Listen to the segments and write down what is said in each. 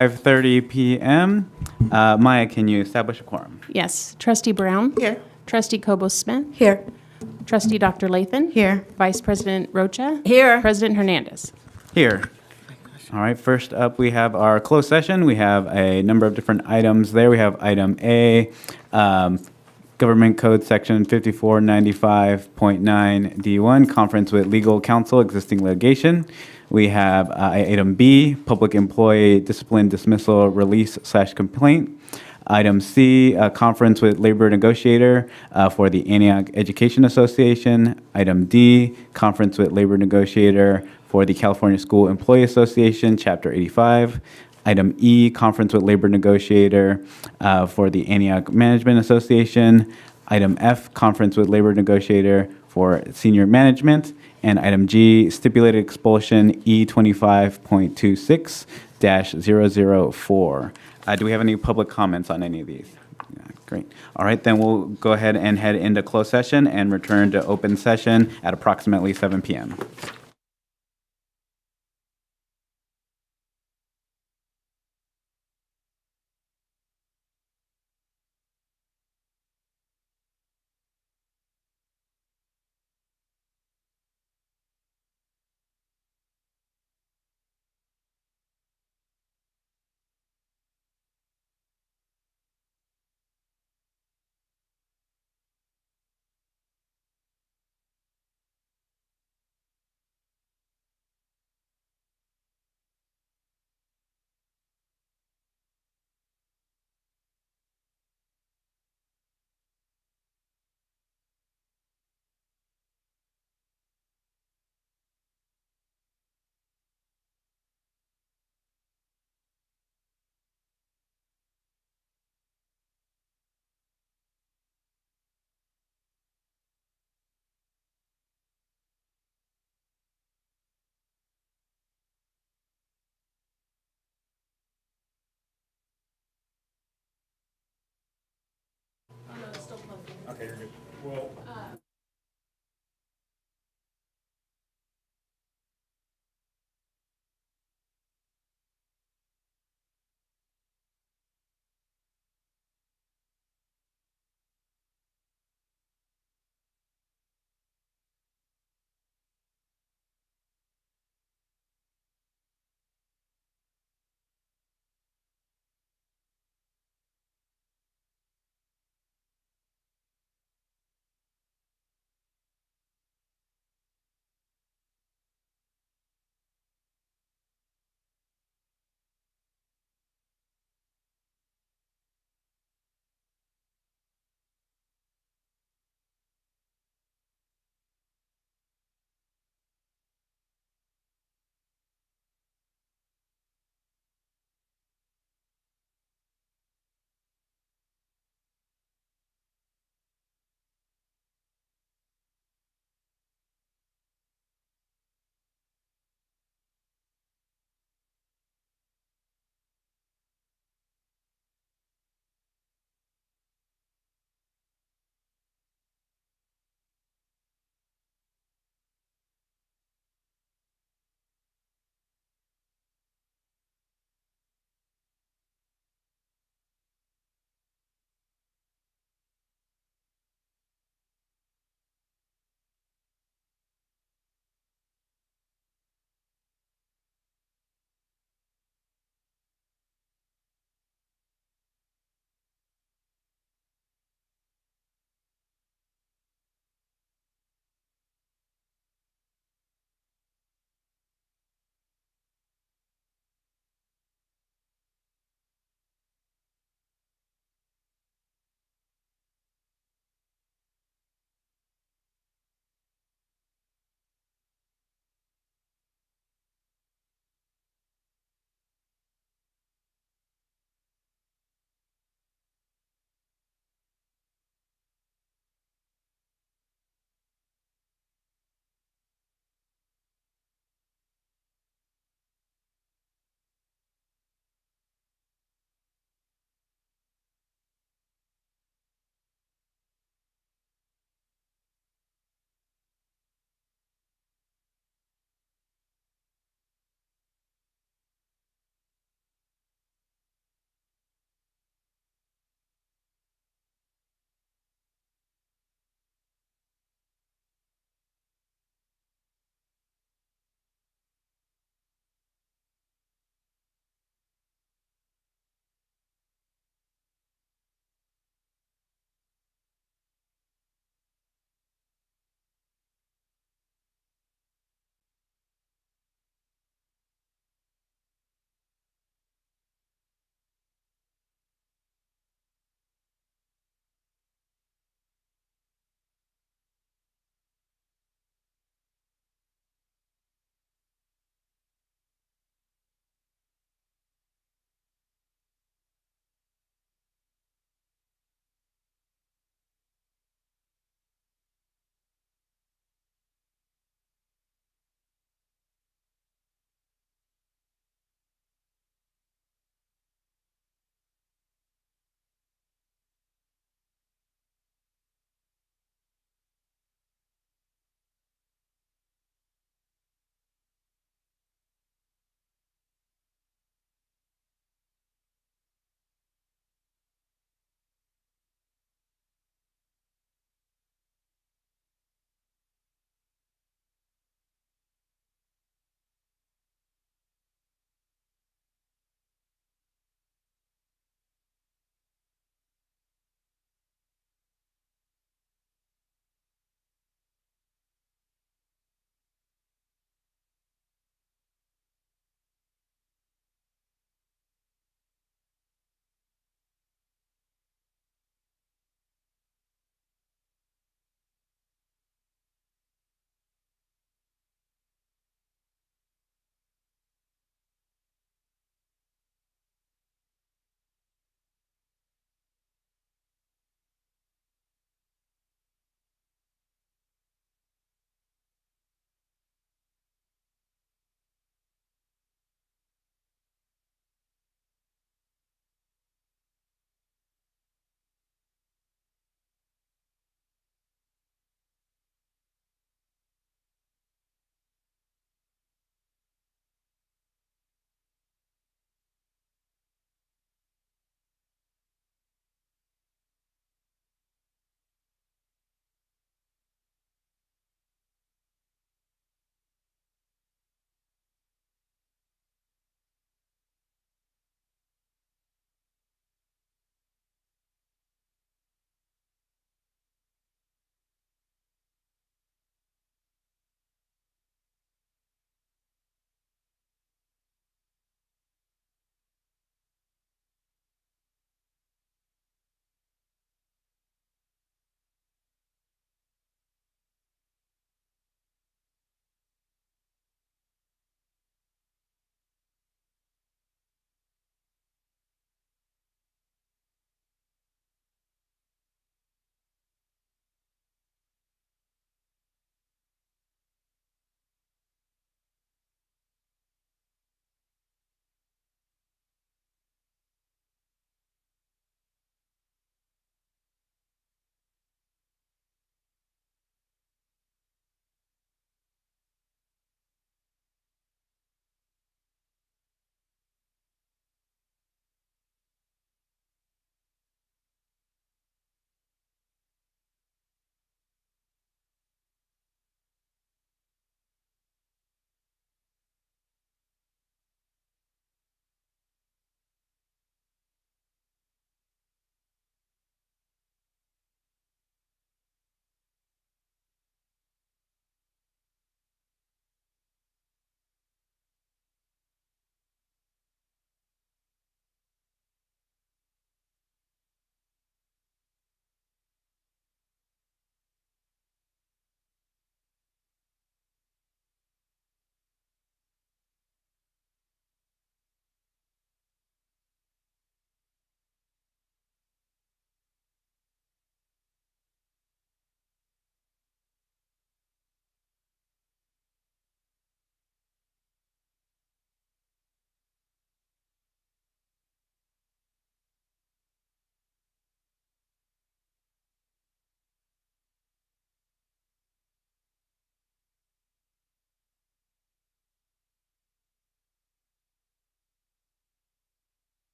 5:30 p.m. Maya, can you establish a quorum? Yes. Trustee Brown? Here. Trustee Cobos-Smith? Here. Trustee Dr. Lathan? Here. Vice President Rocha? Here. President Hernandez? Here. All right, first up, we have our closed session. We have a number of different items there. We have item A, Government Code Section 5495.9 D1, conference with legal counsel, existing litigation. We have item B, public employee discipline dismissal release/complaint. Item C, conference with labor negotiator for the Antioch Education Association. Item D, conference with labor negotiator for the California School Employee Association, Chapter 85. Item E, conference with labor negotiator for the Antioch Management Association. Item F, conference with labor negotiator for senior management. And item G, stipulated expulsion E25.26-004. Do we have any public comments on any of these? Yeah, great. All right, then we'll go ahead and head into closed session and return to open session at approximately 7 p.m. Okay, you're good. Well.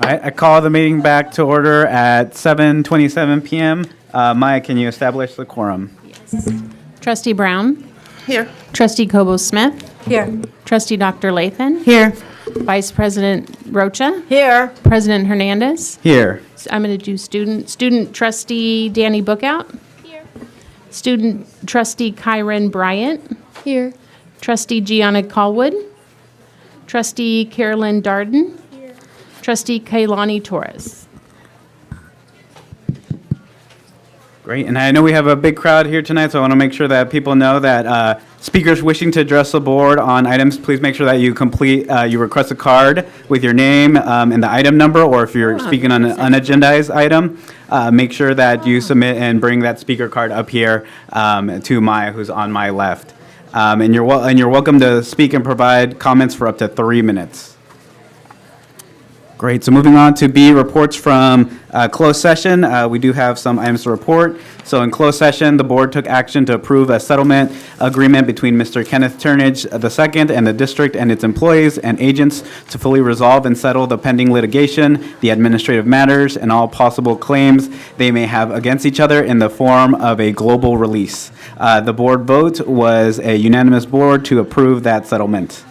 I call the meeting back to order at 7:27 p.m. Maya, can you establish the quorum? Trustee Brown? Here. Trustee Cobo-Smith? Here. Trustee Dr. Lathan? Here. Vice President Rocha? Here. President Hernandez? Here. I'm going to do student trustee Danny Bookout? Here. Student trustee Kyron Bryant? Here. Trustee Gianna Callwood? Trustee Carolyn Darden? Here. Trustee Kaylani Torres? Great, and I know we have a big crowd here tonight, so I want to make sure that people know that speakers wishing to address the board on items, please make sure that you you request a card with your name and the item number, or if you're speaking on an unagendized item, make sure that you submit and bring that speaker card up here to Maya, who's on my left. And you're welcome to speak and provide comments for up to 3 minutes. Great. So moving on to B, reports from closed session. We do have some items to report. So in closed session, the board took action to approve a settlement agreement between Mr. Kenneth Turnage II and the district and its employees and agents to fully resolve and settle the pending litigation, the administrative matters, and all possible claims they may have against each other in the form of a global release. The board vote was a unanimous board to approve that settlement.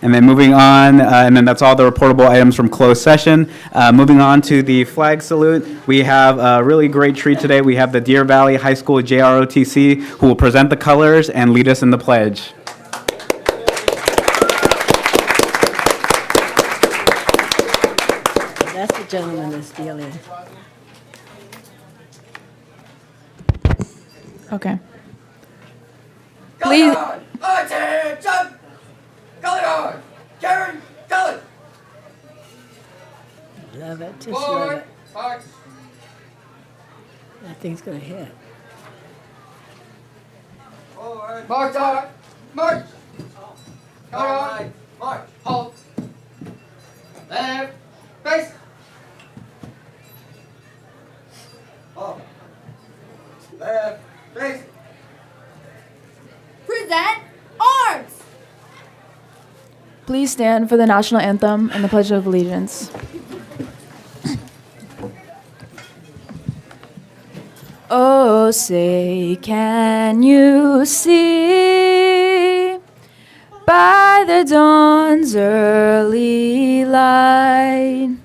And then moving on, and then that's all the reportable items from closed session. Moving on to the flag salute, we have a really great treat today. We have the Deer Valley High School JROTC who will present the colors and lead us in the pledge. That's the gentleman that's dealing. Okay. Please. Attention! Color guard! Karen, color! Love it, just love Forward, it. march! That thing's gonna hit. Forward, march on! March! Color guard, march! Halt! Left, face! Halt! Left, face! Present arms! Please stand for the national anthem and the Pledge of Allegiance. Oh, say, can you see by the dawn's early light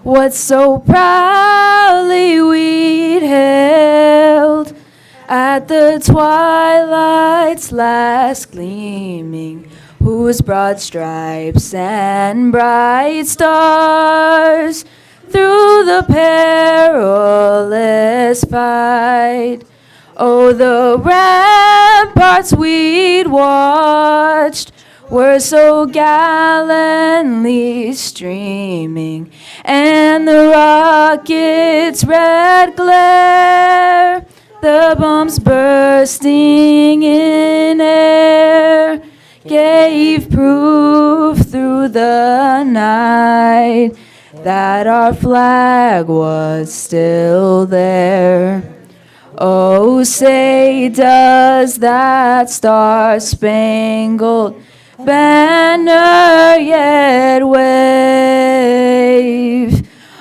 what so proudly we'd hailed at the twilight's last gleaming, whose broad stripes and bright stars through the perilous fight, oh, the ramparts we'd watched were so gallantly streaming, and the rockets' red glare, the bombs bursting in air, gave proof through the night that our flag was still there. Oh, say, does that star-spangled banner yet wave?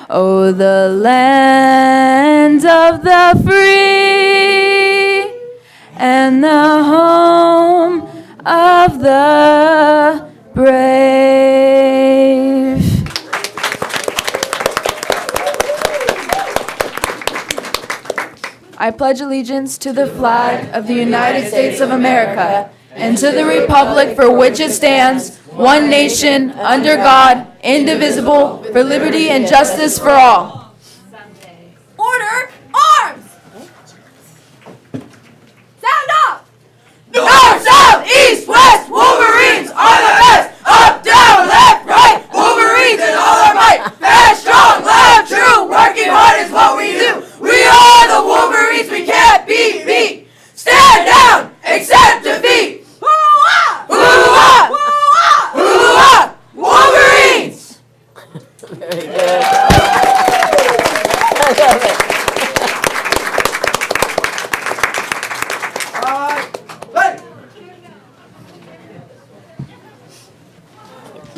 Oh, the land of the free and the home of the brave. I pledge allegiance to the flag of the United States of America and to the republic for which it stands, one nation, under God, indivisible, for liberty and justice for all. Order, arms! Sound off! North, south, east, west, Wolverines are the best! Up, down, left, right, Wolverines in all our might! Fast, strong, loud, true, working hard is what we do! We are the Wolverines, we can't be beat! Stand down, accept defeat! Hoo-ah! Hoo-ah! Hoo-ah! Hoo-ah! Wolverines! Very good.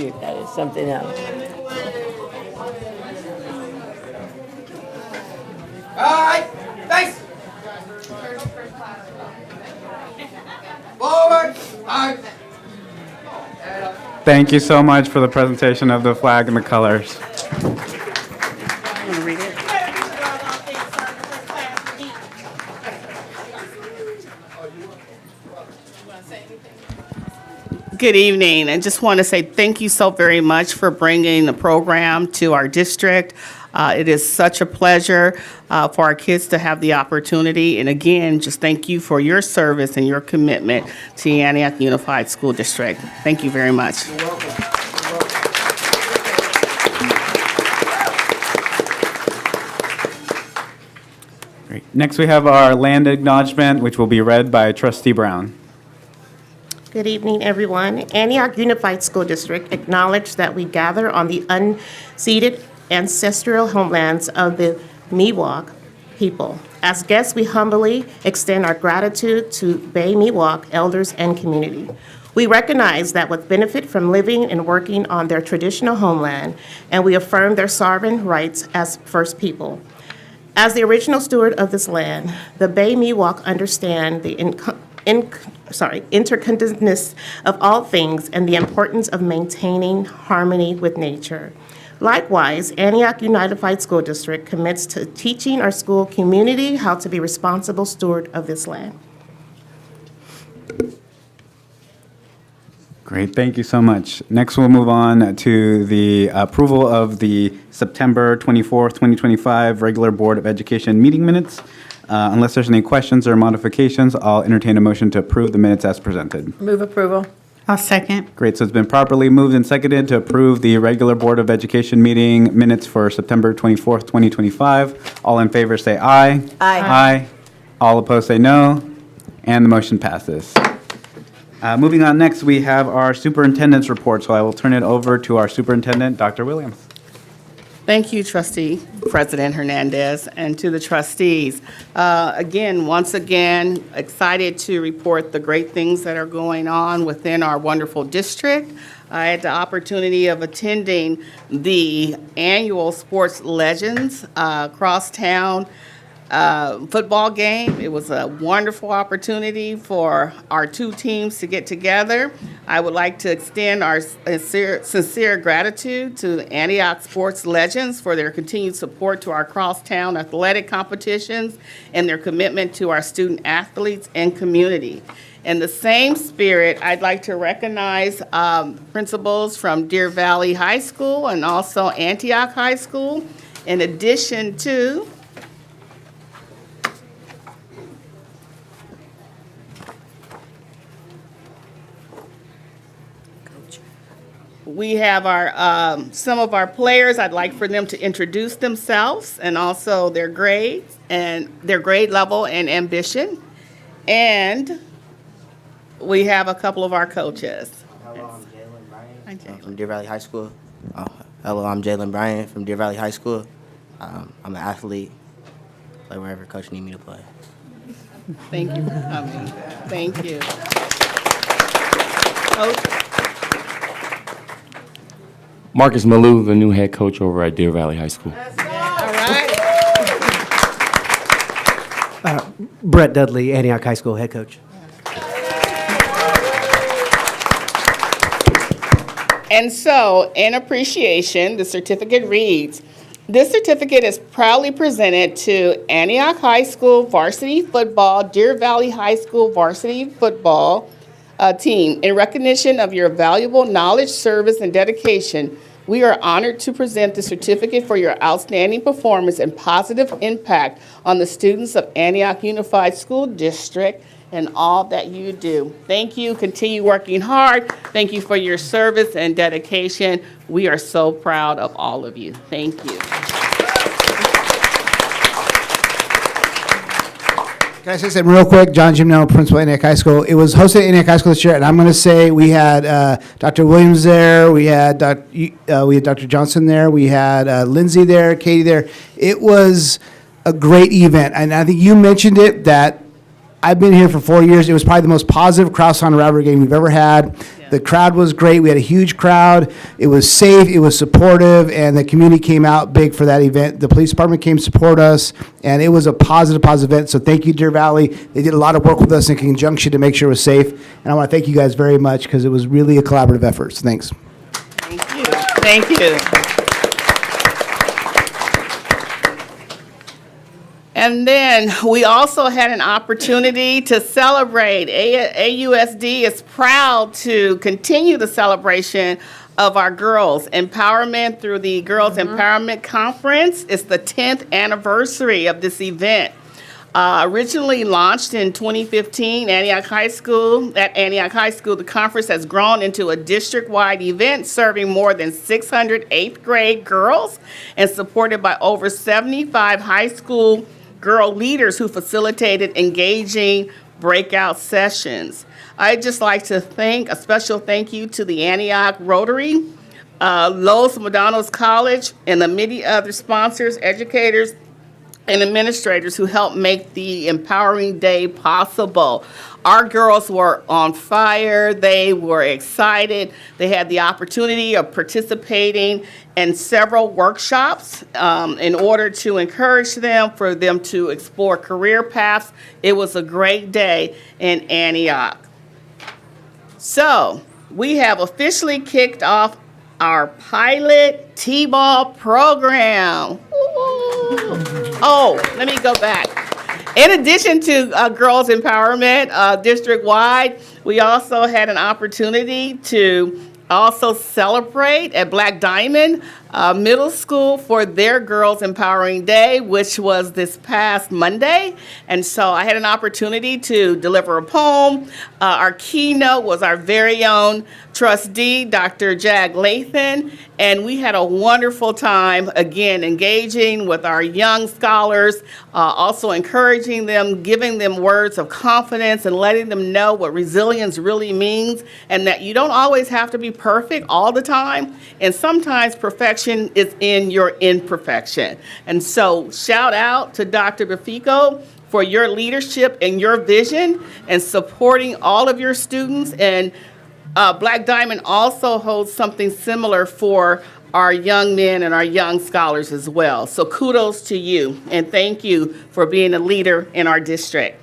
cute. That is something else. All right, face. Forward. March. Thank you so much for the presentation of the flag and the colors. Good evening. I just want to say thank you so very much for bringing the program to our district. It is such a pleasure for our kids to have the opportunity. And again, just thank you for your service and your commitment to the Antioch Unified School District. Thank you very much. Great. Next, we have our land acknowledgement, which will be read by Trustee Brown. Good evening, everyone. Antioch Unified School District acknowledge that we gather on the unceded ancestral homelands of the Miwok people. As guests, we humbly extend our gratitude to Bay Miwok elders and community. We recognize that with benefit from living and working on their traditional homeland, and we affirm their sovereign rights as First People. As the original steward of this land, the Bay Miwok understand the interconnectedness of all things and the importance of maintaining harmony with nature. Likewise, Antioch Unified School District commits to teaching our school community how to be responsible steward of this land. Great, thank you so much. Next, we'll move on to the approval of the September 24th, 2025 regular Board of Education meeting minutes. Unless there's any questions or modifications, I'll entertain a motion to approve the minutes as presented. Move approval. I'll second. Great, so it's been properly moved and seconded to approve the regular Board of Education meeting minutes for September 24th, 2025. All in favor say aye. Aye. Aye. All opposed say no, and the motion passes. Moving on, next we have our superintendent's report, so I will turn it over to our superintendent, Dr. Williams. Thank you, Trustee President Hernandez, and to the trustees. Once again, excited to report the great things that are going on within our wonderful district. I had the opportunity of attending the annual Sports Legends Crosstown football game. It was a wonderful opportunity for our two teams to get together. I would like to extend our sincere gratitude to the Antioch Sports Legends for their continued support to our crosstown athletic competitions and their commitment to our student athletes and community. In the same spirit, I'd like to recognize principals from Deer Valley High School and also Antioch High School, in addition to we have our some of our players. I'd like for them to introduce themselves and also their grades and their grade level and ambition. And we have a couple of our coaches. Hello, I'm Jalen Bryant Hi, Jalen. from Deer Valley High School. Hello, I'm Jalen Bryant from Deer Valley High School. I'm an athlete. Play wherever coach need me to play. Thank you for coming. Thank you. Coach? Marcus Malou, the new head coach over at Deer Valley High School. All right. Brett Dudley, Antioch High School head coach. And so, in appreciation, the certificate reads, this certificate is proudly presented to Antioch High School varsity football, Deer Valley High School varsity football team. In recognition of your valuable knowledge, service, and dedication, we are honored to present the certificate for your outstanding performance and positive impact on the students of Antioch Unified School District and all that you do. Thank you. Continue working hard. Thank you for your service and dedication. We are so proud of all of you. Thank you. Can I say something real quick? John Gimnell, principal at Antioch High School. It was hosted at Antioch High School this year, and I'm going to say we had Dr. Williams there, we had Dr. Johnson there, we had Lindsay there, Katie there. It was a great event, and I think you mentioned it, that I've been here for 4 years. It was probably the most positive Crosstown Rivalry game we've ever had. The crowd was great. We had a huge crowd. It was safe. It was supportive, and the community came out big for that event. The police department came to support us, and it was a positive event. So thank you, Deer Valley. They did a lot of work with us in conjunction to make sure it was safe. And I want to thank you guys very much because it was really a collaborative effort. So thanks. Thank you. Thank you. And then we also had an opportunity to celebrate. AUSD is proud to continue the celebration of our girls' empowerment through the Girls Empowerment Conference. It's the 10th anniversary of this event. Originally launched in 2015, at Antioch High School, the conference has grown into a district-wide event serving more than 600 eighth grade girls and supported by over 75 high school girl leaders who facilitated engaging breakout sessions. I'd just like to thank, a special thank you to the Antioch Rotary, Los Medanos College, and the many other sponsors, educators, and administrators who helped make the Empowering Day possible. Our girls were on fire. They were excited. They had the opportunity of participating in several workshops in order to encourage them, for them to explore career paths. It was a great day in Antioch. So we have officially kicked off our pilot T-ball program. Oh, let me go back. In addition to girls empowerment district-wide, we also had an opportunity to also celebrate at Black Diamond Middle School for their Girls Empowering Day, which was this past Monday. And so I had an opportunity to deliver a poem. Our keynote was our very own trustee, Dr. Jag Lathan, and we had a wonderful time, again, engaging with our young scholars, also encouraging them, giving them words of confidence, and letting them know what resilience really means, and that you don't always have to be perfect all the time, and sometimes perfection is in your imperfection. And so shout out to Dr. Bafico for your leadership and your vision and supporting all of your students. And Black Diamond also holds something similar for our young men and our young scholars as well. So kudos to you, and thank you for being a leader in our district.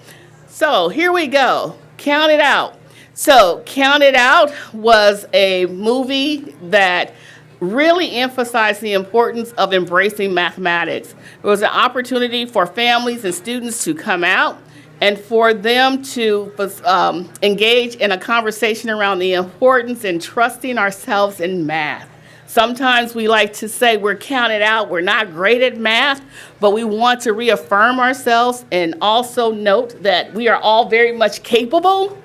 So here we go. Count It Out. So Count It Out was a movie that really emphasized the importance of embracing mathematics. It was an opportunity for families and students to come out and for them to engage in a conversation around the importance in trusting ourselves in math. Sometimes we like to say we're counted out, we're not great at math, but we want to reaffirm ourselves and also note that we are all very much capable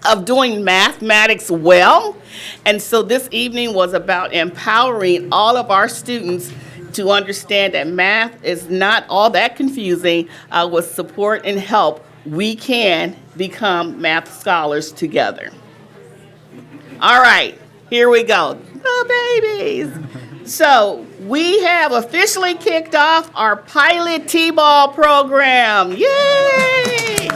of doing mathematics well. And so this evening was about empowering all of our students to understand that math is not all that confusing. With support and help, we can become math scholars together. All right, here we go. The babies. So we have officially kicked off our pilot T-ball program. Yay!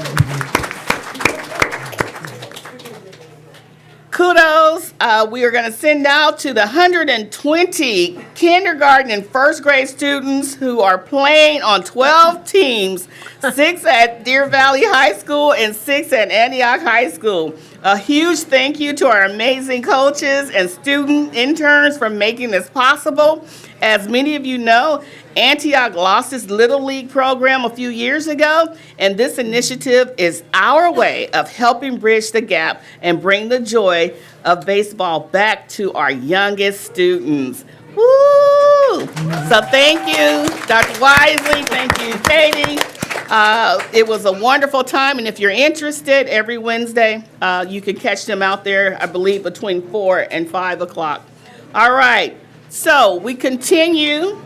Kudos. We are going to send out to the 120 kindergarten and first grade students who are playing on 12 teams, 6 at Deer Valley High School and 6 at Antioch High School. A huge thank you to our amazing coaches and student interns for making this possible. As many of you know, Antioch lost its Little League program a few years ago, and this initiative is our way of helping bridge the gap and bring the joy of baseball back to our youngest students. Woo! So thank you, Dr. Wisely, thank you, Katie. It was a wonderful time, and if you're interested, every Wednesday, you can catch them out there, I believe, between 4 and 5 o'clock. All right, so we continue.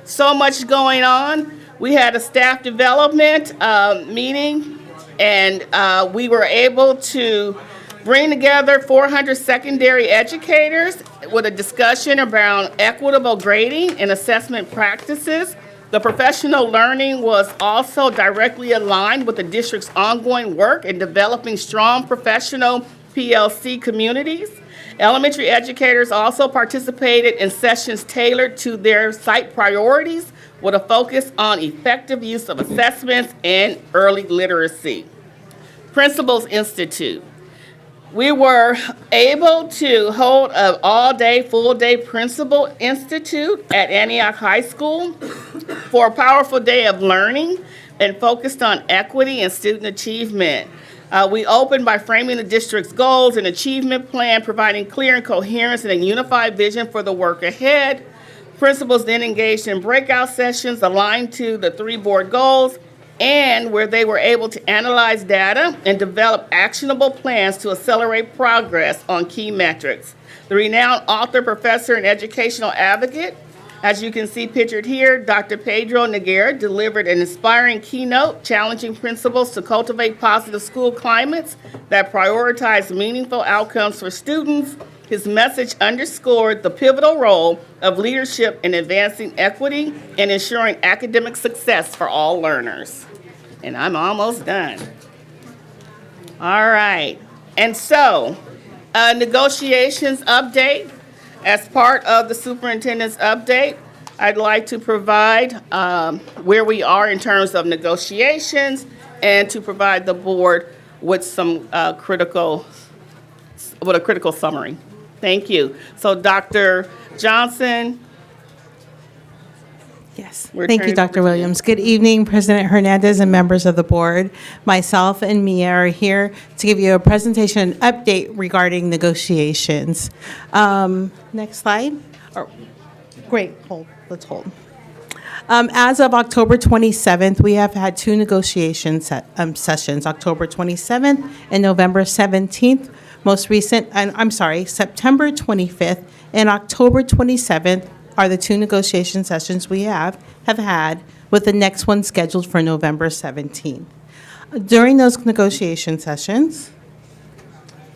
So much going on. We had a staff development meeting, and we were able to bring together 400 secondary educators with a discussion around equitable grading and assessment practices. The professional learning was also directly aligned with the district's ongoing work in developing strong professional PLC communities. Elementary educators also participated in sessions tailored to their site priorities with a focus on effective use of assessments and early literacy. Principals Institute. We were able to hold an all-day, full-day Principal Institute at Antioch High School for a powerful day of learning and focused on equity and student achievement. We opened by framing the district's goals and achievement plan, providing clear and coherence and a unified vision for the work ahead. Principals then engaged in breakout sessions aligned to the 3 board goals, and where they were able to analyze data and develop actionable plans to accelerate progress on key metrics. The renowned author, professor, and educational advocate, as you can see pictured here, Dr. Pedro Noguera delivered an inspiring keynote challenging principals to cultivate positive school climates that prioritize meaningful outcomes for students. His message underscored the pivotal role of leadership in advancing equity and ensuring academic success for all learners. And I'm almost done. All right. And so, negotiations update. As part of the superintendent's update, I'd like to provide where we are in terms of negotiations and to provide the board with some a critical summary. Thank you. So Dr. Johnson. Yes, We're thank you, turning Dr. over to you. Williams. Good evening, President Hernandez and members of the board. Myself and Mia are here to give you a presentation and update regarding negotiations. Next slide. Great, let's hold. As of October 27th, we have had 2 negotiation sessions, October 27th and November 17th. Most recent, September 25th and October 27th are the 2 negotiation sessions we have had, with the next one scheduled for November 17th. During those negotiation sessions,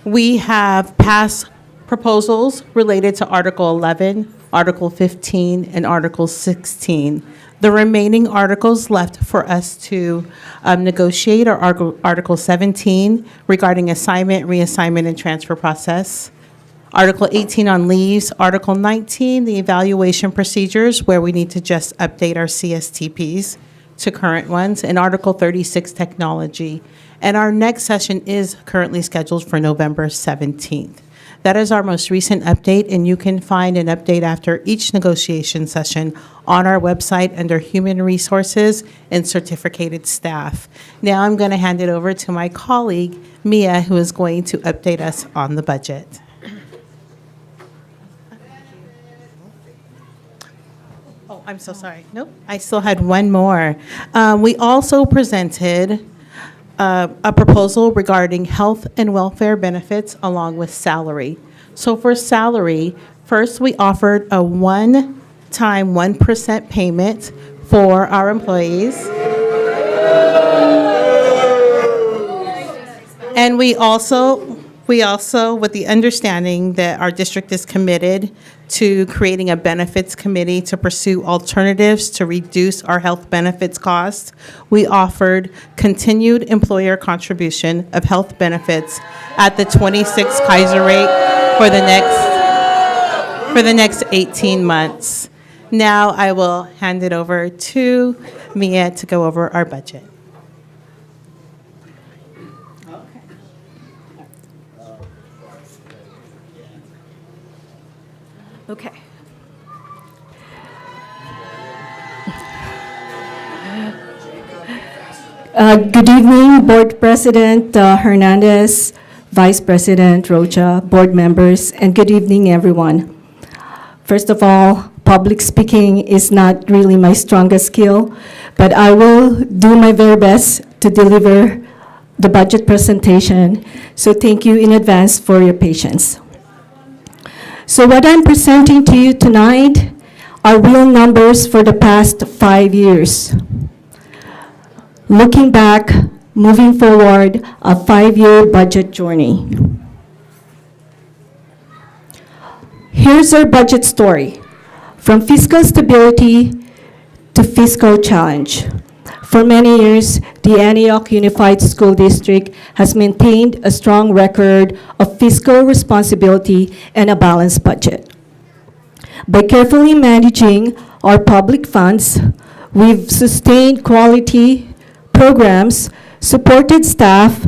we have passed proposals related to Article 11, Article 15, and Article 16. The remaining articles left for us to negotiate are Article 17 regarding assignment, reassignment, and transfer process. Article 18 on leaves, Article 19, the evaluation procedures, where we need to just update our CSTPs to current ones, and Article 36, technology. And our next session is currently scheduled for November 17th. That is our most recent update, and you can find an update after each negotiation session on our website under Human Resources and Certificated Staff. Now I'm going to hand it over to my colleague, Mia, who is going to update us on the budget. Oh, I'm so sorry. Nope, I still had one more. We also presented a proposal regarding health and welfare benefits along with salary. So for salary, first we offered a one-time 1% payment for our employees. And we also, with the understanding that our district is committed to creating a benefits committee to pursue alternatives to reduce our health benefits costs, we offered continued employer contribution of health benefits at the 26 Kaiser rate for the next 18 months. Now I will hand it over to Mia to go over our budget. Okay. Good evening, Board President Hernandez, Vice President Rocha, board members, and good evening, everyone. First of all, public speaking is not really my strongest skill, but I will do my very best to deliver the budget presentation. So thank you in advance for your patience. So what I'm presenting to you tonight are real numbers for the past 5 years. Looking back, moving forward, a 5-year budget journey. Here's our budget story. From fiscal stability to fiscal challenge. For many years, the Antioch Unified School District has maintained a strong record of fiscal responsibility and a balanced budget. By carefully managing our public funds, we've sustained quality programs, supported staff,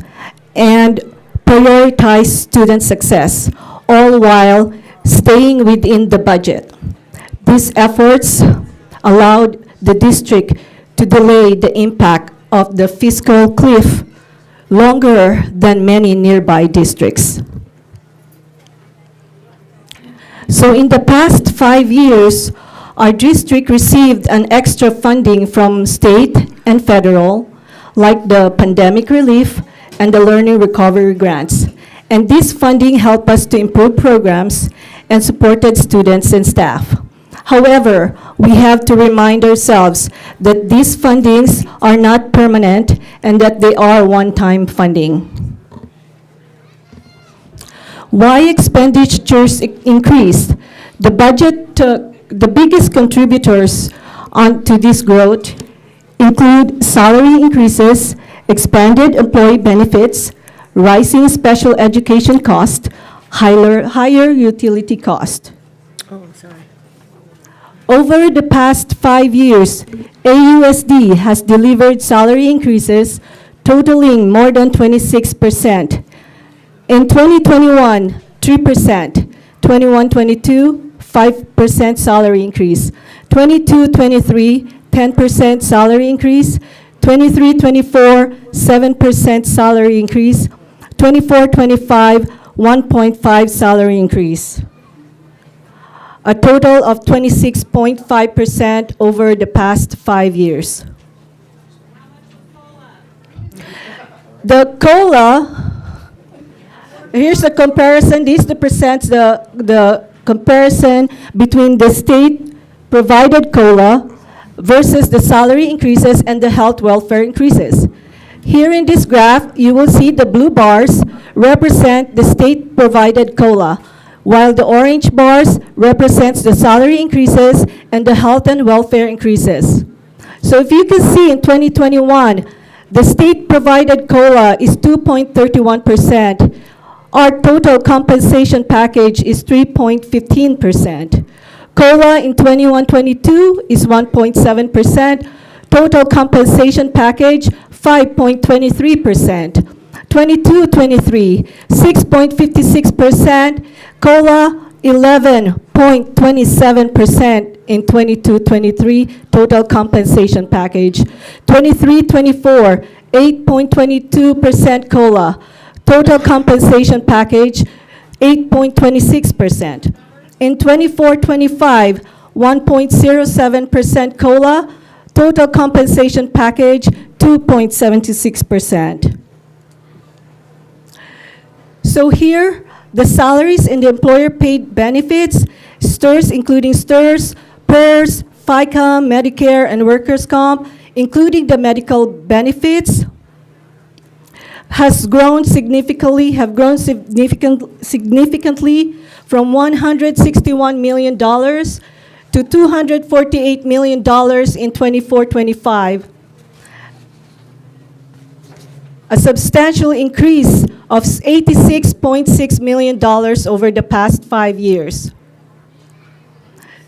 and prioritized student success, all while staying within the budget. These efforts allowed the district to delay the impact of the fiscal cliff longer than many nearby districts. So in the past 5 years, our district received an extra funding from state and federal, like the pandemic relief and the learning recovery grants. And this funding helped us to improve programs and supported students and staff. However, we have to remind ourselves that these fundings are not permanent and that they are one-time funding. Why expenditures increased? The budget, the biggest contributors to this growth include salary increases, expanded employee benefits, rising special education cost, higher utility cost. Over the past 5 years, AUSD has delivered salary increases totaling more than 26%. In 2021, 3%, 21-22, 5% salary increase, 22-23, 10% salary increase, 23-24, 7% salary increase, 24-25, 1.5 salary increase. A total of 26.5% over the past 5 years. The COLA, here's the comparison. This represents the comparison between the state-provided COLA versus the salary increases and the health welfare increases. Here in this graph, you will see the blue bars represent the state-provided COLA, while the orange bars represents the salary increases and the health and welfare increases. So if you can see in 2021, the state-provided COLA is 2.31%. Our total compensation package is 3.15%. COLA in 21-22 is 1.7%. Total compensation package, 5.23%. 22-23, 6.56%. COLA, 11.27% in 22-23 total compensation package. 23-24, 8.22% COLA. Total compensation package, 8.26%. In 24-25, 1.07% COLA. Total compensation package, 2.76%. So here, the salaries and the employer-paid benefits, STIRS, including STIRS, PERS, FICA, Medicare, and workers' comp, including the medical benefits, have grown significantly from $161 million to $248 million in 24-25. A substantial increase of $86.6 million over the past 5 years.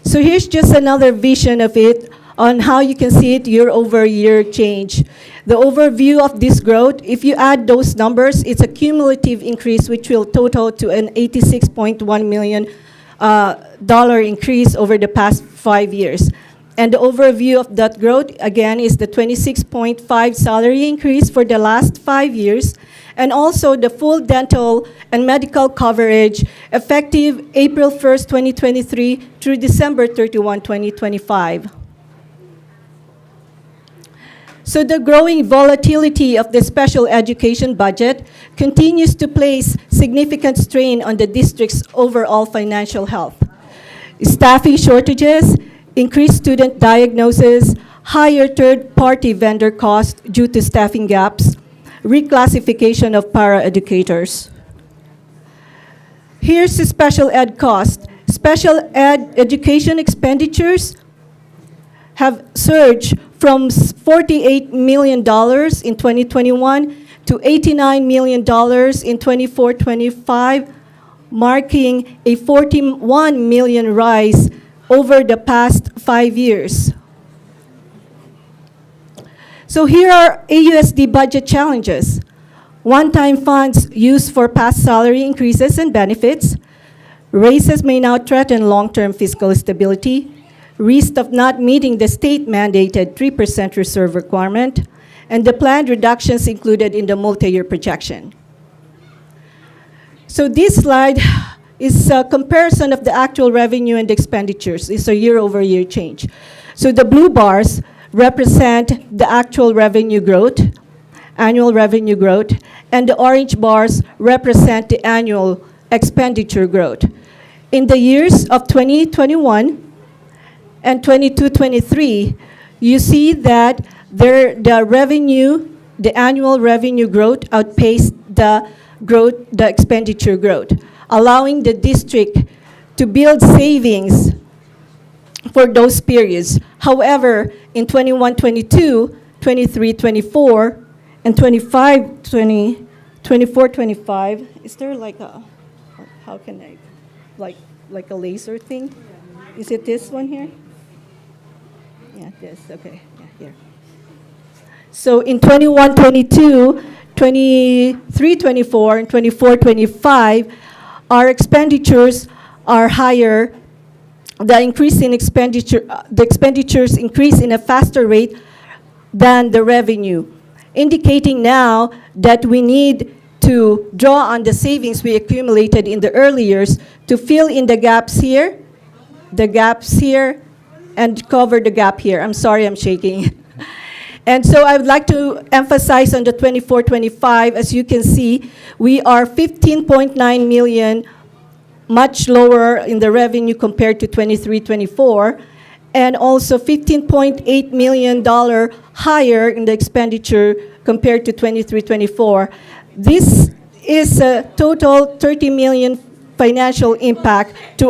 So here's just another vision of it on how you can see it year-over-year change. The overview of this growth, if you add those numbers, it's a cumulative increase which will total to an $86.1 million increase over the past 5 years. And the overview of that growth, again, is the 26.5 salary increase for the last 5 years, and also the full dental and medical coverage effective April 1st, 2023 through December 31, 2025. So the growing volatility of the special education budget continues to place significant strain on the district's overall financial health. Staffing shortages, increased student diagnosis, higher third-party vendor costs due to staffing gaps, reclassification of paraeducators. Here's the special ed cost. Special ed education expenditures have surged from $48 million in 2021 to $89 million in 24-25, marking a 41 million rise over the past 5 years. So here are AUSD budget challenges. One-time funds used for past salary increases and benefits. Raises may now threaten long-term fiscal stability. Risk of not meeting the state-mandated 3% reserve requirement, and the planned reductions included in the multi-year projection. So this slide is a comparison of the actual revenue and expenditures. It's a year-over-year change. So the blue bars represent the actual revenue growth, annual revenue growth, and the orange bars represent the annual expenditure growth. In the years of 2021 and 22-23, you see that the annual revenue growth outpaced the expenditure growth, allowing the district to build savings for those periods. However, in 21-22, 23-24, and 24-25, is there like a, how can I, like a laser thing? Is it this one here? Yeah, this, okay, yeah, here. So in 21-22, 23-24, and 24-25, our expenditures are higher. The expenditures increase in a faster rate than the revenue, indicating now that we need to draw on the savings we accumulated in the early years to fill in the gaps here, and cover the gap here. I'm sorry, I'm shaking. And so I would like to emphasize on the 24-25, as you can see, we are 15.9 million much lower in the revenue compared to 23-24, and also $15.8 million higher in the expenditure compared to 23-24. This is a total 30 million financial impact to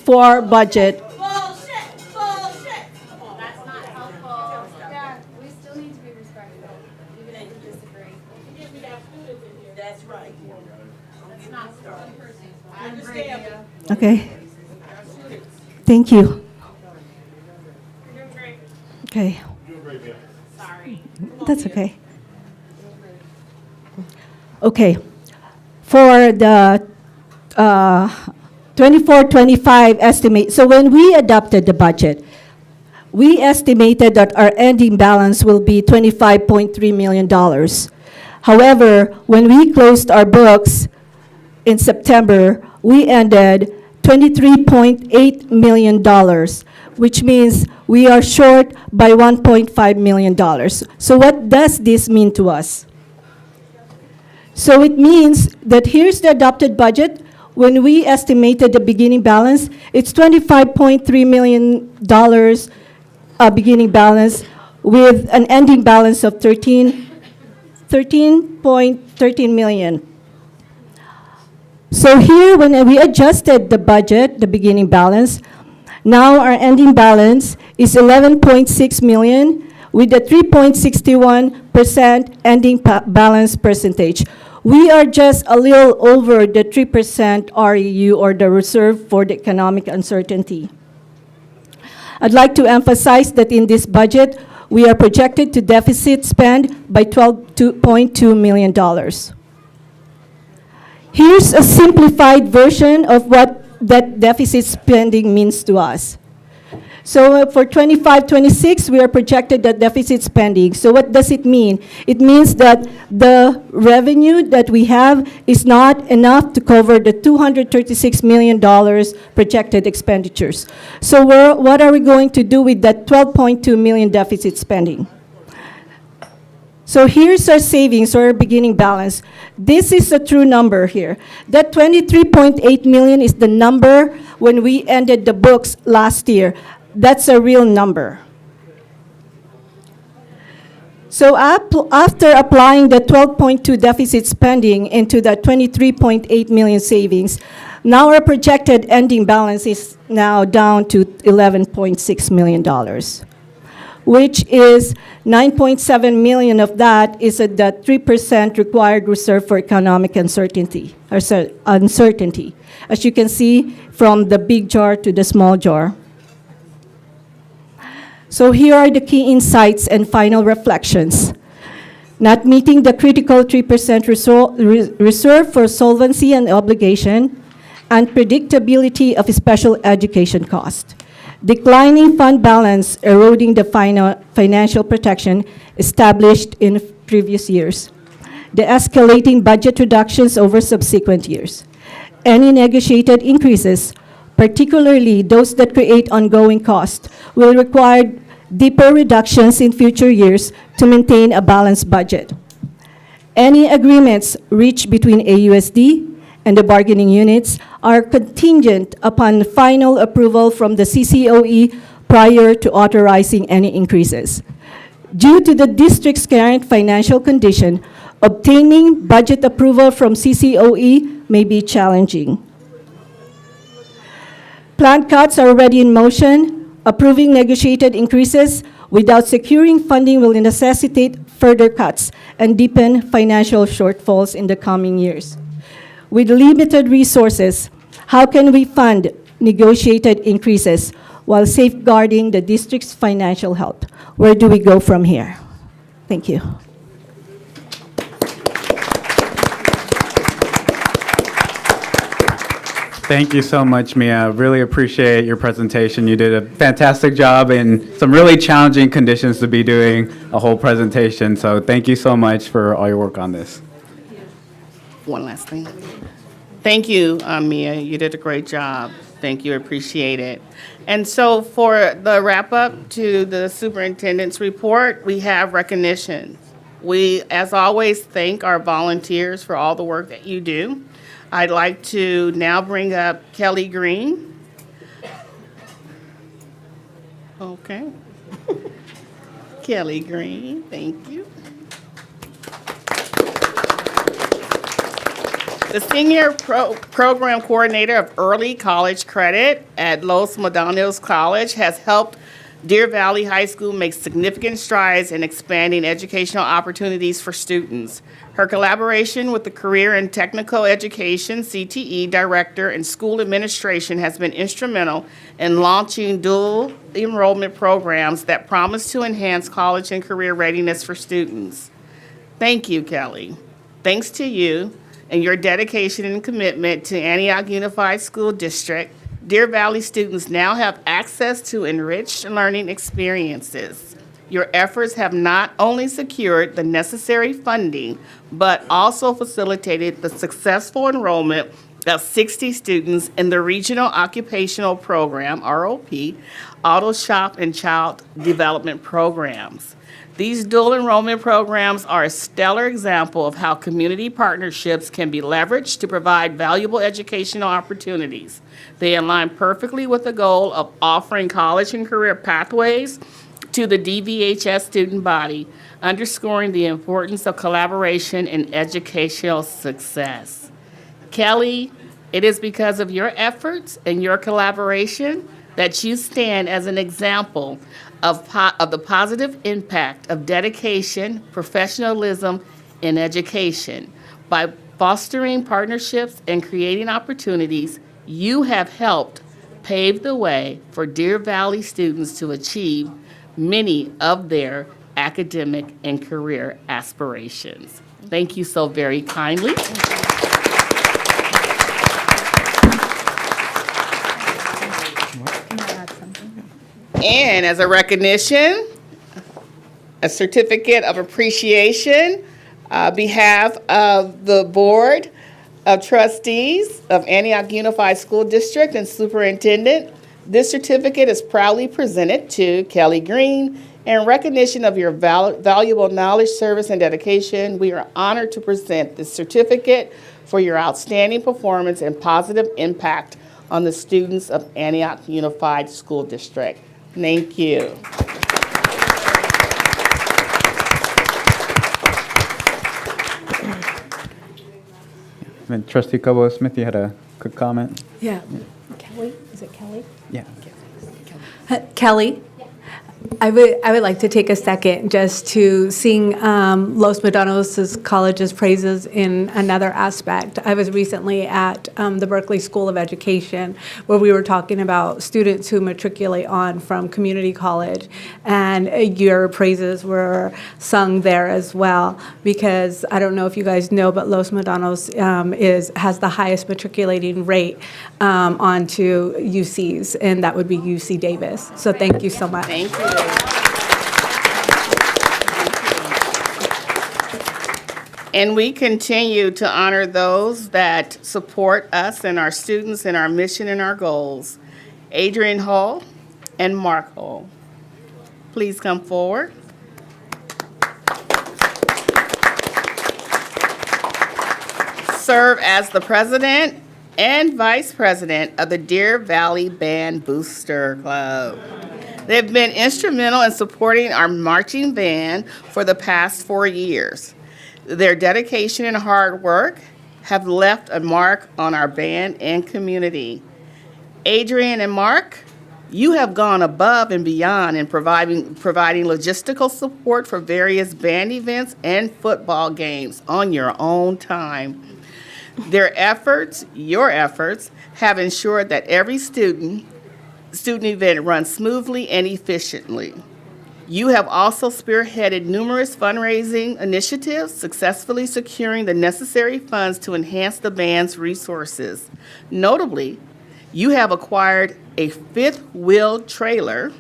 for our budget. Okay. Thank you. Okay. Sorry. That's okay. Okay. For the 24-25 estimate, so when we adopted the budget, we estimated that our ending balance will be $25.3 million. However, when we closed our books in September, we ended $23.8 million, which means we are short by $1.5 million. So what does this mean to us? So it means that here's the adopted budget. When we estimated the beginning balance, it's $25.3 million beginning balance with an ending balance of $13.13 million. So here, when we adjusted the budget, the beginning balance, now our ending balance is $11.6 million with a 3.61% ending balance percentage. We are just a little over the 3% REU, or the reserve for the economic uncertainty. I'd like to emphasize that in this budget, we are projected to deficit spend by $12.2 million. Here's a simplified version of what that deficit spending means to us. So for 25-26, we are projected that deficit spending. So what does it mean? It means that the revenue that we have is not enough to cover the $236 million projected expenditures. So what are we going to do with that $12.2 million deficit spending? So here's our savings, or our beginning balance. This is a true number here. That $23.8 million is the number when we ended the books last year. That's a real number. So after applying the 12.2 deficit spending into the 23.8 million savings, now our projected ending balance is now down to $11.6 million. which is 9.7 million of that is at the 3% required reserve for economic uncertainty, as you can see from the big jar to the small jar. So here are the key insights and final reflections. Not meeting the critical 3% reserve for solvency and obligation, unpredictability of special education cost, declining fund balance eroding the financial protection established in previous years, the escalating budget reductions over subsequent years, any negotiated increases, particularly those that create ongoing cost, will require deeper reductions in future years to maintain a balanced budget. Any agreements reached between AUSD and the bargaining units are contingent upon final approval from the CCOE prior to authorizing any increases. Due to the district's current financial condition, obtaining budget approval from CCOE may be challenging. Planned cuts are already in motion. Approving negotiated increases without securing funding will necessitate further cuts and deepen financial shortfalls in the coming years. With limited resources, how can we fund negotiated increases while safeguarding the district's financial health? Where do we go from here? Thank you. Thank you so much, Mia. Really appreciate your presentation. You did a fantastic job in some really challenging conditions to be doing a whole presentation. So thank you so much for all your work on this. One last thing. Thank you, Mia. You did a great job. Thank you. Appreciate it. And so for the wrap up to the superintendent's report, we have recognition. We, as always, thank our volunteers for all the work that you do. I'd like to now bring up Kelly Green. Okay. Kelly Green, thank you. The Senior Program Coordinator of Early College Credit at Los Medanos College has helped Deer Valley High School make significant strides in expanding educational opportunities for students. Her collaboration with the Career and Technical Education, CTE, Director and School Administration has been instrumental in launching dual enrollment programs that promise to enhance college and career readiness for students. Thank you, Kelly. Thanks to you and your dedication and commitment to Antioch Unified School District, Deer Valley students now have access to enriched learning experiences. Your efforts have not only secured the necessary funding, but also facilitated the successful enrollment of 60 students in the Regional Occupational Program, ROP, Auto Shop and Child Development Programs. These dual enrollment programs are a stellar example of how community partnerships can be leveraged to provide valuable educational opportunities. They align perfectly with the goal of offering college and career pathways to the DVHS student body, underscoring the importance of collaboration in educational success. Kelly, it is because of your efforts and your collaboration that you stand as an example of the positive impact of dedication, professionalism in education. By fostering partnerships and creating opportunities, you have helped pave the way for Deer Valley students to achieve many of their academic and career aspirations. Thank you so very kindly. And as a recognition, a certificate of appreciation on behalf of the Board of Trustees of Antioch Unified School District and Superintendent. This certificate is proudly presented to Kelly Green in recognition of your valuable knowledge, service, and dedication. We are honored to present this certificate for your outstanding performance and positive impact on the students of Antioch Unified School District. Thank you. And Trustee Cobo-Smith, you had a quick comment? Yeah. Kelly, is it Kelly? Yeah. Kelly, I would like to take a second just to sing Los Medanos College's praises in another aspect. I was recently at the Berkeley School of Education where we were talking about students who matriculate on from community college, and your praises were sung there as well, because I don't know if you guys know, but Los Medanos has the highest matriculating rate onto UCs, and that would be UC Davis. So thank you so much. Thank you. And we continue to honor those that support us and our students and our mission and our goals. Adrian Hull and Mark Hull, please come forward. Serve as the president and vice president of the Deer Valley Band Booster Club. They've been instrumental in supporting our marching band for the past 4 years. Their dedication and hard work have left a mark on our band and community. Adrian and Mark, you have gone above and beyond in providing logistical support for various band events and football games on your own time. Their efforts, your efforts, have ensured that every student event runs smoothly and efficiently. You have also spearheaded numerous fundraising initiatives, successfully securing the necessary funds to enhance the band's resources. Notably, you have acquired a five-wheel trailer,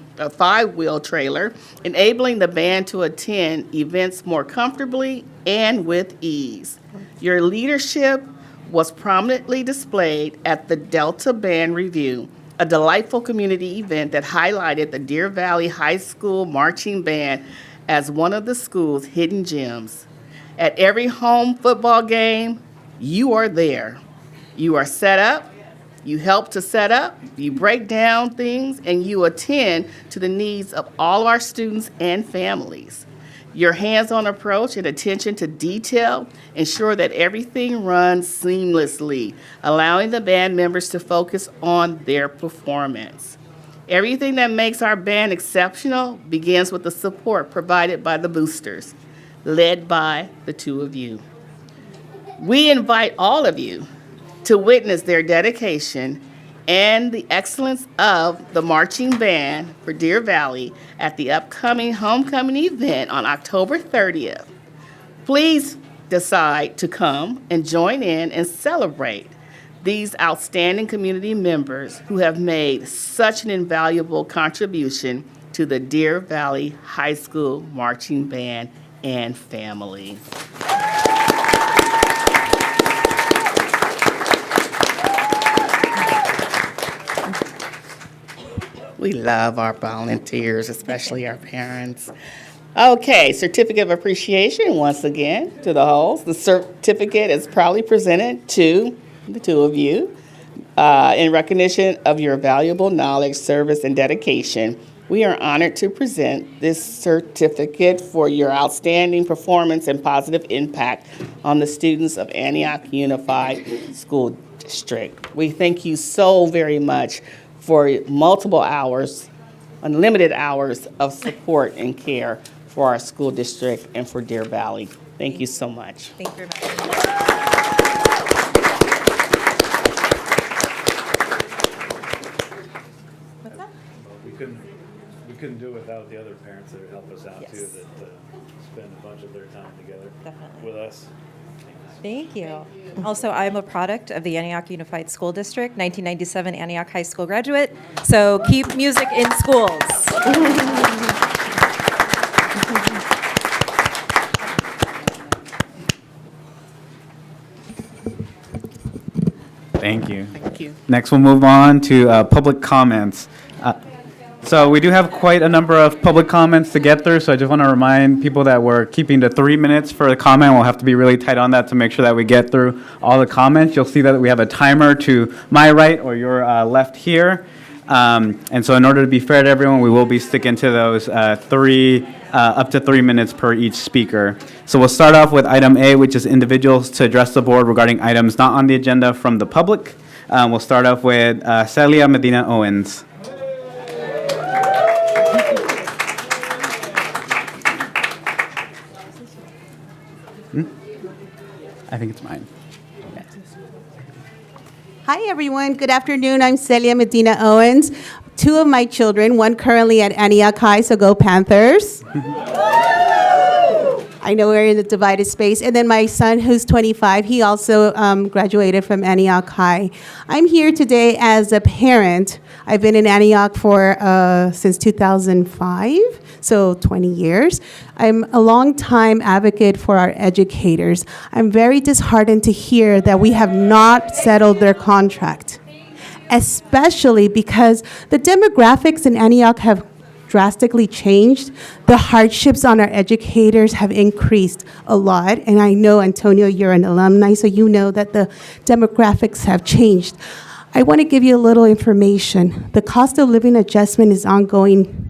enabling the band to attend events more comfortably and with ease. Your leadership was prominently displayed at the Delta Band Review, a delightful community event that highlighted the Deer Valley High School Marching Band as one of the school's hidden gems. At every home football game, you are there. You are set up, you help to set up, you break down things, and you attend to the needs of all our students and families. Your hands-on approach and attention to detail ensure that everything runs seamlessly, allowing the band members to focus on their performance. Everything that makes our band exceptional begins with the support provided by the boosters, led by the two of you. We invite all of you to witness their dedication and the excellence of the marching band for Deer Valley at the upcoming homecoming event on October 30th. Please decide to come and join in and celebrate these outstanding community members who have made such an invaluable contribution to the Deer Valley High School Marching Band and family. We love our volunteers, especially our parents. Okay, certificate of appreciation once again to the Hulls. The certificate is proudly presented to the two of you in recognition of your valuable knowledge, service, and dedication. We are honored to present this certificate for your outstanding performance and positive impact on the students of Antioch Unified School District. We thank you so very much for multiple hours, unlimited hours of support and care for our school district and for Deer Valley. Thank you so much. Thank you very much. What's that? We couldn't do it without the other parents that help us out too, Yes. that spend a bunch of their time together Definitely. with us. Thank you. Also, I'm a product of the Antioch Unified School District, 1997 Antioch High School graduate. So keep music in schools. Thank you. Thank you. Next, we'll move on to public comments. So we do have quite a number of public comments to get through, so I just want to remind people that we're keeping to 3 minutes for the comment. We'll have to be really tight on that to make sure that we get through all the comments. You'll see that we have a timer to my right or your left here. And so in order to be fair to everyone, we will be sticking to those up to 3 minutes per each speaker. So we'll start off with item A, which is individuals to address the board regarding items not on the agenda from the public. We'll start off with Celia Medina Owens. I think it's mine. Hi, everyone. Good afternoon. I'm Celia Medina Owens. Two of my children, one currently at Antioch High, so go Panthers. I know we're in the divided space. And then my son, who's 25, he also graduated from Antioch High. I'm here today as a parent. I've been in Antioch since 2005, so 20 years. I'm a longtime advocate for our educators. I'm very disheartened to hear that we have not settled their contract, especially because the demographics in Antioch have drastically changed. The hardships on our educators have increased a lot. And I know, Antonio, you're an alumni, so you know that the demographics have changed. I want to give you a little information. The cost of living adjustment is ongoing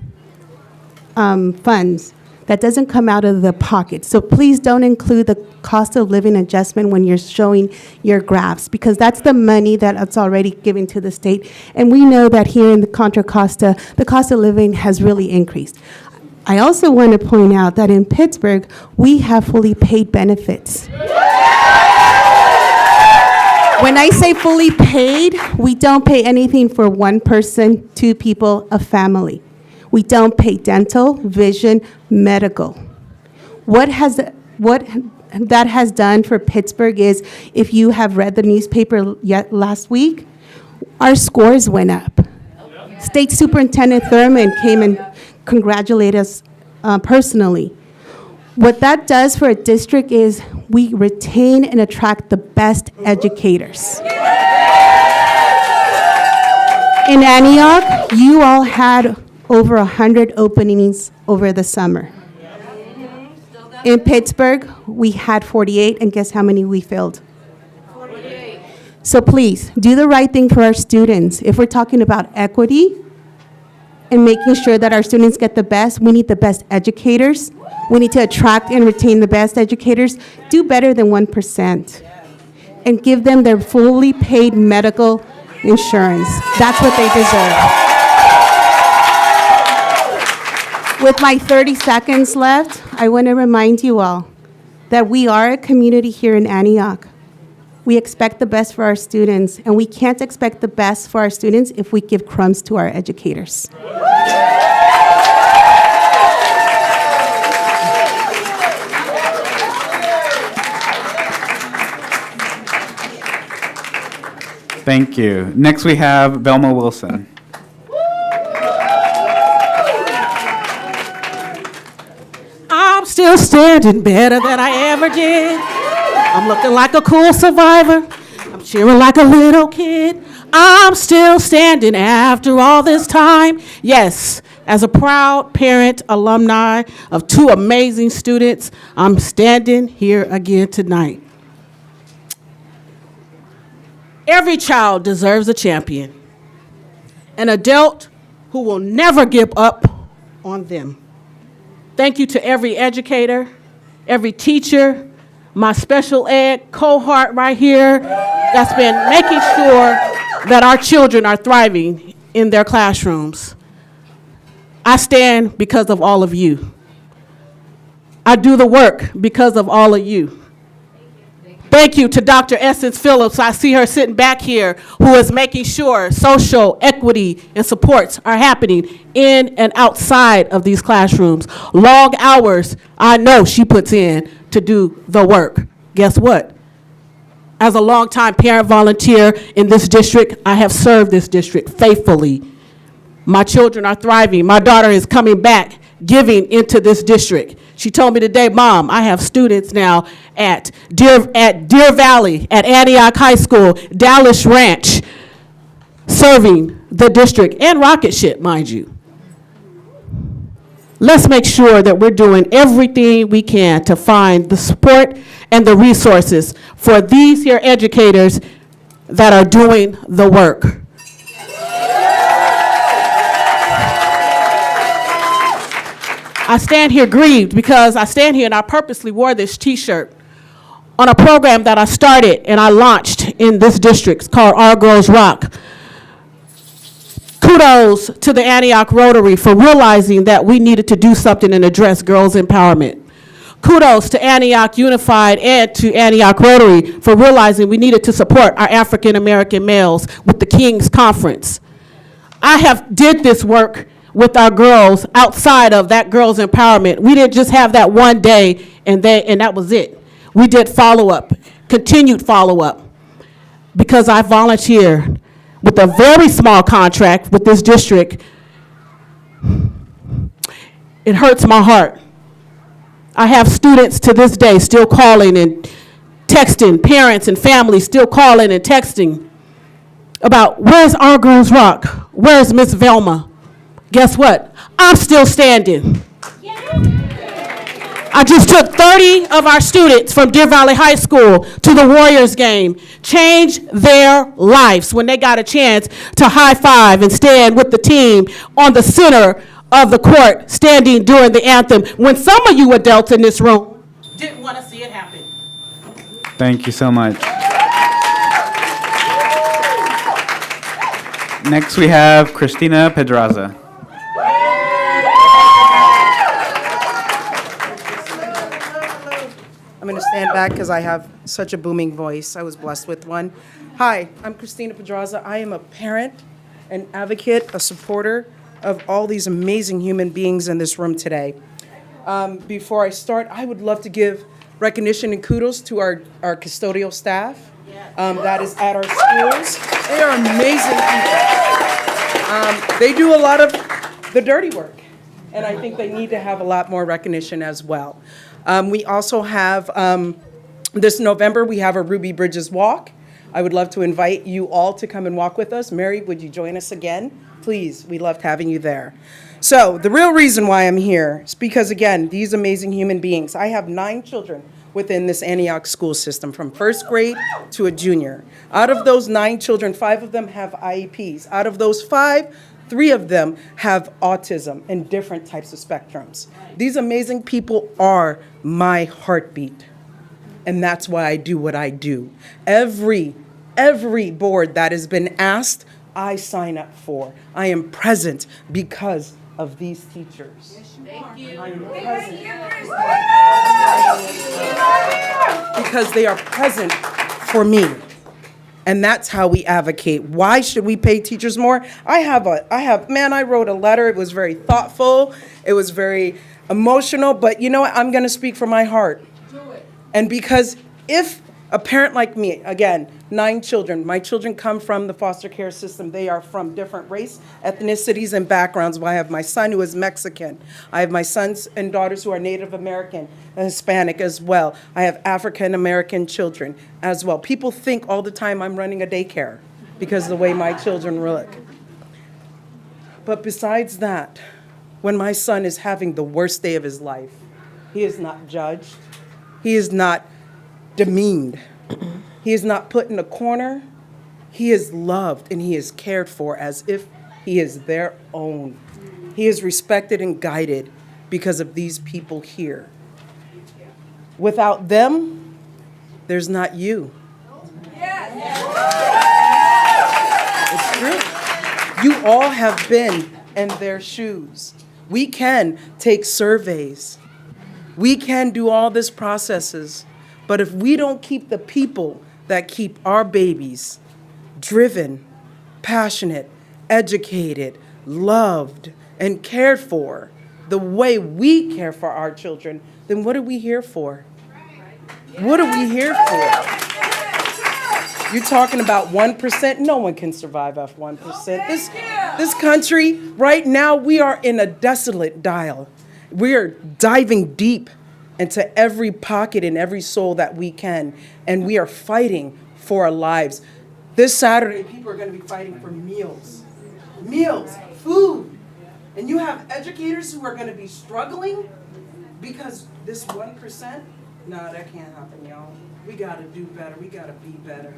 funds that doesn't come out of the pocket. So please don't include the cost of living adjustment when you're showing your graphs, because that's the money that's already given to the state. And we know that here in the Contra Costa, the cost of living has really increased. I also want to point out that in Pittsburgh, we have fully paid benefits. When I say fully paid, we don't pay anything for one person, two people, a family. We don't pay dental, vision, medical. What that has done for Pittsburgh is, if you have read the newspaper last week, our scores went up. State Superintendent Thurman came and congratulated us personally. What that does for a district is we retain and attract the best educators. In Antioch, you all had over 100 openings over the summer. In Pittsburgh, we had 48, and guess how many we filled? 48. So please, do the right thing for our students. If we're talking about equity and making sure that our students get the best, we need the best educators. We need to attract and retain the best educators. Do better than 1%. And give them their fully paid medical insurance. That's what they deserve. With my 30 seconds left, I want to remind you all that we are a community here in Antioch. We expect the best for our students, and we can't expect the best for our students if we give crumbs to our educators. Thank you. Next, we have Velma Wilson. I'm still standing better than I ever did. I'm looking like a cool survivor. I'm cheering like a little kid. I'm still standing after all this time. Yes, as a proud parent, alumni of two amazing students, I'm standing here again tonight. Every child deserves a champion, an adult who will never give up on them. Thank you to every educator, every teacher, my special ed cohort right here that's been making sure that our children are thriving in their classrooms. I stand because of all of you. I do the work because of all of you. Thank you to Dr. Essence Phillips. I see her sitting back here, who is making sure social equity and supports are happening in and outside of these classrooms. Long hours, I know she puts in to do the work. Guess what? As a longtime parent volunteer in this district, I have served this district faithfully. My children are thriving. My daughter is coming back, giving into this district. She told me today, Mom, I have students now at Deer Valley, at Antioch High School, Dallas Ranch, serving the district, and rocket ship, mind you. Let's make sure that we're doing everything we can to find the support and the resources for these here educators that are doing the work. I stand here grieved because I stand here and I purposely wore this t-shirt on a program that I started and I launched in this district. It's called Our Girls Rock. Kudos to the Antioch Rotary for realizing that we needed to do something and address girls' empowerment. Kudos to Antioch Unified and to Antioch Rotary for realizing we needed to support our African American males with the King's Conference. I have did this work with our girls outside of that girls empowerment. We didn't just have that one day and that was it. We did follow-up, continued follow-up, because I volunteered with a very small contract with this district. It hurts my heart. I have students to this day still calling and texting, parents and families still calling and texting about where's Our Girls Rock? Where's Miss Velma? Guess what? I'm still standing. I just took 30 of our students from Deer Valley High School to the Warriors game, changed their lives when they got a chance to high five and stand with the team on the center of the court, standing during the anthem, when some of you adults in this room didn't want to see it happen. Thank you so much. Next, we have Christina Pedraza. I'm going to stand back because I have such a booming voice. I was blessed with one. Hi, I'm Christina Pedraza. I am a parent, an advocate, a supporter of all these amazing human beings in this room today. Before I start, I would love to give recognition and kudos to our custodial staff that is at our schools. They are amazing people. They do a lot of the dirty work, and I think they need to have a lot more recognition as well. We also have, this November, we have a Ruby Bridges Walk. I would love to invite you all to come and walk with us. Mary, would you join us again? Please, we loved having you there. So the real reason why I'm here is because, again, these amazing human beings. I have 9 children within this Antioch school system, from first grade to a junior. Out of those 9 children, 5 of them have IEPs. Out of those 5, 3 of them have autism and different types of spectrums. These amazing people are my heartbeat, and that's why I do what I do. Every board that has been asked, I sign up for. I am present because of these teachers. Thank you. I am present because they are present for me. And that's how we advocate. Why should we pay teachers more? I wrote a letter. It was very thoughtful. It was very emotional. But you know what? I'm going to speak from my heart. Do it. And because if a parent like me, again, 9 children, my children come from the foster care system. They are from different race, ethnicities, and backgrounds. I have my son who is Mexican. I have my sons and daughters who are Native American and Hispanic as well. I have African American children as well. People think all the time I'm running a daycare because of the way my children look. But besides that, when my son is having the worst day of his life, he is not judged. He is not demeaned. He is not put in a corner. He is loved and he is cared for as if he is their own. He is respected and guided because of these people here. Without them, there's not you. It's true. You all have been in their shoes. We can take surveys. We can do all these processes. But if we don't keep the people that keep our babies driven, passionate, educated, loved, and cared for the way we care for our children, then what are we here for? What are we here for? You're talking about 1%? No one can survive off 1%. This country, right now, we are in a desolate dial. We are diving deep into every pocket and every soul that we can, and we are fighting for our lives. This Saturday, people are going to be fighting for meals, food, and you have educators who are going to be struggling because this 1%, no, that can't happen, y'all. We got to do better. We got to be better.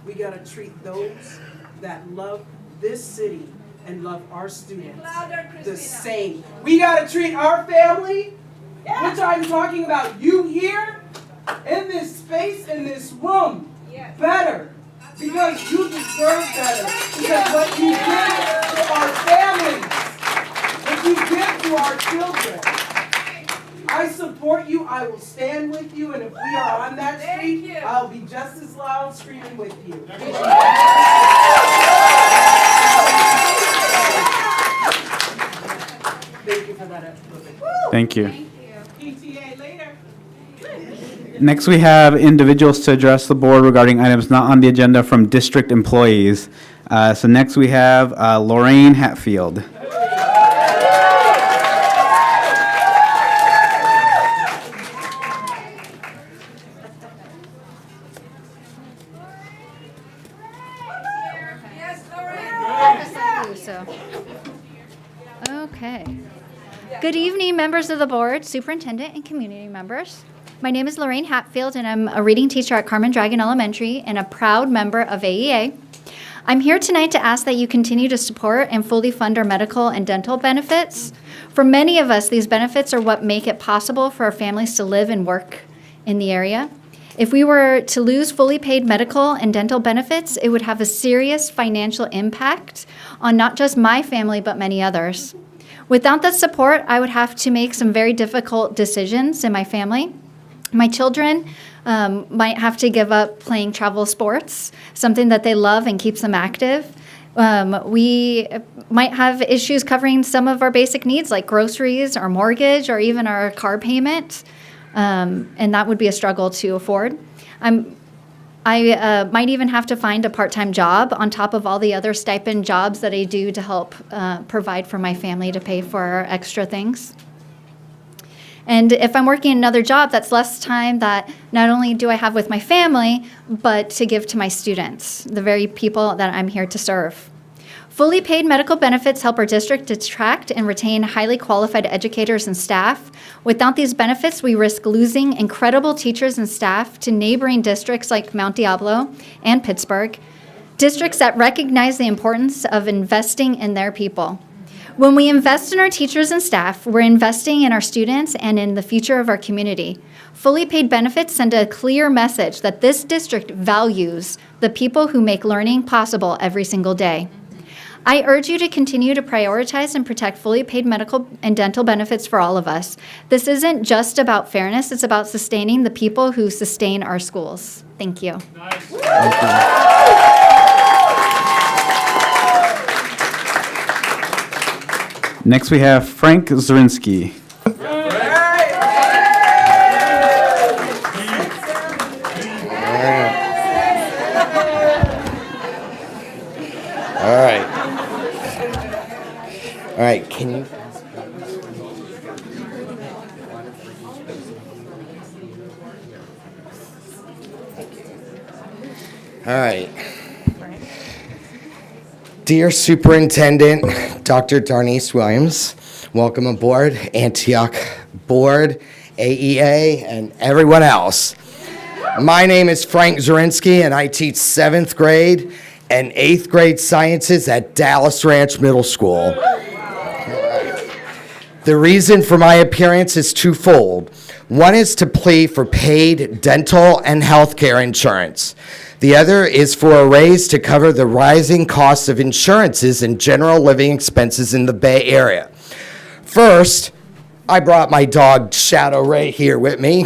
We got to treat those that love this city and love our students the same. We got to treat our family, which I'm talking about you here, in this space, in this room, better. Because you deserve better. Because what you give to our families, what you give to our children, I support you. I will stand with you, and if we are on that street, I'll be just as loud screaming with you. Thank you for that. Thank you. PTA later. Next, we have individuals to address the board regarding items not on the agenda from district employees. So next, we have Lorraine Hatfield. Okay. Good evening, members of the board, superintendent, and community members. My name is Lorraine Hatfield, and I'm a reading teacher at Carmen Dragon Elementary and a proud member of AEA. I'm here tonight to ask that you continue to support and fully fund our medical and dental benefits. For many of us, these benefits are what make it possible for our families to live and work in the area. If we were to lose fully paid medical and dental benefits, it would have a serious financial impact on not just my family, but many others. Without that support, I would have to make some very difficult decisions in my family. My children might have to give up playing travel sports, something that they love and keeps them active. We might have issues covering some of our basic needs like groceries, our mortgage, or even our car payment, and that would be a struggle to afford. I might even have to find a part-time job on top of all the other stipend jobs that I do to help provide for my family to pay for extra things. And if I'm working another job, that's less time that not only do I have with my family, but to give to my students, the very people that I'm here to serve. Fully paid medical benefits help our district attract and retain highly qualified educators and staff. Without these benefits, we risk losing incredible teachers and staff to neighboring districts like Mount Diablo and Pittsburgh, districts that recognize the importance of investing in their people. When we invest in our teachers and staff, we're investing in our students and in the future of our community. Fully paid benefits send a clear message that this district values the people who make learning possible every single day. I urge you to continue to prioritize and protect fully paid medical and dental benefits for all of us. This isn't just about fairness, it's about sustaining the people who sustain our schools. Thank you. Thank you. Next, we have Frank Zrinski. All right, can you? All right. Dear Superintendent, Dr. Darnice Williams, welcome aboard, Antioch Board, AEA, and everyone else. My name is Frank Zrinski, and I teach 7th grade and 8th grade sciences at Dallas Ranch Middle School. The reason for my appearance is twofold. One is to plead for paid dental and health care insurance. The other is for a raise to cover the rising costs of insurances and general living expenses in the Bay Area. First, I brought my dog Shadow Ray here with me.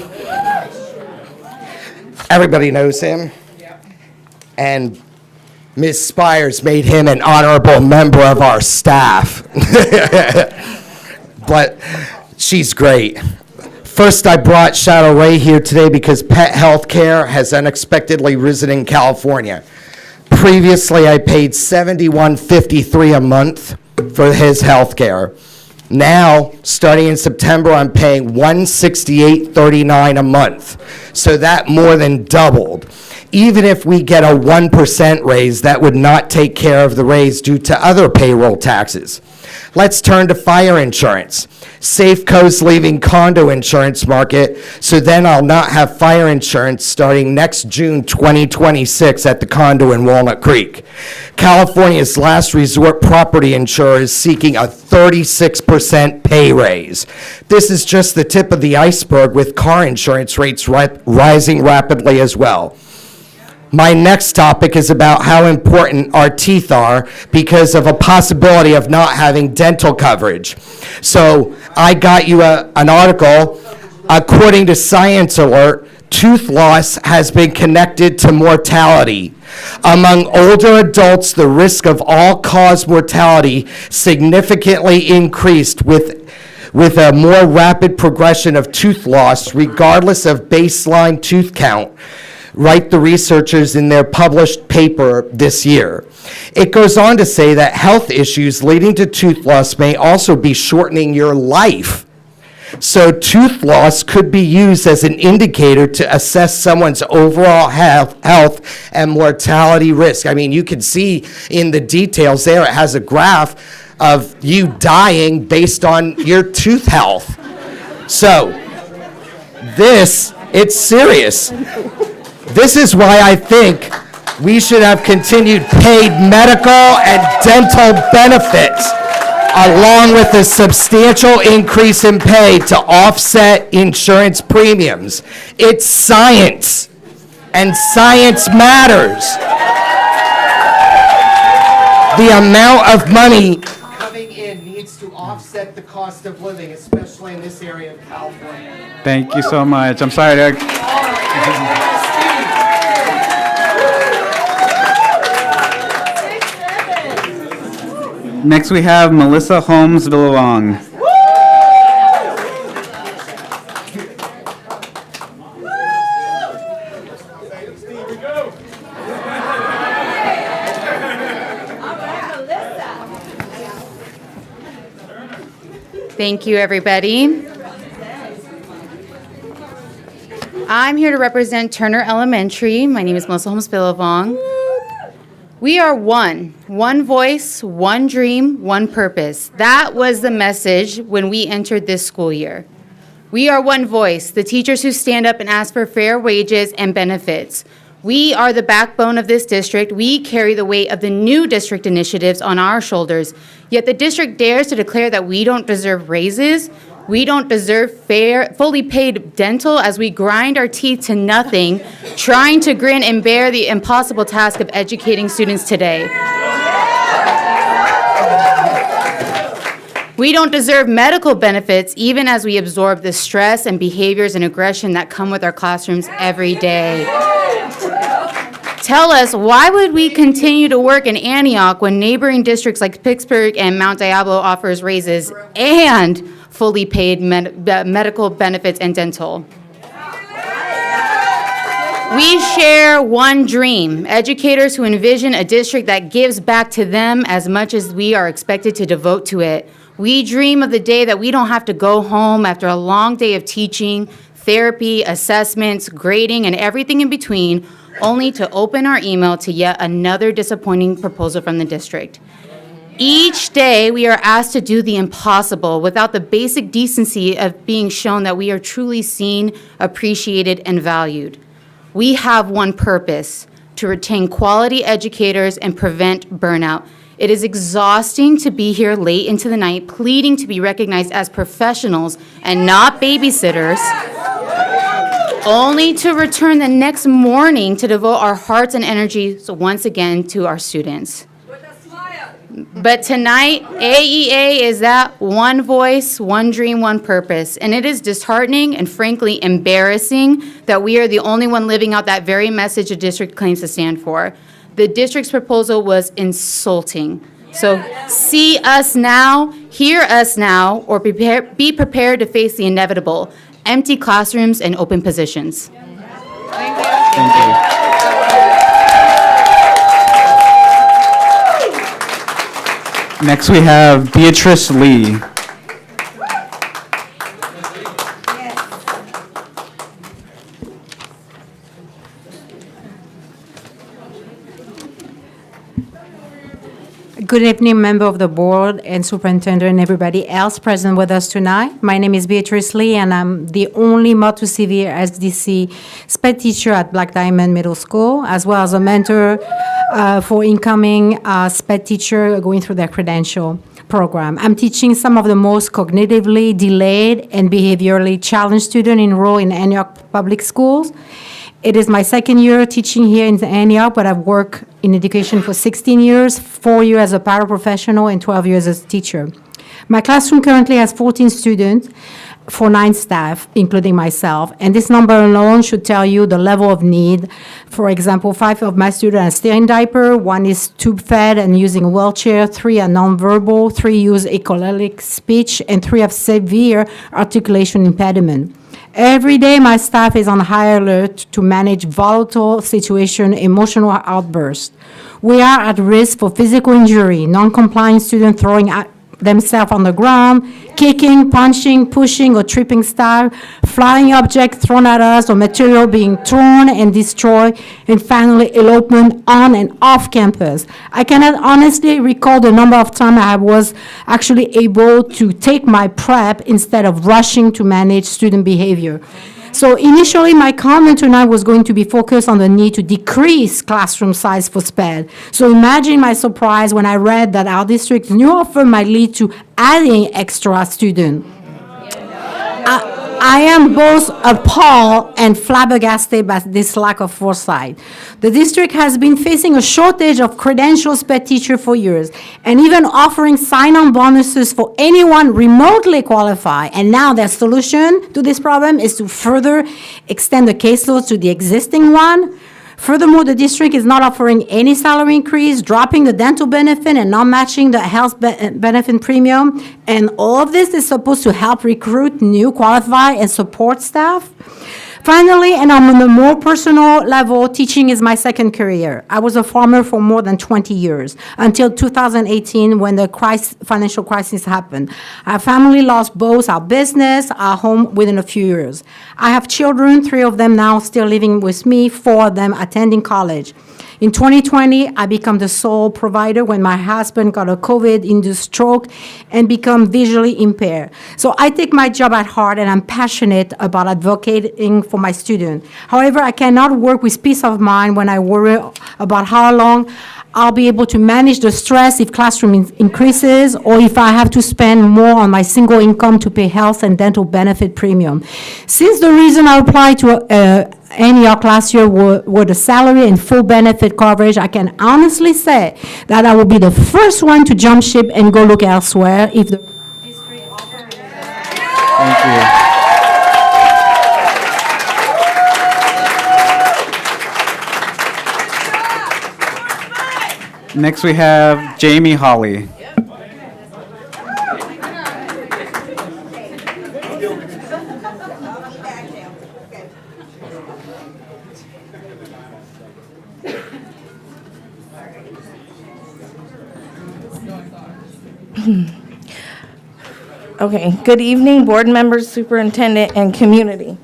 Everybody knows him. And Ms. Spires made him an honorable member of our staff. But she's great. First, I brought Shadow Ray here today because pet health care has unexpectedly risen in California. Previously, I paid $71.53 a month for his health care. Now, starting in September, I'm paying $168.39 a month. So that more than doubled. Even if we get a 1% raise, that would not take care of the raise due to other payroll taxes. Let's turn to fire insurance. Safeco's leaving condo insurance market, so then I'll not have fire insurance starting next June 2026 at the condo in Walnut Creek. California's last resort property insurer is seeking a 36% pay raise. This is just the tip of the iceberg, with car insurance rates rising rapidly as well. My next topic is about how important our teeth are because of a possibility of not having dental coverage. So I got you an article According to Science Alert, tooth loss has been connected to mortality. Among older adults, the risk of all-cause mortality significantly increased with a more rapid progression of tooth loss, regardless of baseline tooth count, write the researchers in their published paper this year. It goes on to say that health issues leading to tooth loss may also be shortening your life. So tooth loss could be used as an indicator to assess someone's overall health and mortality risk. I mean, you can see in the details there, it has a graph of you dying based on your tooth health. So it's serious. This is why I think we should have continued paid medical and dental benefits, along with a substantial increase in pay to offset insurance premiums. It's science, and science matters. The amount of money coming in needs to offset the cost of living, especially in this area of California. Thank you so much. I'm sorry, Doug. Next, we have Melissa Holmes Villalong. Thank you, everybody. I'm here to represent Turner Elementary. My name is Melissa Holmes Villalong. We are one voice, one dream, one purpose. That was the message when we entered this school year. We are one voice, the teachers who stand up and ask for fair wages and benefits. We are the backbone of this district. We carry the weight of the new district initiatives on our shoulders. Yet the district dares to declare that we don't deserve raises. We don't deserve fair, fully paid dental as we grind our teeth to nothing, trying to grin and bear the impossible task of educating students today. We don't deserve medical benefits even as we absorb the stress and behaviors and aggression that come with our classrooms every day. Tell us, why would we continue to work in Antioch when neighboring districts like Pittsburgh and Mount Diablo offers raises and fully paid medical benefits and dental? We share one dream, educators who envision a district that gives back to them as much as we are expected to devote to it. We dream of the day that we don't have to go home after a long day of teaching, therapy, assessments, grading, and everything in between, only to open our email to yet another disappointing proposal from the district. Each day, we are asked to do the impossible without the basic decency of being shown that we are truly seen, appreciated, and valued. We have one purpose: to retain quality educators and prevent burnout. It is exhausting to be here late into the night, pleading to be recognized as professionals and not babysitters, only to return the next morning to devote our hearts and energies once again to our students. But tonight, AEA is that one voice, one dream, one purpose. And it is disheartening and frankly embarrassing that we are the only one living out that very message the district claims to stand for. The district's proposal was insulting. So see us now, hear us now, or be prepared to face the inevitable: empty classrooms and open positions. Thank you. Next, we have Beatrice Lee. Good evening, member of the board and superintendent and everybody else present with us tonight. My name is Beatrice Lee, and I'm the only mild to severe SDC SPED teacher at Black Diamond Middle School, as well as a mentor for incoming SPED teacher going through their credential program. I'm teaching some of the most cognitively delayed and behaviorally challenged students enrolled in Antioch Public Schools. It is my second year teaching here in Antioch, but I've worked in education for 16 years, 4 years as a paraprofessional and 12 years as a teacher. My classroom currently has 14 students for 9 staff, including myself. And this number alone should tell you the level of need. For example, 5 of my students are still in diaper, 1 is tube-fed and using a wheelchair, 3 are nonverbal, 3 use echolalic speech, and 3 have severe articulation impediment. Every day, my staff is on high alert to manage volatile situation, emotional outbursts. We are at risk for physical injury, non-compliant students throwing themselves on the ground, kicking, punching, pushing, or tripping style, flying objects thrown at us, or material being torn and destroyed, and finally elopement on and off campus. I cannot honestly recall the number of times I was actually able to take my prep instead of rushing to manage student behavior. So initially, my comment tonight was going to be focused on the need to decrease classroom size for SPED. So imagine my surprise when I read that our district's new offer might lead to adding extra students. I am both appalled and flabbergasted by this lack of foresight. The district has been facing a shortage of credentialed SPED teachers for years, and even offering sign-on bonuses for anyone remotely qualified. And now their solution to this problem is to further extend the caseload to the existing one. Furthermore, the district is not offering any salary increase, dropping the dental benefit and not matching the health benefit premium. And all of this is supposed to help recruit new qualified and support staff. Finally, and on a more personal level, teaching is my second career. I was a farmer for more than 20 years, until 2018 when the financial crisis happened. Our family lost both our business, our home within a few years. I have children, 3 of them now still living with me, 4 of them attending college. In 2020, I became the sole provider when my husband got a COVID-induced stroke and became visually impaired. So I take my job at heart and I'm passionate about advocating for my students. However, I cannot work with peace of mind when I worry about how long I'll be able to manage the stress if classroom increases, or if I have to spend more on my single income to pay health and dental benefit premium. Since the reason I applied to NEOC last year were the salary and full benefit coverage, I can honestly say that I will be the first one to jump ship and go look elsewhere if the district offers. Thank you. Next, we have Jamie Hawley. Okay, good evening, board members, superintendent, and community.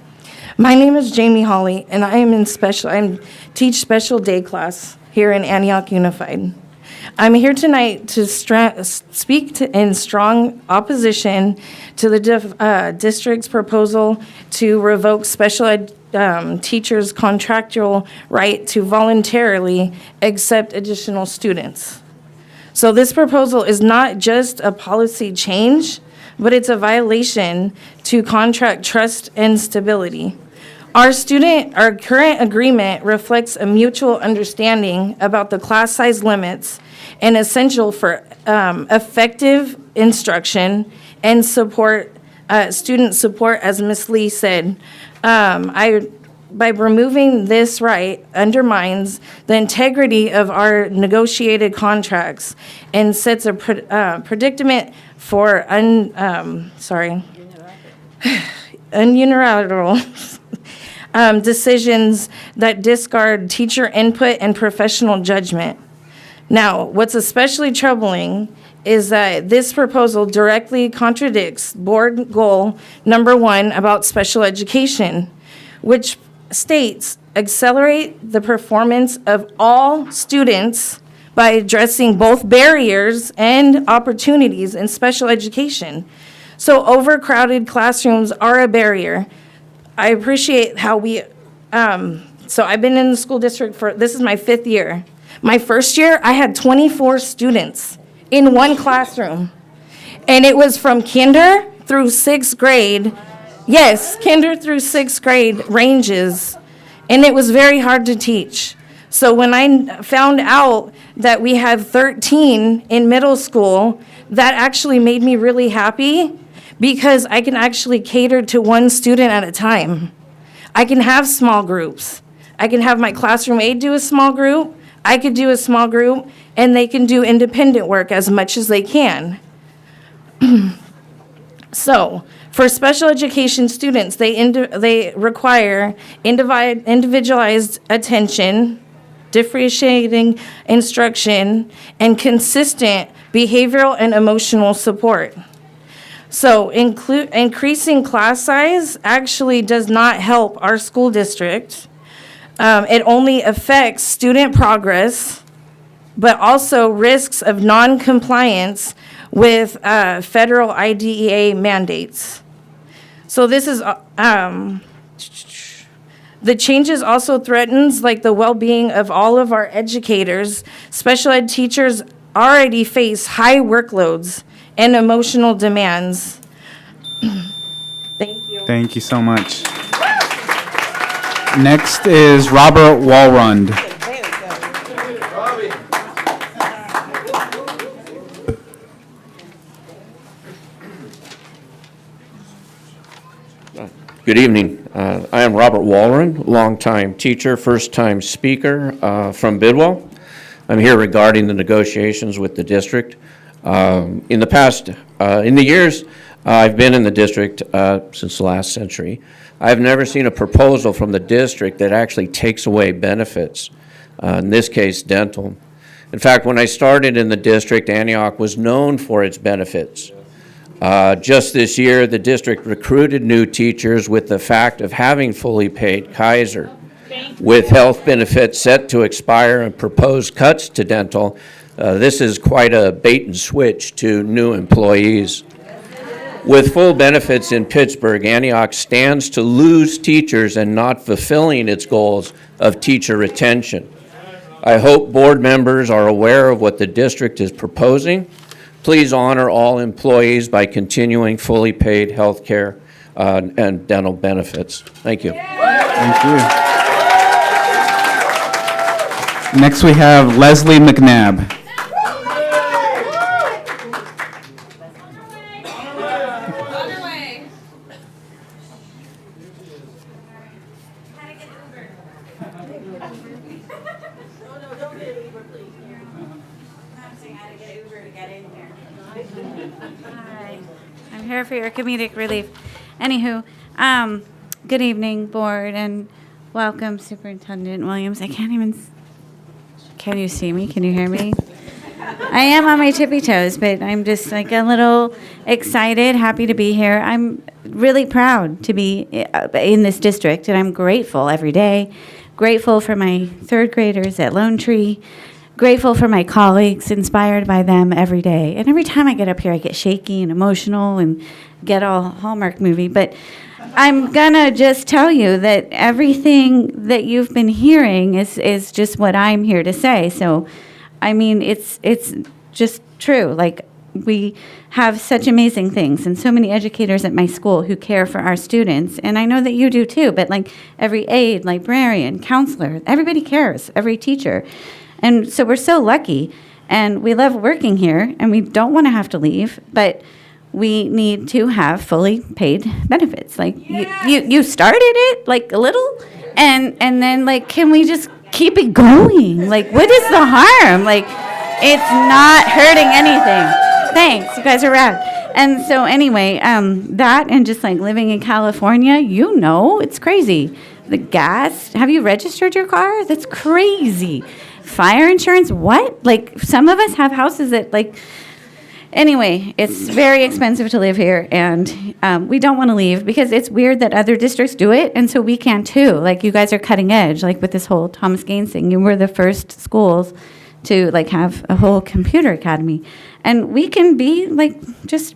My name is Jamie Hawley, and I teach special day class here in Antioch Unified. I'm here tonight to speak in strong opposition to the district's proposal to revoke special ed teachers' contractual right to voluntarily accept additional students. So this proposal is not just a policy change, but it's a violation to contract trust and stability. Our current agreement reflects a mutual understanding about the class size limits and essential for effective instruction and support, student support, as Ms. Lee said. By removing this right undermines the integrity of our negotiated contracts and sets a predicament for unilateral decisions that discard teacher input and professional judgment. Now, what's especially troubling is that this proposal directly contradicts board goal number 1 about special education, which states accelerate the performance of all students by addressing both barriers and opportunities in special education. So overcrowded classrooms are a barrier. I appreciate how so I've been in the school district this is my 5th year. My first year, I had 24 students in one classroom. And it was from kinder through 6th grade. Yes, kinder through 6th grade ranges. And it was very hard to teach. So when I found out that we had 13 in middle school, that actually made me really happy, because I can actually cater to one student at a time. I can have small groups. I can have my classroom aide do a small group, I could do a small group, and they can do independent work as much as they can. So, for special education students, they require individualized attention, differentiating instruction, and consistent behavioral and emotional support. So increasing class size actually does not help our school district. It only affects student progress, but also risks of non-compliance with federal IDEA mandates. So this is, the changes also threatens like the well-being of all of our educators. Special ed teachers already face high workloads and emotional demands. Thank you. Thank you so much. Next is Robert Walrund. Good evening. I am Robert Walrund, longtime teacher, first-time speaker from Bidwell. I'm here regarding the negotiations with the district. In the years I've been in the district since the last century, I've never seen a proposal from the district that actually takes away benefits, in this case, dental. In fact, when I started in the district, Antioch was known for its benefits. Just this year, the district recruited new teachers with the fact of having fully paid Kaiser. With health benefits set to expire and proposed cuts to dental, this is quite a bait and switch to new employees. With full benefits in Pittsburgh, Antioch stands to lose teachers and not fulfilling its goals of teacher retention. I hope board members are aware of what the district is proposing. Please honor all employees by continuing fully paid health care and dental benefits. Thank you. Thank you. Next, we have Leslie McNabb. Hi, I'm here for your comedic relief. Anywho, good evening, board, and welcome, Superintendent Williams. Can you see me? Can you hear me? I am on my tippy toes, but I'm just like a little excited, happy to be here. I'm really proud to be in this district, and I'm grateful every day. Grateful for my third graders at Lone Tree. Grateful for my colleagues, inspired by them every day. And every time I get up here, I get shaky and emotional and get all Hallmark movie. But I'm gonna just tell you that everything that you've been hearing is just what I'm here to say. So, I mean, it's just true. Like, we have such amazing things and so many educators at my school who care for our students. And I know that you do too, but like every aide, librarian, counselor, everybody cares, every teacher. And so we're so lucky, and we love working here, and we don't want to have to leave, but we need to have fully paid benefits. Like, you started it, like, a little, and then, like, can we just keep it going? Like, what is the harm? Like, it's not hurting anything. Thanks, you guys are rad. And so anyway, that and just, like, living in California, you know, it's crazy. The gas, have you registered your car? That's crazy. Fire insurance, what? Like, some of us have houses that, like, anyway, it's very expensive to live here, and we don't want to leave because it's weird that other districts do it, and so we can too. Like, you guys are cutting edge, like with this whole Thomas Gaines thing. You were the first schools to, like, have a whole computer academy, and we can be, like, just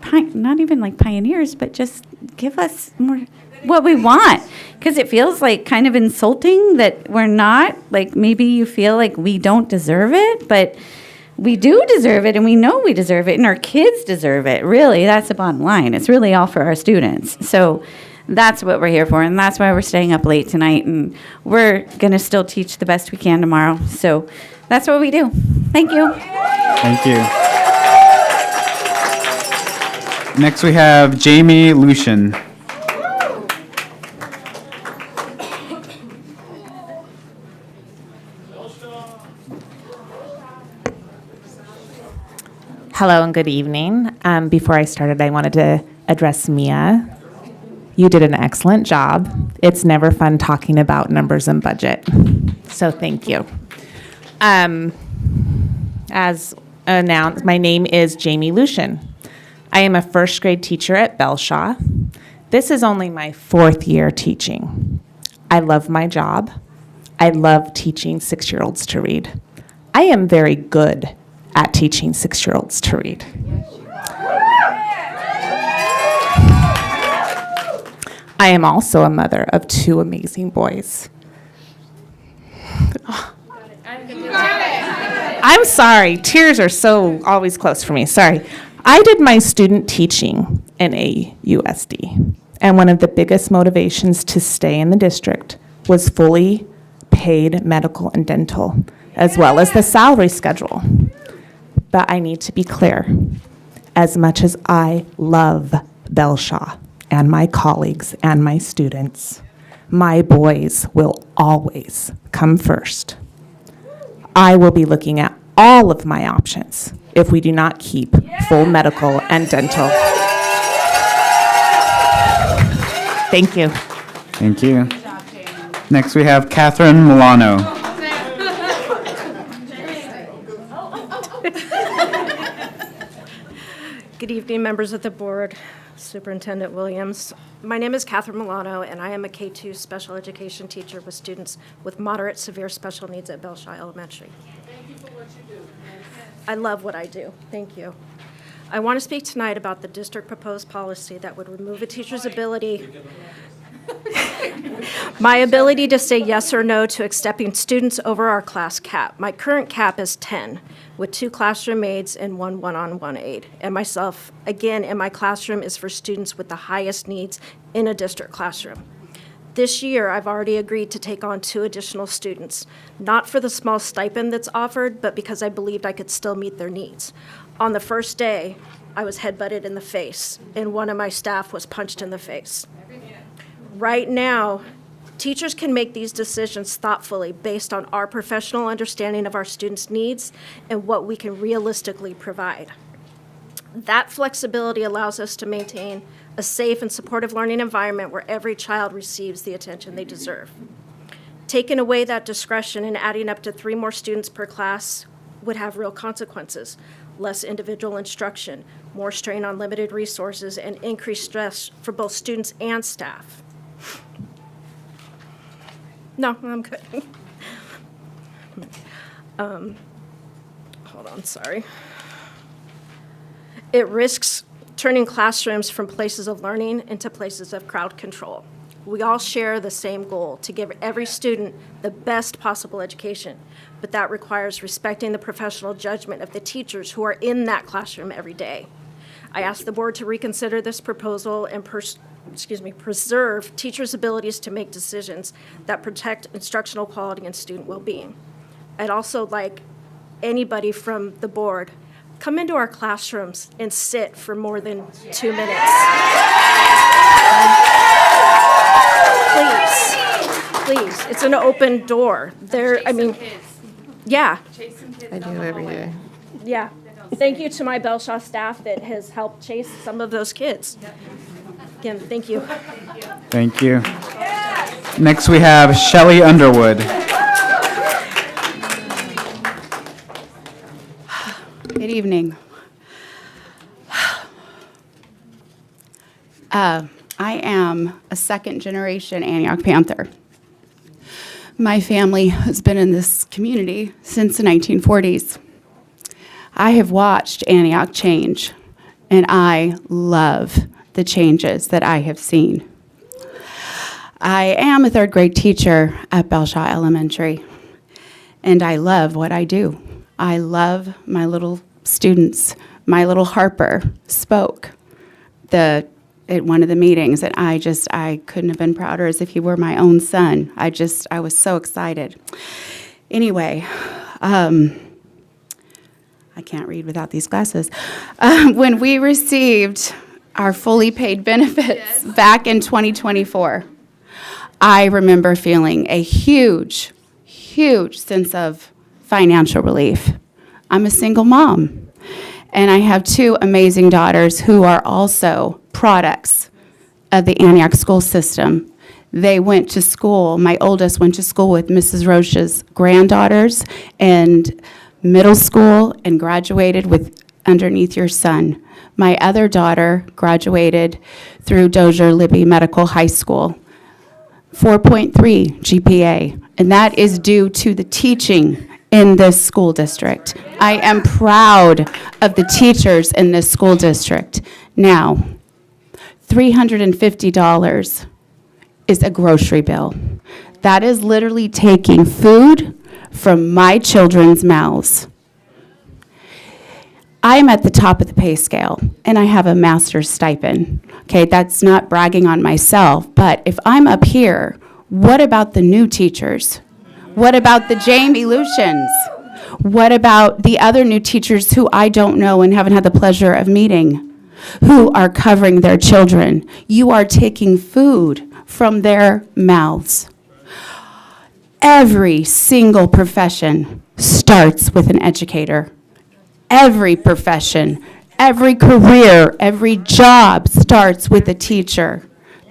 not even like pioneers, but just give us more what we want, because it feels like kind of insulting that we're not, like, maybe you feel like we don't deserve it, but we do deserve it, and we know we deserve it, and our kids deserve it. Really, that's the bottom line. It's really all for our students. So that's what we're here for, and that's why we're staying up late tonight, and we're going to still teach the best we can tomorrow. So that's what we do. Thank you. Thank you. Next, we have Jamie Lucian. Hello and good evening. Before I started, I wanted to address Mia. You did an excellent job. It's never fun talking about numbers and budget, so thank you. As announced, my name is Jamie Lucian. I am a first grade teacher at Belshaw. This is only my 4th year teaching. I love my job. I love teaching 6-year-olds to read. I am very good at teaching 6-year-olds to read. I am also a mother of 2 amazing boys. I'm sorry, tears are so always close for me, sorry. I did my student teaching in AUSD, and one of the biggest motivations to stay in the district was fully paid medical and dental, as well as the salary schedule. But I need to be clear, as much as I love Belshaw and my colleagues and my students, my boys will always come first. I will be looking at all of my options if we do not keep full medical and dental. Thank you. Thank you. Next, we have Catherine Milano. Good evening, members of the board, Superintendent Williams. My name is Catherine Milano, and I am a K-2 special education teacher with students with moderate severe special needs at Belshaw Elementary. Thank you for what you do. I love what I do. Thank you. I want to speak tonight about the district proposed policy that would remove a teacher's ability, my ability to say yes or no to accepting students over our class cap. My current cap is 10, with 2 classroom aides and 1 one-on-one aide. And myself, again, in my classroom is for students with the highest needs in a district classroom. This year, I've already agreed to take on 2 additional students, not for the small stipend that's offered, but because I believed I could still meet their needs. On the first day, I was headbutted in the face, and one of my staff was punched in the face. Right now, teachers can make these decisions thoughtfully based on our professional understanding of our students' needs and what we can realistically provide. That flexibility allows us to maintain a safe and supportive learning environment where every child receives the attention they deserve. Taking away that discretion and adding up to 3 more students per class would have real consequences: less individual instruction, more strain on limited resources, and increased stress for both students and staff. No, I'm good. Hold on, sorry. It risks turning classrooms from places of learning into places of crowd control. We all share the same goal, to give every student the best possible education, but that requires respecting the professional judgment of the teachers who are in that classroom every day. I ask the board to reconsider this proposal and preserve teachers' abilities to make decisions that protect instructional quality and student well-being. I'd also like anybody from the board come into our classrooms and sit for more than 2 minutes. Please, it's an open door. Yeah. I do every day. Yeah. Thank you to my Belshaw staff that has helped chase some of those kids. Again, thank you. Thank you. Next, we have Shelley Underwood. Good evening. I am a second-generation Antioch Panther. My family has been in this community since the 1940s. I have watched Antioch change, and I love the changes that I have seen. I am a 3rd grade teacher at Belshaw Elementary, and I love what I do. I love my little students. My little Harper spoke at one of the meetings, and I couldn't have been prouder, as if he were my own son. I was so excited. Anyway, I can't read without these glasses. When we received our fully paid benefits back in 2024, I remember feeling a huge, huge sense of financial relief. I'm a single mom, and I have two amazing daughters who are also products of the Antioch school system. They went to school, my oldest went to school with Mrs. Rocha's granddaughters and middle school and graduated with underneath your son. My other daughter graduated through Dozier Libby Medical High School, 4.3 GPA, and that is due to the teaching in this school district. I am proud of the teachers in this school district. Now, $350 is a grocery bill. That is literally taking food from my children's mouths. I am at the top of the pay scale, and I have a master's stipend. Okay, that's not bragging on myself, but if I'm up here, what about the new teachers? What about the Jamie Lucians? What about the other new teachers who I don't know and haven't had the pleasure of meeting, who are covering their children? You are taking food from their mouths. Every single profession starts with an educator. Every profession, every career, every job starts with a teacher.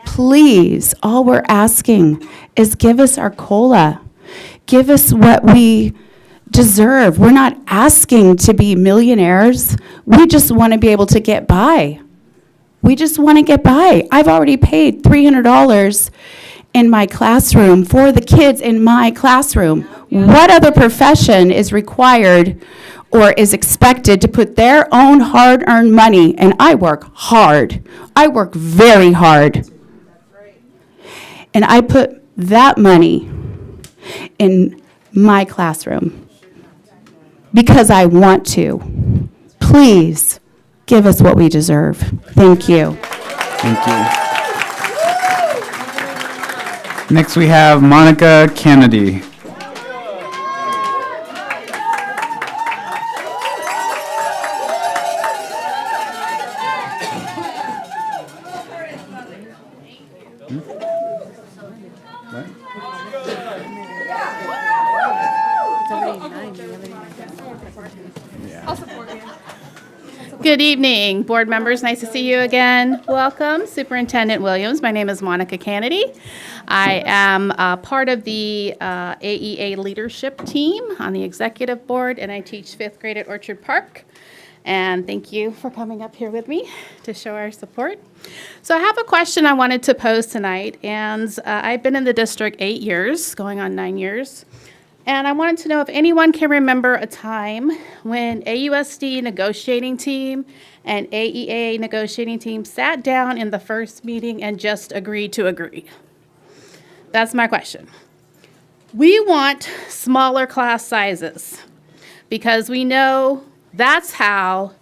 Please, all we're asking is give us our COLA. Give us what we deserve. We're not asking to be millionaires. We just want to be able to get by. We just want to get by. I've already paid $300 in my classroom for the kids in my classroom. What other profession is required or is expected to put their own hard-earned money, and I work hard. I work very hard. And I put that money in my classroom because I want to. Please give us what we deserve. Thank you. Thank you. Next, we have Monica Kennedy. Good evening, board members. Nice to see you again. Welcome, Superintendent Williams. My name is Monica Kennedy. I am part of the AEA leadership team on the executive board, and I teach fifth grade at Orchard Park. And thank you for coming up here with me to show our support. So I have a question I wanted to pose tonight, and I've been in the district 8 years, going on 9 years. And I wanted to know if anyone can remember a time when AUSD negotiating team and AEA negotiating team sat down in the first meeting and just agreed to agree. That's my question. We want smaller class sizes because we know that's how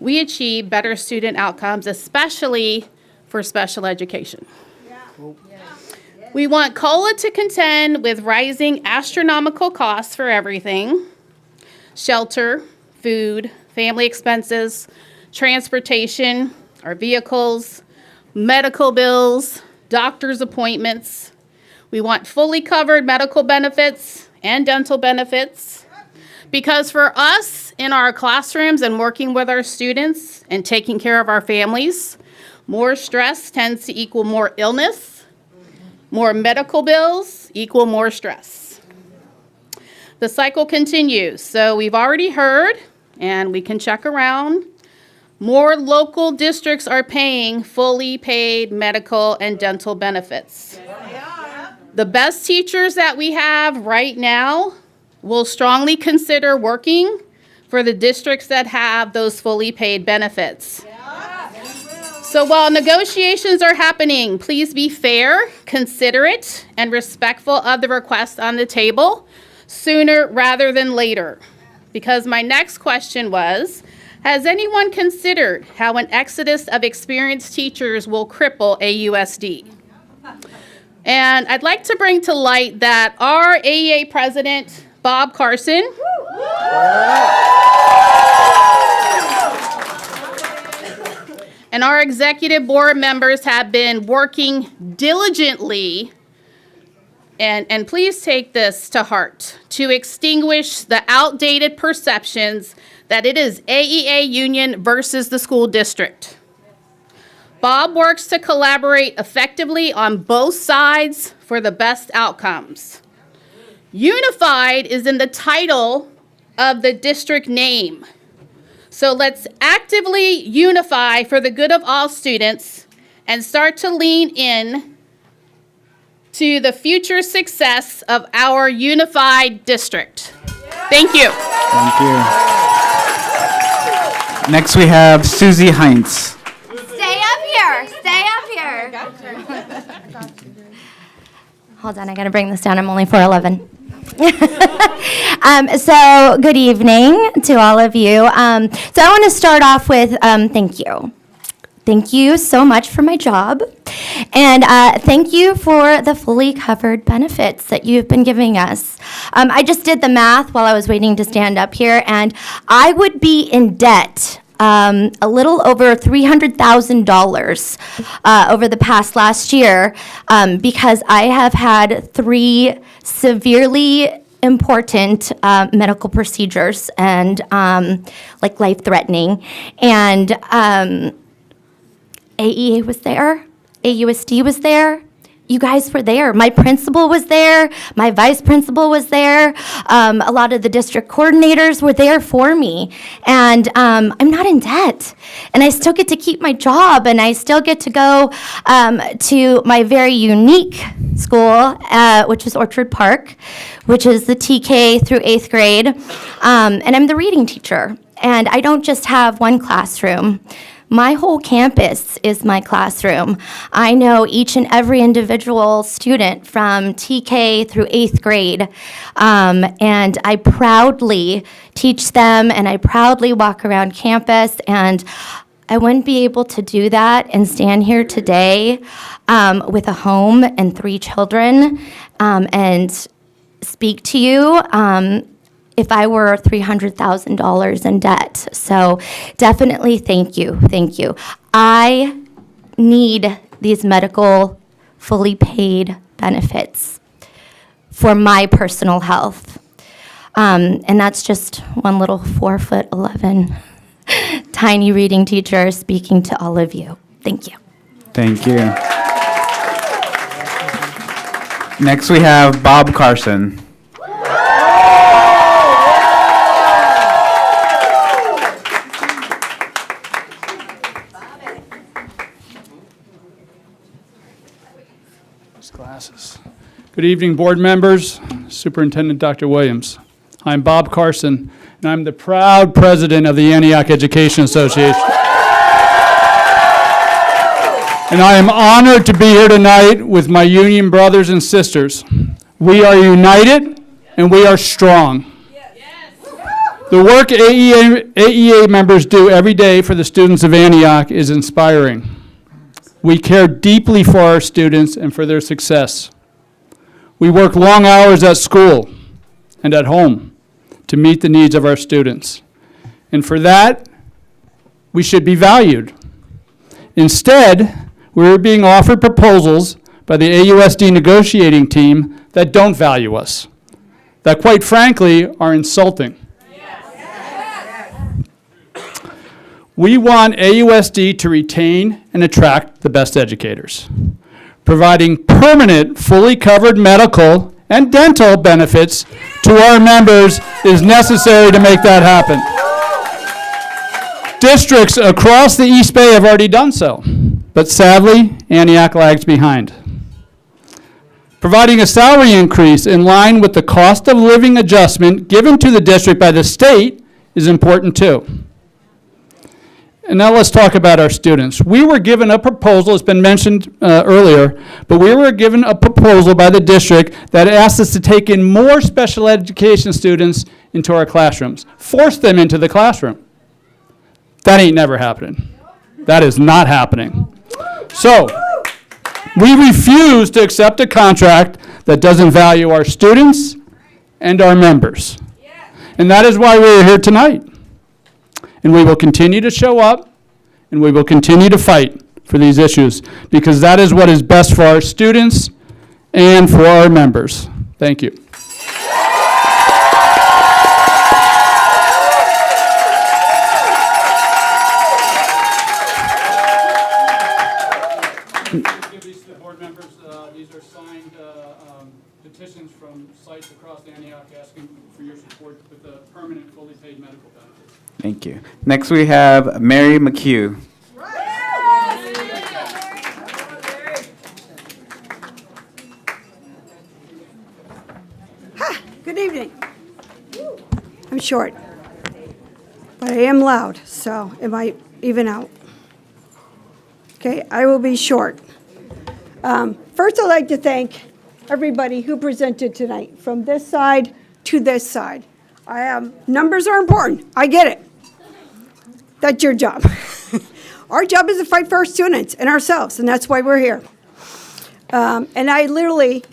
we achieve better student outcomes, especially for special education. We want COLA to contend with rising astronomical costs for everything: shelter, food, family expenses, transportation, our vehicles, medical bills, doctor's appointments. We want fully covered medical benefits and dental benefits. Because for us in our classrooms and working with our students and taking care of our families, more stress tends to equal more illness. More medical bills equal more stress. The cycle continues. So we've already heard, and we can check around, more local districts are paying fully paid medical and dental benefits. The best teachers that we have right now will strongly consider working for the districts that have those fully paid benefits. So while negotiations are happening, please be fair, considerate, and respectful of the request on the table sooner rather than later. Because my next question was, has anyone considered how an exodus of experienced teachers will cripple AUSD? And I'd like to bring to light that our AEA president, Bob Carson, and our executive board members have been working diligently, and please take this to heart, to extinguish the outdated perceptions that it is AEA union versus the school district. Bob works to collaborate effectively on both sides for the best outcomes. Unified is in the title of the district name. So let's actively unify for the good of all students and start to lean in to the future success of our unified district. Thank you. Thank you. Next, we have Susie Heinz. Stay up here. Stay up here. Hold on, I gotta bring this down. I'm only 4'11". So good evening to all of you. So I want to start off with thank you. Thank you so much for my job. And thank you for the fully covered benefits that you've been giving us. I just did the math while I was waiting to stand up here, and I would be in debt a little over $300,000 over the past last year because I have had 3 severely important medical procedures and like life-threatening. And AEA was there, AUSD was there, you guys were there. My principal was there, my vice principal was there, a lot of the district coordinators were there for me. And I'm not in debt. And I still get to keep my job, and I still get to go to my very unique school, which is Orchard Park, which is the TK through 8th grade. And I'm the reading teacher. And I don't just have one classroom. My whole campus is my classroom. I know each and every individual student from TK through 8th grade, and I proudly teach them, and I proudly walk around campus, and I wouldn't be able to do that and stand here today with a home and 3 children and speak to you if I were $300,000 in debt. So definitely thank you, thank you. I need these medical fully paid benefits for my personal health. And that's just one little 4'11" tiny reading teacher speaking to all of you. Thank you. Thank you. Next, we have Bob Carson. Glasses. Good evening, board members, Superintendent Dr. Williams. I'm Bob Carson, and I'm the proud president of the Antioch Education Association. And I am honored to be here tonight with my union brothers and sisters. We are united, and we are strong. The work AEA members do every day for the students of Antioch is inspiring. We care deeply for our students and for their success. We work long hours at school and at home to meet the needs of our students. And for that, we should be valued. Instead, we're being offered proposals by the AUSD negotiating team that don't value us, that quite frankly are insulting. We want AUSD to retain and attract the best educators. Providing permanent, fully covered medical and dental benefits to our members is necessary to make that happen. Districts across the East Bay have already done so, but sadly, Antioch lags behind. Providing a salary increase in line with the cost of living adjustment given to the district by the state is important too. And now let's talk about our students. We were given a proposal, it's been mentioned earlier, but we were given a proposal by the district that asked us to take in more special education students into our classrooms, force them into the classroom. That ain't never happening. That is not happening. So, we refuse to accept a contract that doesn't value our students and our members. And that is why we're here tonight. And we will continue to show up and we will continue to fight for these issues because that is what is best for our students and for our members. Thank you. Give these to the board members. These are signed petitions from sites across Antioch asking for your support with the permanent, fully paid medical benefits. Thank you. Next, we have Mary McHugh. Good evening. I'm short, but I am loud, so it might even out. Okay, I will be short. First, I'd like to thank everybody who presented tonight, from this side to this side. Numbers are important. I get it. That's your job. Our job is to fight for our students and ourselves, and that's why we're here. And I literally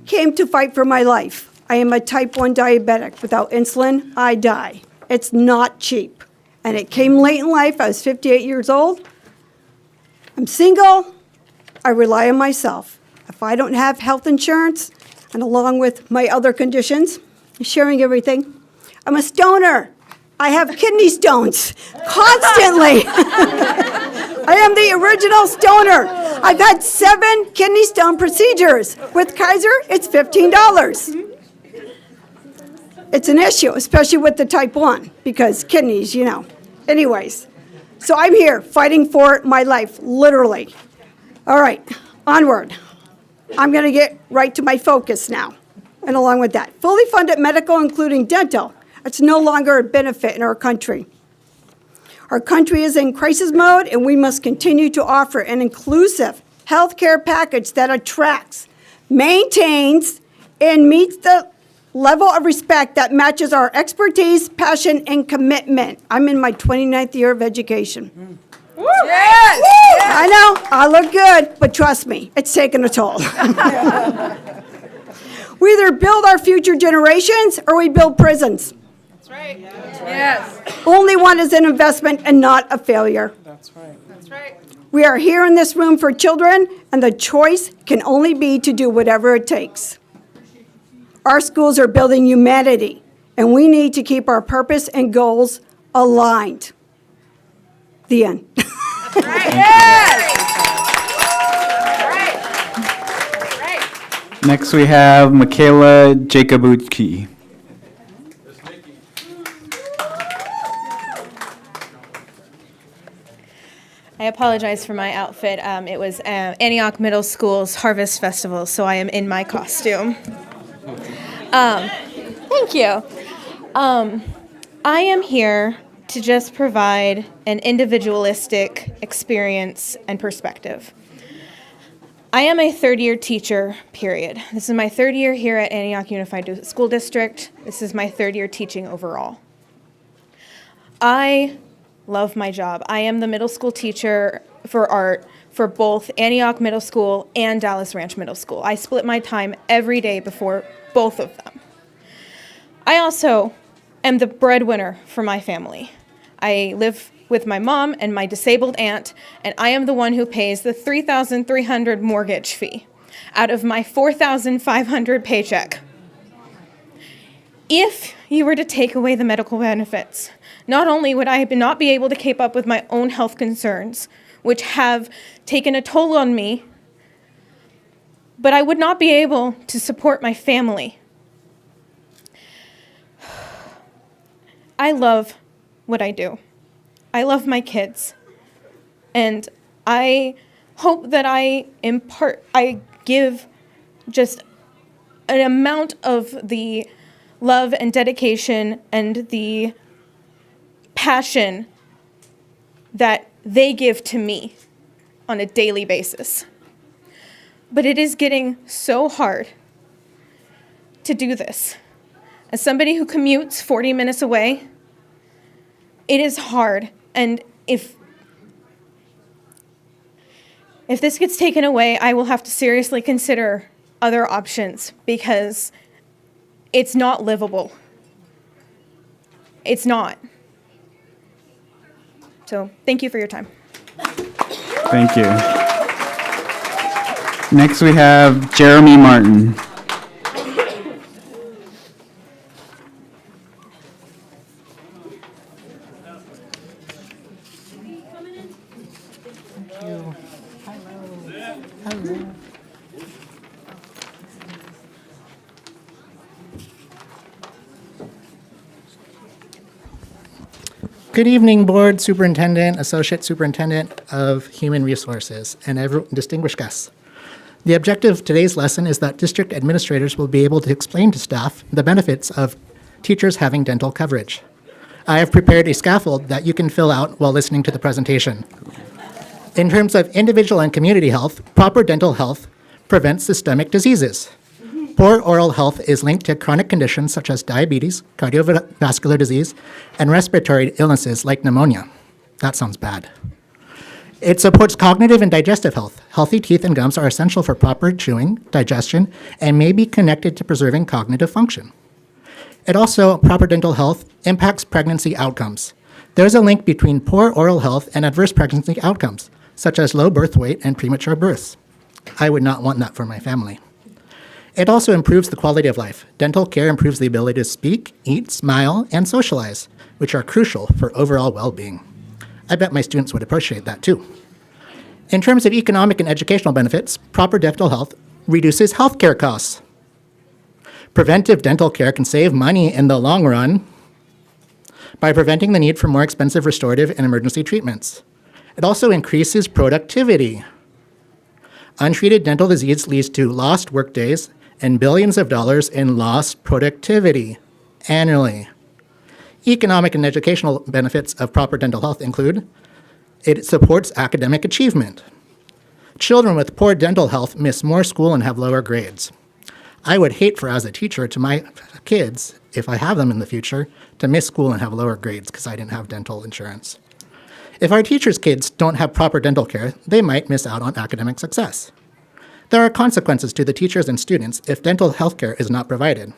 came to fight for my life. I am a type 1 diabetic. Without insulin, I die. It's not cheap. And it came late in life. I was 58 years old. I'm single. I rely on myself. If I don't have health insurance, and along with my other conditions, sharing everything, I'm a stoner. I have kidney stones constantly. I am the original stoner. I've had 7 kidney stone procedures. With Kaiser, it's $15. It's an issue, especially with the type 1, because kidneys, you know. Anyways, so I'm here fighting for my life, literally. All right, onward. I'm going to get right to my focus now. And along with that, fully funded medical, including dental, it's no longer a benefit in our country. Our country is in crisis mode, and we must continue to offer an inclusive health care package that attracts, maintains, and meets the level of respect that matches our expertise, passion, and commitment. I'm in my 29th year of education. Yes! I know, I look good, but trust me, it's taking a toll. We either build our future generations or we build prisons. That's right. Yes. Only one is an investment and not a failure. That's right. That's right. We are here in this room for children, and the choice can only be to do whatever it takes. Our schools are building humanity, and we need to keep our purpose and goals aligned. The end. Next, we have Michaela Jacobucci. I apologize for my outfit. It was Antioch Middle School's Harvest Festival, so I am in my costume. Thank you. I am here to just provide an individualistic experience and perspective. I am a third-year teacher, period. This is my third year here at Antioch Unified School District. This is my third year teaching overall. I love my job. I am the middle school teacher for art for both Antioch Middle School and Dallas Ranch Middle School. I split my time every day before both of them. I also am the breadwinner for my family. I live with my mom and my disabled aunt, and I am the one who pays the $3,300 mortgage fee out of my $4,500 paycheck. If you were to take away the medical benefits, not only would I not be able to keep up with my own health concerns, which have taken a toll on me, but I would not be able to support my family. I love what I do. I love my kids. And I hope that I give just an amount of the love and dedication and the passion that they give to me on a daily basis. But it is getting so hard to do this. As somebody who commutes 40 minutes away, it is hard. And if this gets taken away, I will have to seriously consider other options because it's not livable. It's not. So thank you for your time. Thank you. Next, we have Jeremy Martin. Good evening, Board, Superintendent, Associate Superintendent of Human Resources, and distinguished guests. The objective of today's lesson is that district administrators will be able to explain to staff the benefits of teachers having dental coverage. I have prepared a scaffold that you can fill out while listening to the presentation. In terms of individual and community health, proper dental health prevents systemic diseases. Poor oral health is linked to chronic conditions such as diabetes, cardiovascular disease, and respiratory illnesses like pneumonia. That sounds bad. It supports cognitive and digestive health. Healthy teeth and gums are essential for proper chewing, digestion, and may be connected to preserving cognitive function. Proper dental health impacts pregnancy outcomes. There is a link between poor oral health and adverse pregnancy outcomes, such as low birth weight and premature births. I would not want that for my family. It also improves the quality of life. Dental care improves the ability to speak, eat, smile, and socialize, which are crucial for overall well-being. I bet my students would appreciate that too. In terms of economic and educational benefits, proper dental health reduces healthcare costs. Preventive dental care can save money in the long run by preventing the need for more expensive restorative and emergency treatments. It also increases productivity. Untreated dental disease leads to lost workdays and billions of dollars in lost productivity annually. Economic and educational benefits of proper dental health include it supports academic achievement. Children with poor dental health miss more school and have lower grades. I would hate for, as a teacher to my kids, if I have them in the future, to miss school and have lower grades because I didn't have dental insurance. If our teachers' kids don't have proper dental care, they might miss out on academic success. There are consequences to the teachers and students if dental health care is not provided.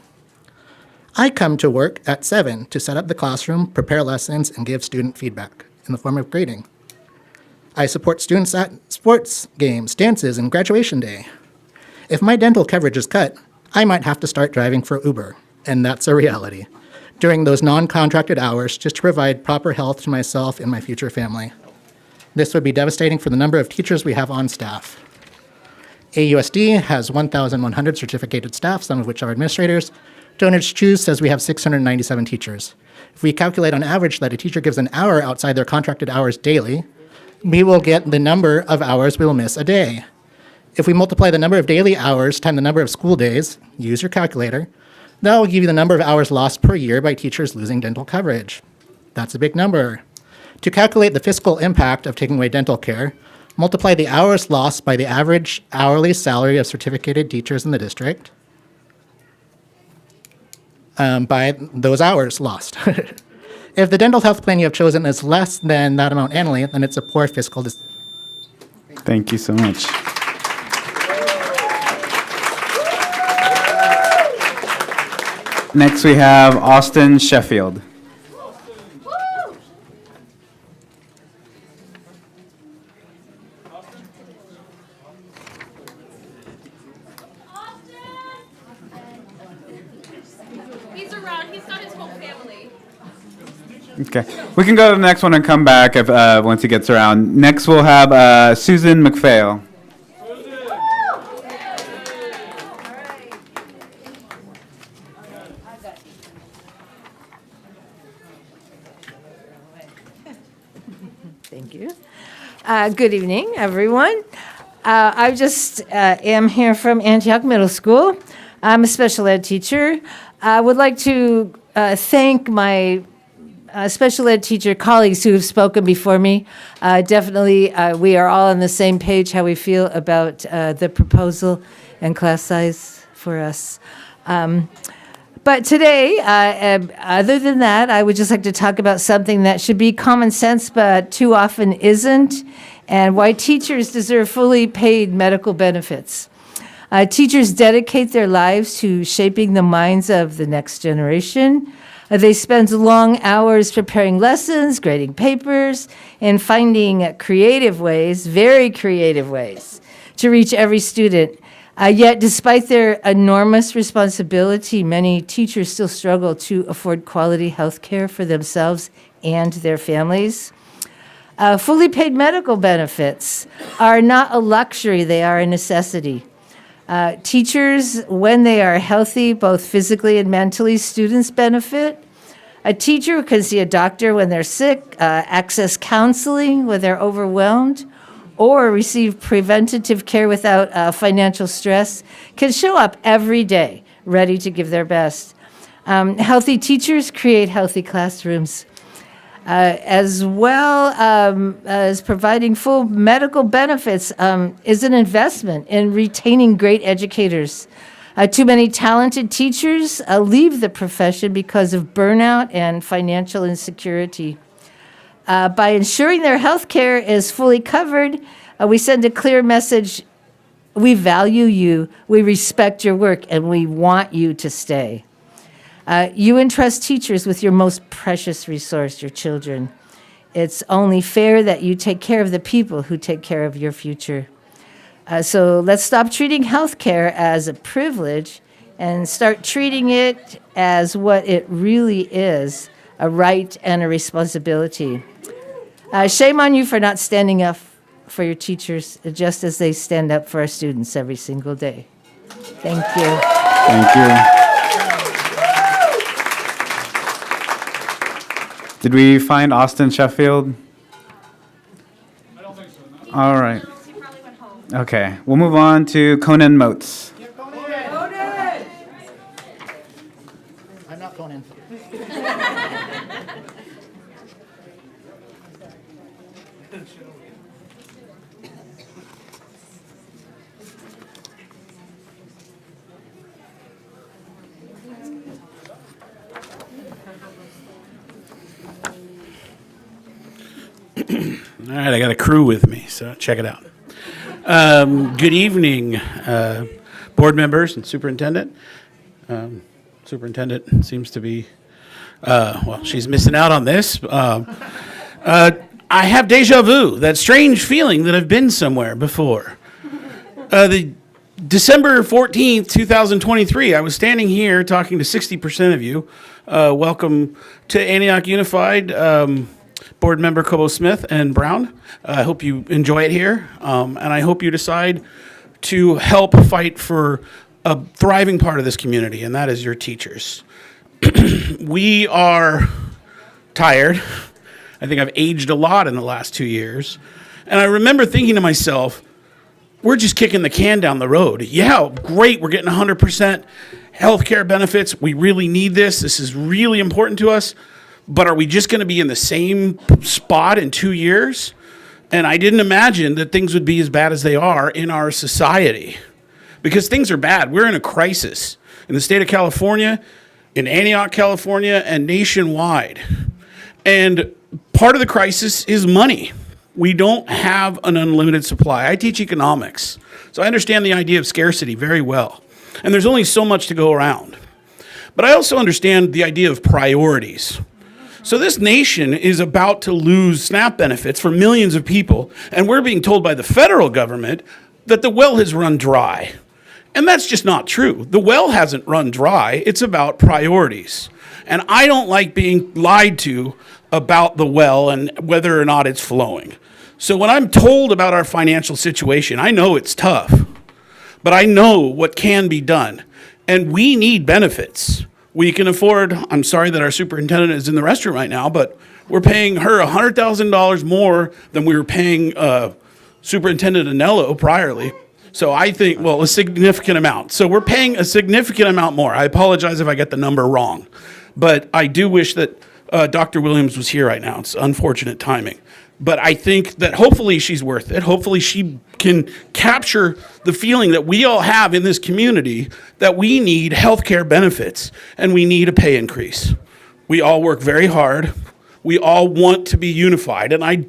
I come to work at 7 to set up the classroom, prepare lessons, and give student feedback in the form of grading. I support students at sports games, dances, and graduation day. If my dental coverage is cut, I might have to start driving for Uber, and that's a reality, during those non-contracted hours just to provide proper health to myself and my future family. This would be devastating for the number of teachers we have on staff. AUSD has 1,100 certificated staff, some of which are administrators. Donors Choose says we have 697 teachers. If we calculate on average that a teacher gives an hour outside their contracted hours daily, we will get the number of hours we will miss a day. If we multiply the number of daily hours times the number of school days, use your calculator, that will give you the number of hours lost per year by teachers losing dental coverage. That's a big number. To calculate the fiscal impact of taking away dental care, multiply the hours lost by the average hourly salary of certificated teachers in the district by those hours lost. If the dental health plan you have chosen is less than that amount annually, then it's a poor fiscal decision. Thank you so much. Next, we have Austin Sheffield. He's around. He's got his whole family. Okay, we can go to the next one and come back if, once he gets around. Next, we'll have Susan McPhail. Thank you. Good evening, everyone. I just am here from Antioch Middle School. I'm a special ed teacher. I would like to thank my special ed teacher colleagues who have spoken before me. Definitely, we are all on the same page how we feel about the proposal and class size for us. But today, other than that, I would just like to talk about something that should be common sense, but too often isn't, and why teachers deserve fully paid medical benefits. Teachers dedicate their lives to shaping the minds of the next generation. They spend long hours preparing lessons, grading papers, and finding creative ways, very creative ways, to reach every student. Yet, despite their enormous responsibility, many teachers still struggle to afford quality health care for themselves and their families. Fully paid medical benefits are not a luxury, they are a necessity. Teachers, when they are healthy, both physically and mentally, students benefit. A teacher can see a doctor when they're sick, access counseling when they're overwhelmed, or receive preventative care without financial stress, can show up every day ready to give their best. Healthy teachers create healthy classrooms. As well as providing full medical benefits is an investment in retaining great educators. Too many talented teachers leave the profession because of burnout and financial insecurity. By ensuring their health care is fully covered, we send a clear message: we value you, we respect your work, and we want you to stay. You entrust teachers with your most precious resource, your children. It's only fair that you take care of the people who take care of your future. So let's stop treating healthcare as a privilege and start treating it as what it really is, a right and a responsibility. Shame on you for not standing up for your teachers, just as they stand up for our students every single day. Thank you. Thank you. Did we find Austin Sheffield? I don't think so. No. All right. Okay, we'll move on to Conan Moats. I'm not Conan. All right, I got a crew with me, so check it out. Good evening, board members and superintendent. Superintendent seems to be, well, she's missing out on this. I have deja vu, that strange feeling that I've been somewhere before. The December 14th, 2023, I was standing here talking to 60% of you. Welcome to Antioch Unified. Board Member Cobo Smith and Brown. I hope you enjoy it here, and I hope you decide to help fight for a thriving part of this community, and that is your teachers. We are tired. I think I've aged a lot in the last 2 years, and I remember thinking to myself, we're just kicking the can down the road. Yeah, great, we're getting 100% health care benefits. We really need this. This is really important to us. But are we just going to be in the same spot in 2 years? And I didn't imagine that things would be as bad as they are in our society. Because things are bad. We're in a crisis in the state of California, in Antioch, California, and nationwide. And part of the crisis is money. We don't have an unlimited supply. I teach economics, so I understand the idea of scarcity very well. And there's only so much to go around. But I also understand the idea of priorities. So this nation is about to lose SNAP benefits for millions of people, and we're being told by the federal government that the well has run dry. And that's just not true. The well hasn't run dry. It's about priorities. And I don't like being lied to about the well and whether or not it's flowing. So when I'm told about our financial situation, I know it's tough, but I know what can be done. And we need benefits. We can afford, I'm sorry that our superintendent is in the restroom right now, but we're paying her $100,000 more than we were paying Superintendent Anello priorly. So I think, well, a significant amount. So we're paying a significant amount more. I apologize if I get the number wrong. But I do wish that Dr. Williams was here right now. It's unfortunate timing. But I think that hopefully she's worth it. Hopefully she can capture the feeling that we all have in this community that we need health care benefits and we need a pay increase. We all work very hard. We all want to be unified. And I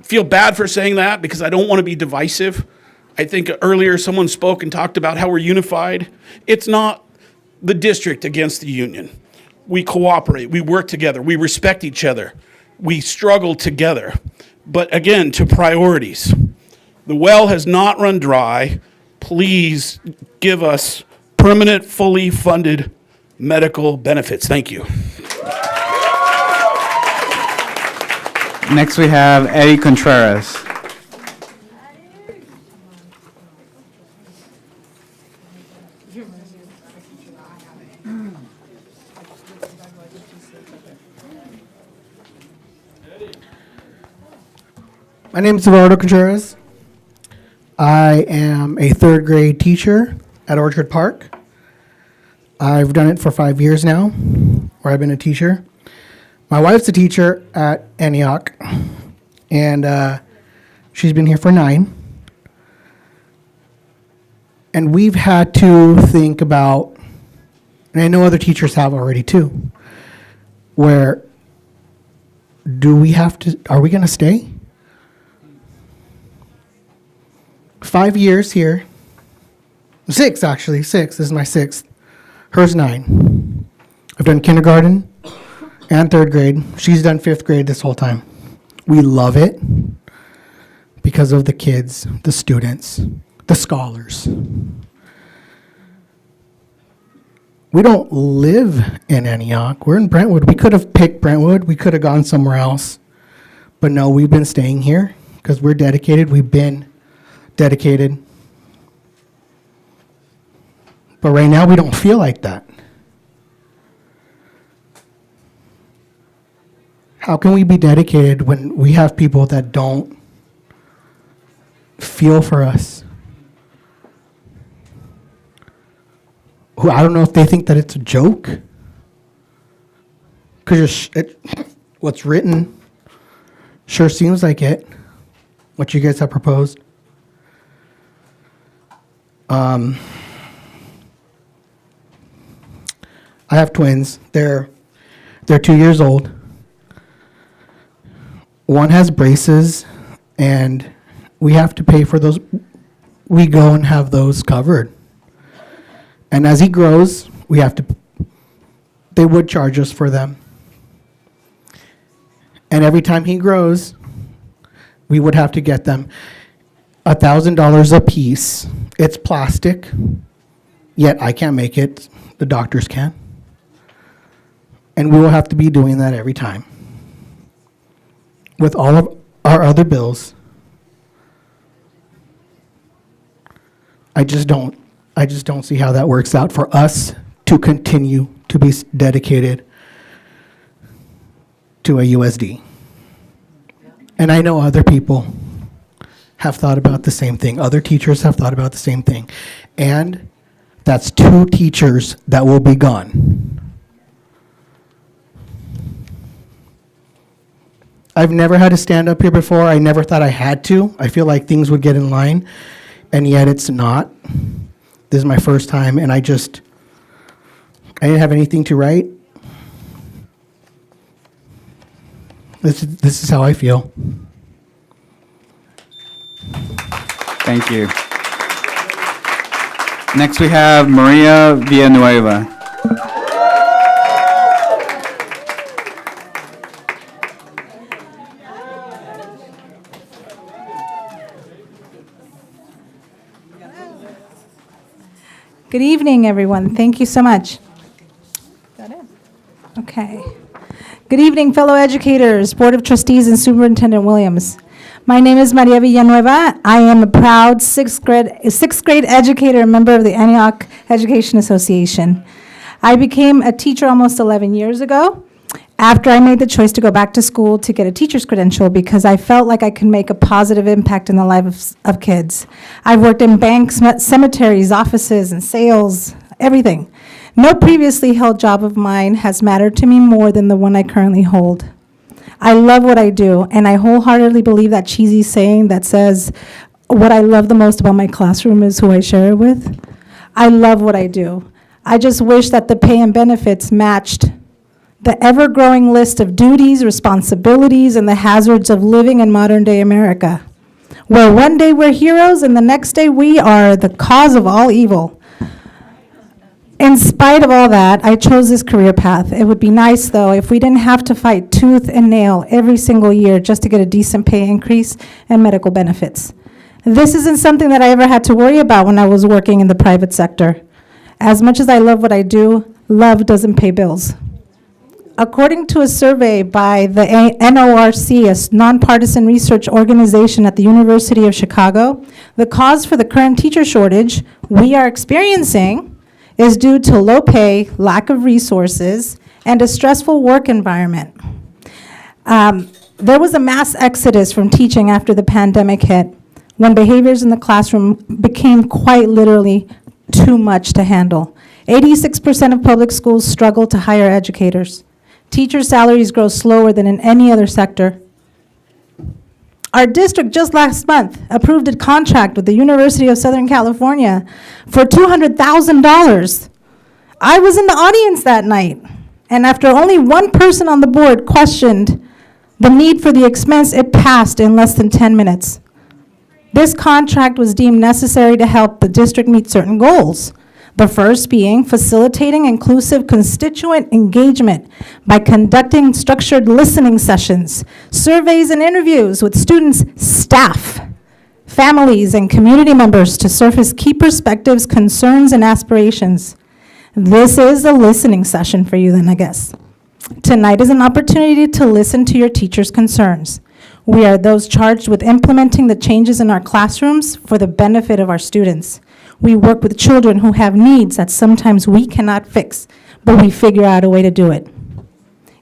feel bad for saying that because I don't want to be divisive. I think earlier someone spoke and talked about how we're unified. It's not the district against the union. we cooperate, we work together, we respect each other, we struggle together. But again, to priorities. The well has not run dry. Please give us permanent, fully funded medical benefits. Thank you. Next, we have Eddie Contreras. My name is Eduardo Contreras. I am a third grade teacher at Orchard Park. I've done it for 5 years now, where I've been a teacher. My wife's a teacher at Antioch, and she's been here for 9. And we've had to think about, and I know other teachers have already too, where are we going to stay? 5 years here. 6, actually. 6. This is my 6th. Hers 9. I've done kindergarten and 3rd grade. She's done 5th grade this whole time. We love it because of the kids, the students, the scholars. We don't live in Antioch. We're in Brentwood. We could have picked Brentwood. We could have gone somewhere else. But no, we've been staying here because we're dedicated. We've been dedicated. But right now, we don't feel like that. How can we be dedicated when we have people that don't feel for us? Who, I don't know if they think that it's a joke. Because what's written sure seems like it, what you guys have proposed. I have twins. They're 2 years old. One has braces, and we have to pay for those. We go and have those covered. And as he grows, they would charge us for them. And every time he grows, we would have to get them $1,000 a piece. It's plastic, yet I can't make it. The doctors can. And we will have to be doing that every time. With all of our other bills, I just don't see how that works out for us to continue to be dedicated to a USD. And I know other people have thought about the same thing. Other teachers have thought about the same thing. And that's 2 teachers that will be gone. I've never had to stand up here before. I never thought I had to. I feel like things would get in line, and yet it's not. This is my first time, and I didn't have anything to write. This is how I feel. Thank you. Next, we have Maria Villanueva. Good evening, everyone. Thank you so much. Is that it? Okay. Good evening, fellow educators, Board of Trustees, and Superintendent Williams. My name is Maria Villanueva. I am a proud sixth grade educator and member of the Antioch Education Association. I became a teacher almost 11 years ago after I made the choice to go back to school to get a teacher's credential because I felt like I could make a positive impact in the lives of kids. I've worked in banks, cemeteries, offices, and sales, everything. No previously held job of mine has mattered to me more than the one I currently hold. I love what I do, and I wholeheartedly believe that cheesy saying that says, what I love the most about my classroom is who I share it with. I love what I do. I just wish that the pay and benefits matched the ever-growing list of duties, responsibilities, and the hazards of living in modern-day America, where one day we're heroes and the next day we are the cause of all evil. In spite of all that, I chose this career path. It would be nice, though, if we didn't have to fight tooth and nail every single year just to get a decent pay increase and medical benefits. This isn't something that I ever had to worry about when I was working in the private sector. As much as I love what I do, love doesn't pay bills. According to a survey by the NORC, a nonpartisan research organization at the University of Chicago, the cause for the current teacher shortage we are experiencing is due to low pay, lack of resources, and a stressful work environment. There was a mass exodus from teaching after the pandemic hit, when behaviors in the classroom became quite literally too much to handle. 86% of public schools struggle to hire educators. Teacher salaries grow slower than in any other sector. Our district just last month approved a contract with the University of Southern California for $200,000. I was in the audience that night, and after only one person on the board questioned the need for the expense, it passed in less than 10 minutes. This contract was deemed necessary to help the district meet certain goals. The first being facilitating inclusive constituent engagement by conducting structured listening sessions, surveys, and interviews with students, staff, families, and community members to surface key perspectives, concerns, and aspirations. This is a listening session for you then, I guess. Tonight is an opportunity to listen to your teachers' concerns. We are those charged with implementing the changes in our classrooms for the benefit of our students. We work with children who have needs that sometimes we cannot fix, but we figure out a way to do it.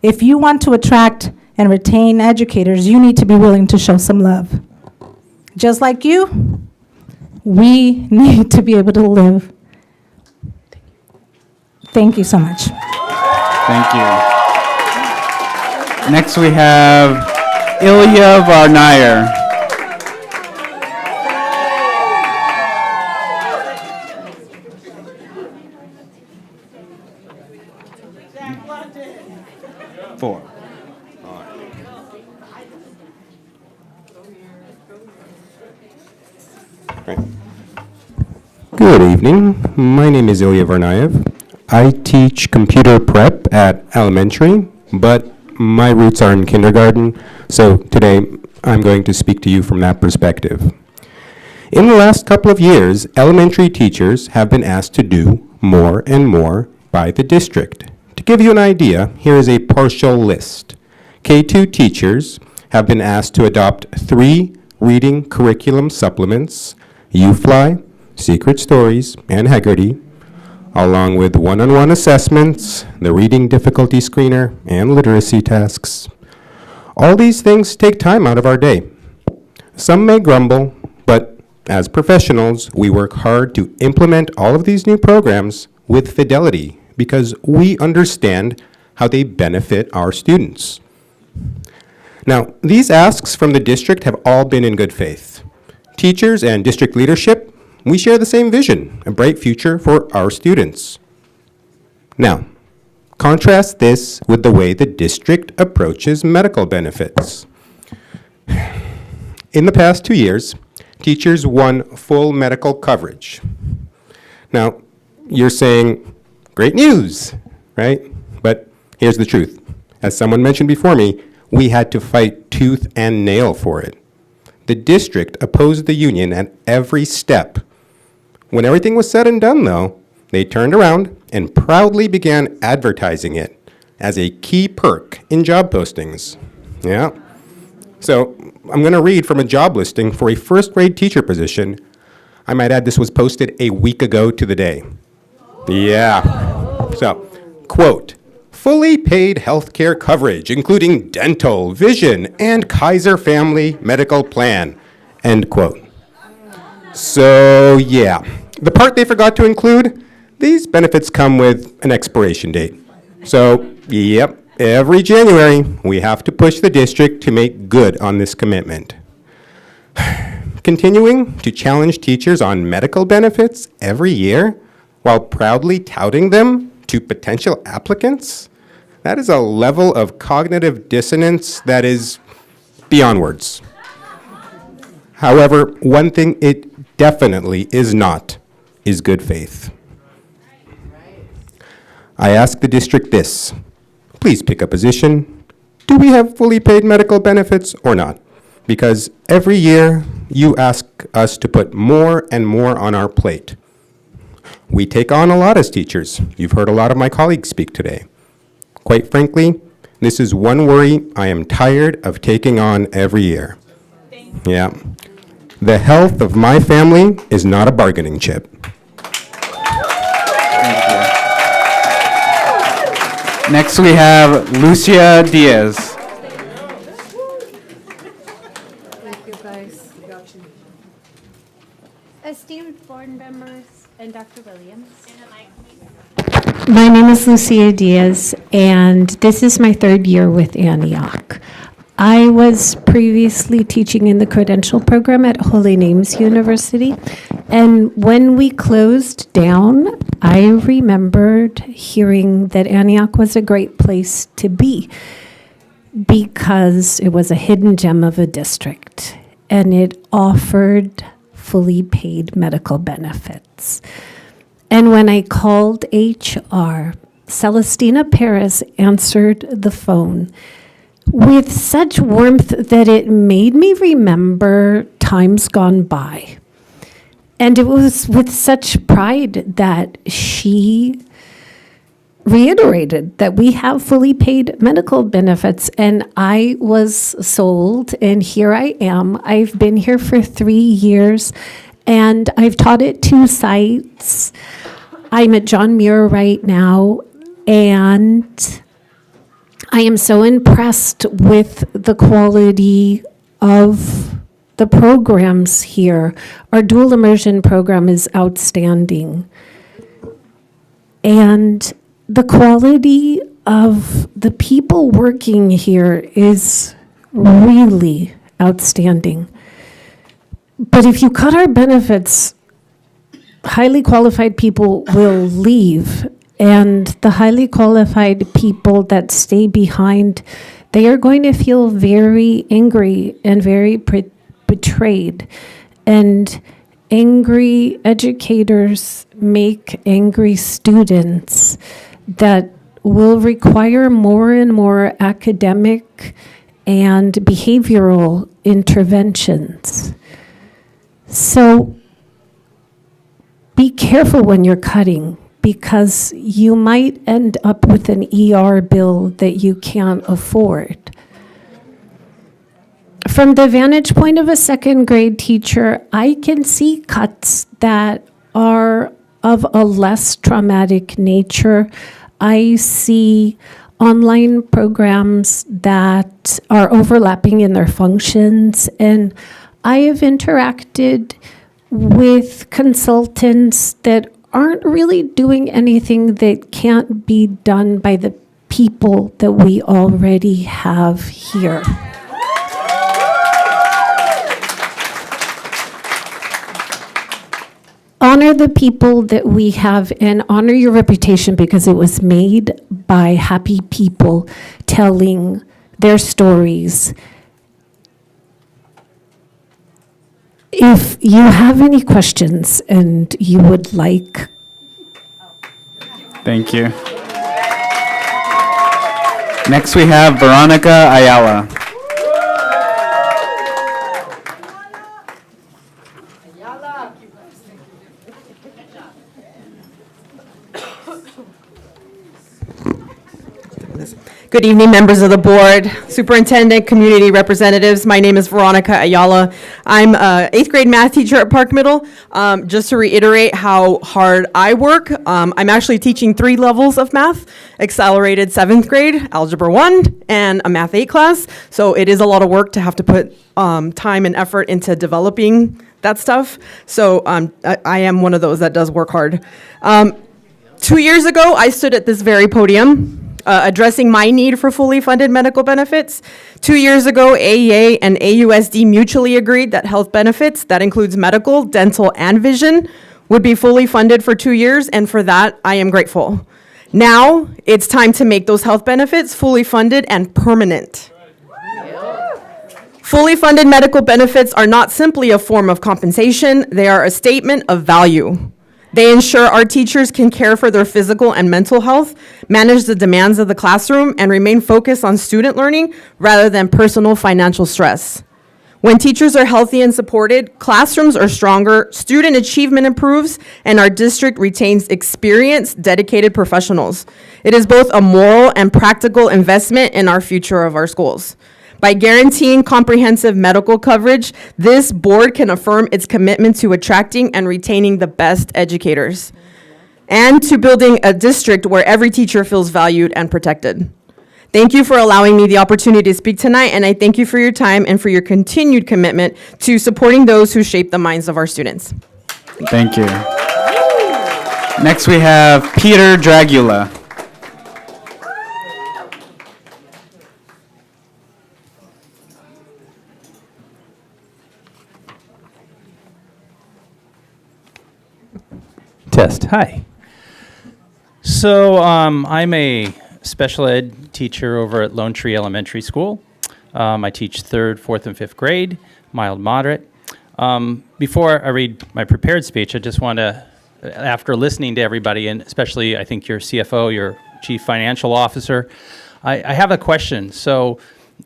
If you want to attract and retain educators, you need to be willing to show some love. Just like you, we need to be able to live. Thank you so much. Thank you. Next we have Ilya Varnaya. Four. Good evening. My name is Ilya Varnayev. I teach computer prep at elementary, but my roots are in kindergarten, so today I'm going to speak to you from that perspective. In the last couple of years, elementary teachers have been asked to do more and more by the district. To give you an idea, here is a partial list. K2 teachers have been asked to adopt 3 reading curriculum supplements, UFly, Secret Stories, and Haggerty, along with one-on-one assessments, the reading difficulty screener, and literacy tasks. All these things take time out of our day. Some may grumble, but as professionals, we work hard to implement all of these new programs with fidelity because we understand how they benefit our students. Now, these asks from the district have all been in good faith. Teachers and district leadership, we share the same vision, a bright future for our students. Now, contrast this with the way the district approaches medical benefits. In the past 2 years, teachers won full medical coverage. Now, you're saying, great news, right? But here's the truth. As someone mentioned before me, we had to fight tooth and nail for it. The district opposed the union at every step. When everything was said and done, though, they turned around and proudly began advertising it as a key perk in job postings. Yeah. So I'm going to read from a job listing for a first-grade teacher position. I might add this was posted a week ago to the day. Yeah. So, quote, fully paid health care coverage, including dental, vision, and Kaiser Family Medical Plan, end quote. So, yeah. The part they forgot to include, these benefits come with an expiration date. So, yep, every January, we have to push the district to make good on this commitment. Continuing to challenge teachers on medical benefits every year while proudly touting them to potential applicants, that is a level of cognitive dissonance that is beyond words. However, one thing it definitely is not is good faith. I ask the district this. Please pick a position. Do we have fully paid medical benefits or not? Because every year you ask us to put more and more on our plate. We take on a lot as teachers. You've heard a lot of my colleagues speak today. Quite frankly, this is one worry I am tired of taking on every year. Yeah. The health of my family is not a bargaining chip. Next, we have Lucia Diaz. Thank you, guys. Esteemed board members and Dr. Williams. My name is Lucia Diaz, and this is my third year with Antioch. I was previously teaching in the credential program at Holy Names University, and when we closed down, I remembered hearing that Antioch was a great place to be because it was a hidden gem of a district, and it offered fully paid medical benefits. And when I called HR, Celestina Perez answered the phone with such warmth that it made me remember times gone by. And it was with such pride that she reiterated that we have fully paid medical benefits. And I was sold, and here I am. I've been here for 3 years, and I've taught at 2 sites. I'm at John Muir right now, and I am so impressed with the quality of the programs here. Our dual immersion program is outstanding. And the quality of the people working here is really outstanding. But if you cut our benefits, highly qualified people will leave. And the highly qualified people that stay behind, they are going to feel very angry and very betrayed. And angry educators make angry students that will require more and more academic and behavioral interventions. So be careful when you're cutting, because you might end up with an ER bill that you can't afford. From the vantage point of a second grade teacher, I can see cuts that are of a less traumatic nature. I see online programs that are overlapping in their functions, and I have interacted with consultants that aren't really doing anything that can't be done by the people that we already have here. Honor the people that we have and honor your reputation, because it was made by happy people telling their stories. If you have any questions and you would like. Thank you. Next, we have Veronica Ayala. Good evening, members of the board, superintendent, community representatives. My name is Veronica Ayala. I'm an 8th grade math teacher at Park Middle. Just to reiterate how hard I work, I'm actually teaching 3 levels of math: accelerated 7th grade, algebra 1, and a math 8 class. So it is a lot of work to have to put time and effort into developing that stuff. So I am one of those that does work hard. 2 years ago, I stood at this very podium addressing my need for fully funded medical benefits. 2 years ago, AEA and AUSD mutually agreed that health benefits, that includes medical, dental, and vision, would be fully funded for 2 years, and for that, I am grateful. Now, it's time to make those health benefits fully funded and permanent. Fully funded medical benefits are not simply a form of compensation, they are a statement of value. They ensure our teachers can care for their physical and mental health, manage the demands of the classroom, and remain focused on student learning rather than personal financial stress. When teachers are healthy and supported, classrooms are stronger, student achievement improves, and our district retains experienced, dedicated professionals. It is both a moral and practical investment in our future of our schools. By guaranteeing comprehensive medical coverage, this board can affirm its commitment to attracting and retaining the best educators, and to building a district where every teacher feels valued and protected. Thank you for allowing me the opportunity to speak tonight, and I thank you for your time and for your continued commitment to supporting those who shape the minds of our students. Thank you. Next, we have Peter Dragula. Test. Hi. So I'm a special ed teacher over at Lone Tree Elementary School. I teach 3rd, 4th, and 5th grade, mild, moderate. Before I read my prepared speech, I just want to, after listening to everybody, and especially I think your CFO, your Chief Financial Officer, I have a question. So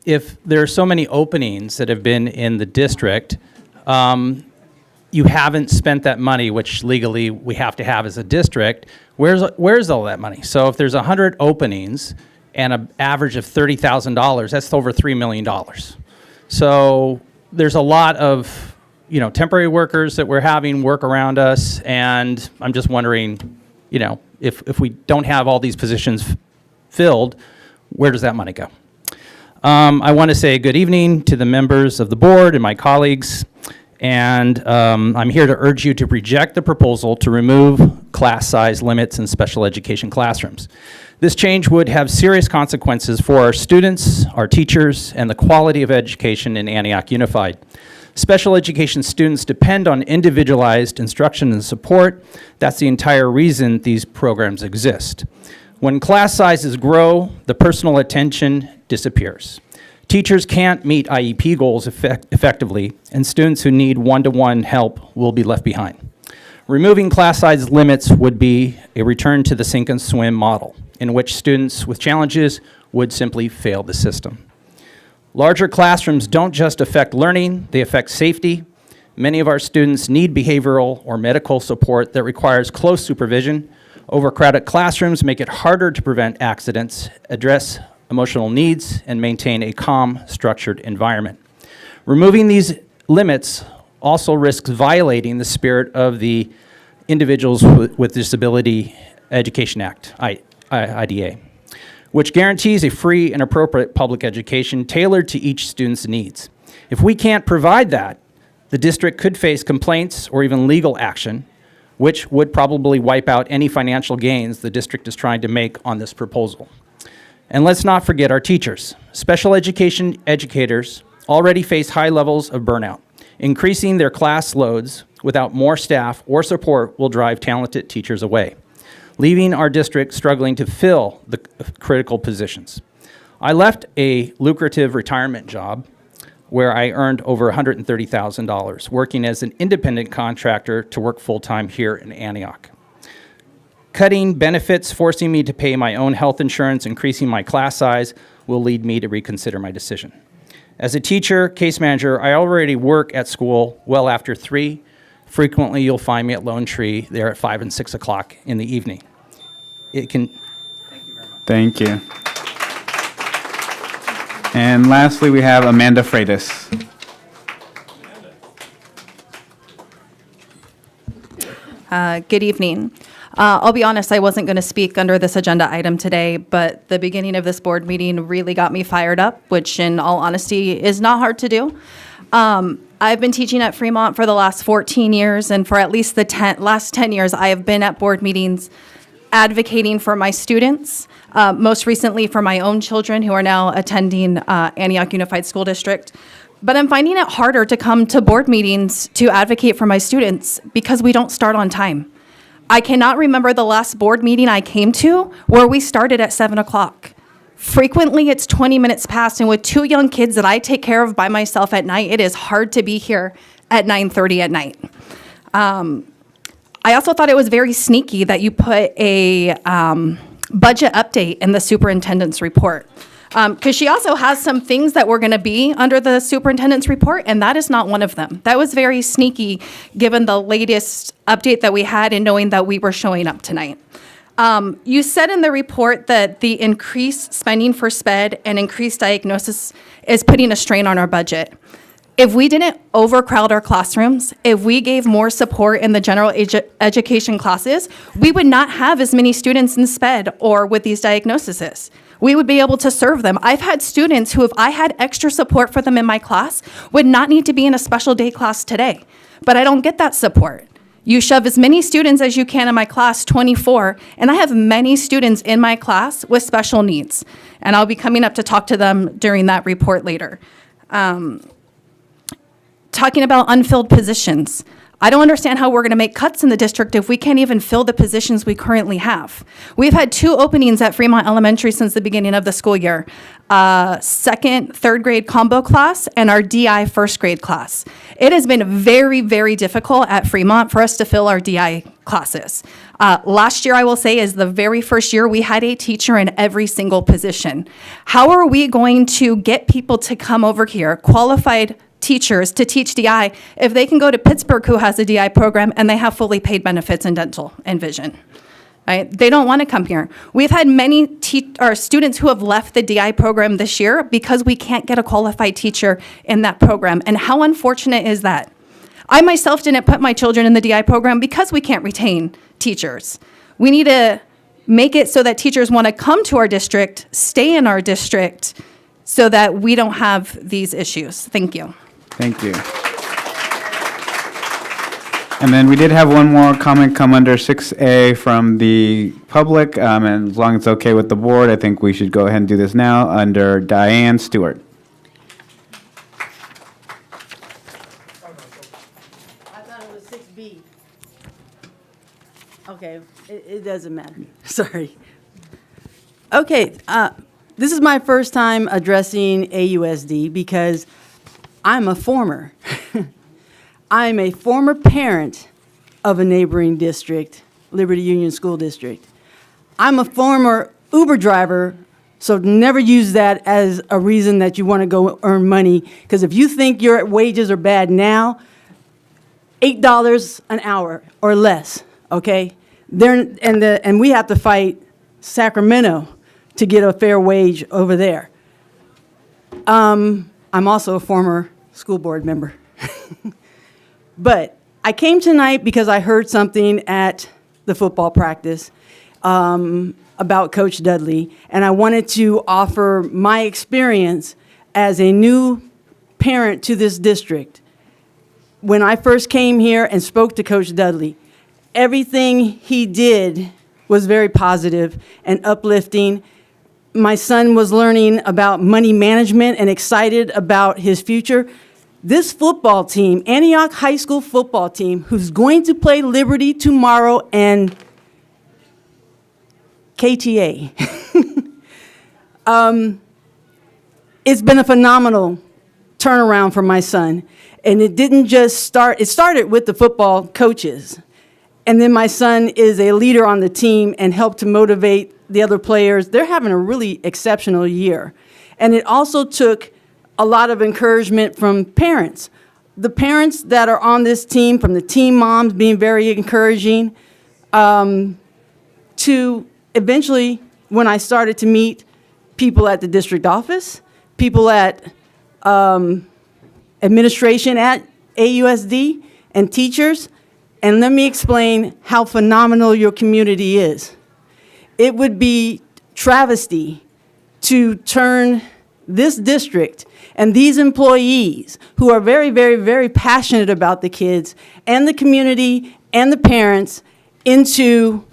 if there are so many openings that have been in the district, you haven't spent that money, which legally we have to have as a district. Where's all that money? So if there's 100 openings and an average of $30,000, that's over $3 million. So there's a lot of, temporary workers that we're having work around us, and I'm just wondering, if we don't have all these positions filled, where does that money go? I want to say good evening to the members of the board and my colleagues. And I'm here to urge you to reject the proposal to remove class size limits in special education classrooms. This change would have serious consequences for our students, our teachers, and the quality of education in Antioch Unified. Special education students depend on individualized instruction and support. That's the entire reason these programs exist. When class sizes grow, the personal attention disappears. Teachers can't meet IEP goals effectively, and students who need one-to-one help will be left behind. Removing class size limits would be a return to the sink and swim model, in which students with challenges would simply fail the system. Larger classrooms don't just affect learning, they affect safety. Many of our students need behavioral or medical support that requires close supervision. Overcrowded classrooms make it harder to prevent accidents, address emotional needs, and maintain a calm, structured environment. Removing these limits also risks violating the spirit of the Individuals with Disability Education Act, IDA, which guarantees a free and appropriate public education tailored to each student's needs. If we can't provide that, the district could face complaints or even legal action, which would probably wipe out any financial gains the district is trying to make on this proposal. And let's not forget our teachers. Special education educators already face high levels of burnout. Increasing their class loads without more staff or support will drive talented teachers away, leaving our district struggling to fill the critical positions. I left a lucrative retirement job where I earned over $130,000, working as an independent contractor to work full-time here in Antioch. Cutting benefits, forcing me to pay my own health insurance, increasing my class size will lead me to reconsider my decision. As a teacher, case manager, I already work at school well after 3. Frequently, you'll find me at Lone Tree there at 5 and 6 o'clock in the evening. Thank you. And lastly, we have Amanda Freitas. Good evening. I'll be honest, I wasn't going to speak under this agenda item today, but the beginning of this board meeting really got me fired up, which in all honesty is not hard to do. I've been teaching at Fremont for the last 14 years, and for at least the last 10 years, I have been at board meetings advocating for my students, most recently for my own children who are now attending Antioch Unified School District. But I'm finding it harder to come to board meetings to advocate for my students because we don't start on time. I cannot remember the last board meeting I came to where we started at 7 o'clock. Frequently, it's 20 minutes past, and with 2 young kids that I take care of by myself at night, it is hard to be here at 9:30 at night. I also thought it was very sneaky that you put a budget update in the superintendent's report. Because she also has some things that were going to be under the superintendent's report, and that is not one of them. That was very sneaky, given the latest update that we had and knowing that we were showing up tonight. You said in the report that the increased spending for SPED and increased diagnosis is putting a strain on our budget. If we didn't overcrowd our classrooms, if we gave more support in the general education classes, we would not have as many students in SPED or with these diagnoses. We would be able to serve them. I've had students who, if I had extra support for them in my class, would not need to be in a special day class today. But I don't get that support. You shove as many students as you can in my class, 24, and I have many students in my class with special needs. And I'll be coming up to talk to them during that report later. Talking about unfilled positions. I don't understand how we're going to make cuts in the district if we can't even fill the positions we currently have. We've had 2 openings at Fremont Elementary since the beginning of the school year. Second, third grade combo class and our DI first grade class. It has been very, very difficult at Fremont for us to fill our DI classes. Last year, I will say, is the very first year we had a teacher in every single position. How are we going to get people to come over here, qualified teachers, to teach DI if they can go to Pittsburgh, who has a DI program, and they have fully paid benefits in dental and vision? Right? They don't want to come here. We've had many students who have left the DI program this year because we can't get a qualified teacher in that program. And how unfortunate is that? I myself didn't put my children in the DI program because we can't retain teachers. We need to make it so that teachers want to come to our district, stay in our district, so that we don't have these issues. Thank you. Thank you. And then we did have one more comment come under 6A from the public, and as long as it's okay with the board, I think we should go ahead and do this now under Diane Stewart. I thought it was 6B. Okay, it doesn't matter. Sorry. Okay, this is my first time addressing AUSD because I'm a former. I'm a former parent of a neighboring district, Liberty Union School District. I'm a former Uber driver, so never use that as a reason that you want to go earn money, because if you think your wages are bad now, $8 an hour or less, okay? And we have to fight Sacramento to get a fair wage over there. I'm also a former school board member. But I came tonight because I heard something at the football practice about Coach Dudley, and I wanted to offer my experience as a new parent to this district. When I first came here and spoke to Coach Dudley, everything he did was very positive and uplifting. My son was learning about money management and excited about his future. This football team, Antioch High School football team, who's going to play Liberty tomorrow and KTA, it's been a phenomenal turnaround for my son. And it didn't just start, it started with the football coaches. And then my son is a leader on the team and helped to motivate the other players. They're having a really exceptional year. And it also took a lot of encouragement from parents. The parents that are on this team, from the team moms being very encouraging, to eventually when I started to meet people at the district office, people at administration at AUSD, and teachers. And let me explain how phenomenal your community is. It would be travesty to turn this district and these employees who are very, very, very passionate about the kids and the community and the parents into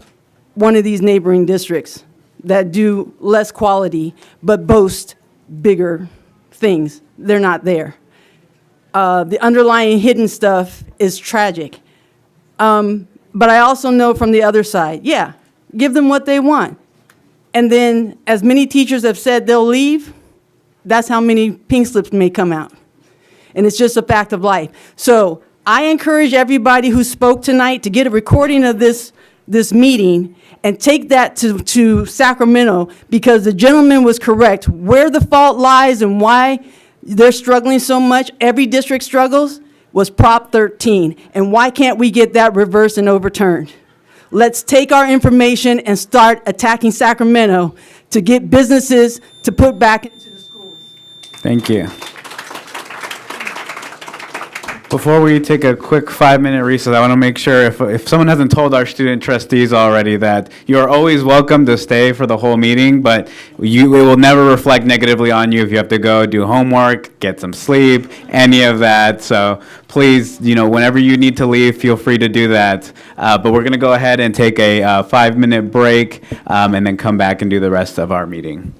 one of these neighboring districts that do less quality but boast bigger things. They're not there. The underlying hidden stuff is tragic. But I also know from the other side, yeah, give them what they want. And then, as many teachers have said they'll leave, that's how many pink slips may come out. And it's just a fact of life. So I encourage everybody who spoke tonight to get a recording of this meeting and take that to Sacramento, because the gentleman was correct. Where the fault lies and why they're struggling so much, every district struggles, was Prop 13. And why can't we get that reversed and overturned? Let's take our information and start attacking Sacramento to get businesses to put back into the schools. Thank you. Before we take a quick 5-minute recess, I want to make sure if someone hasn't told our student trustees already that you are always welcome to stay for the whole meeting, but it will never reflect negatively on you if you have to go do homework, get some sleep, any of that. So please, whenever you need to leave, feel free to do that. But we're going to go ahead and take a 5-minute break and then come back and do the rest of our meeting.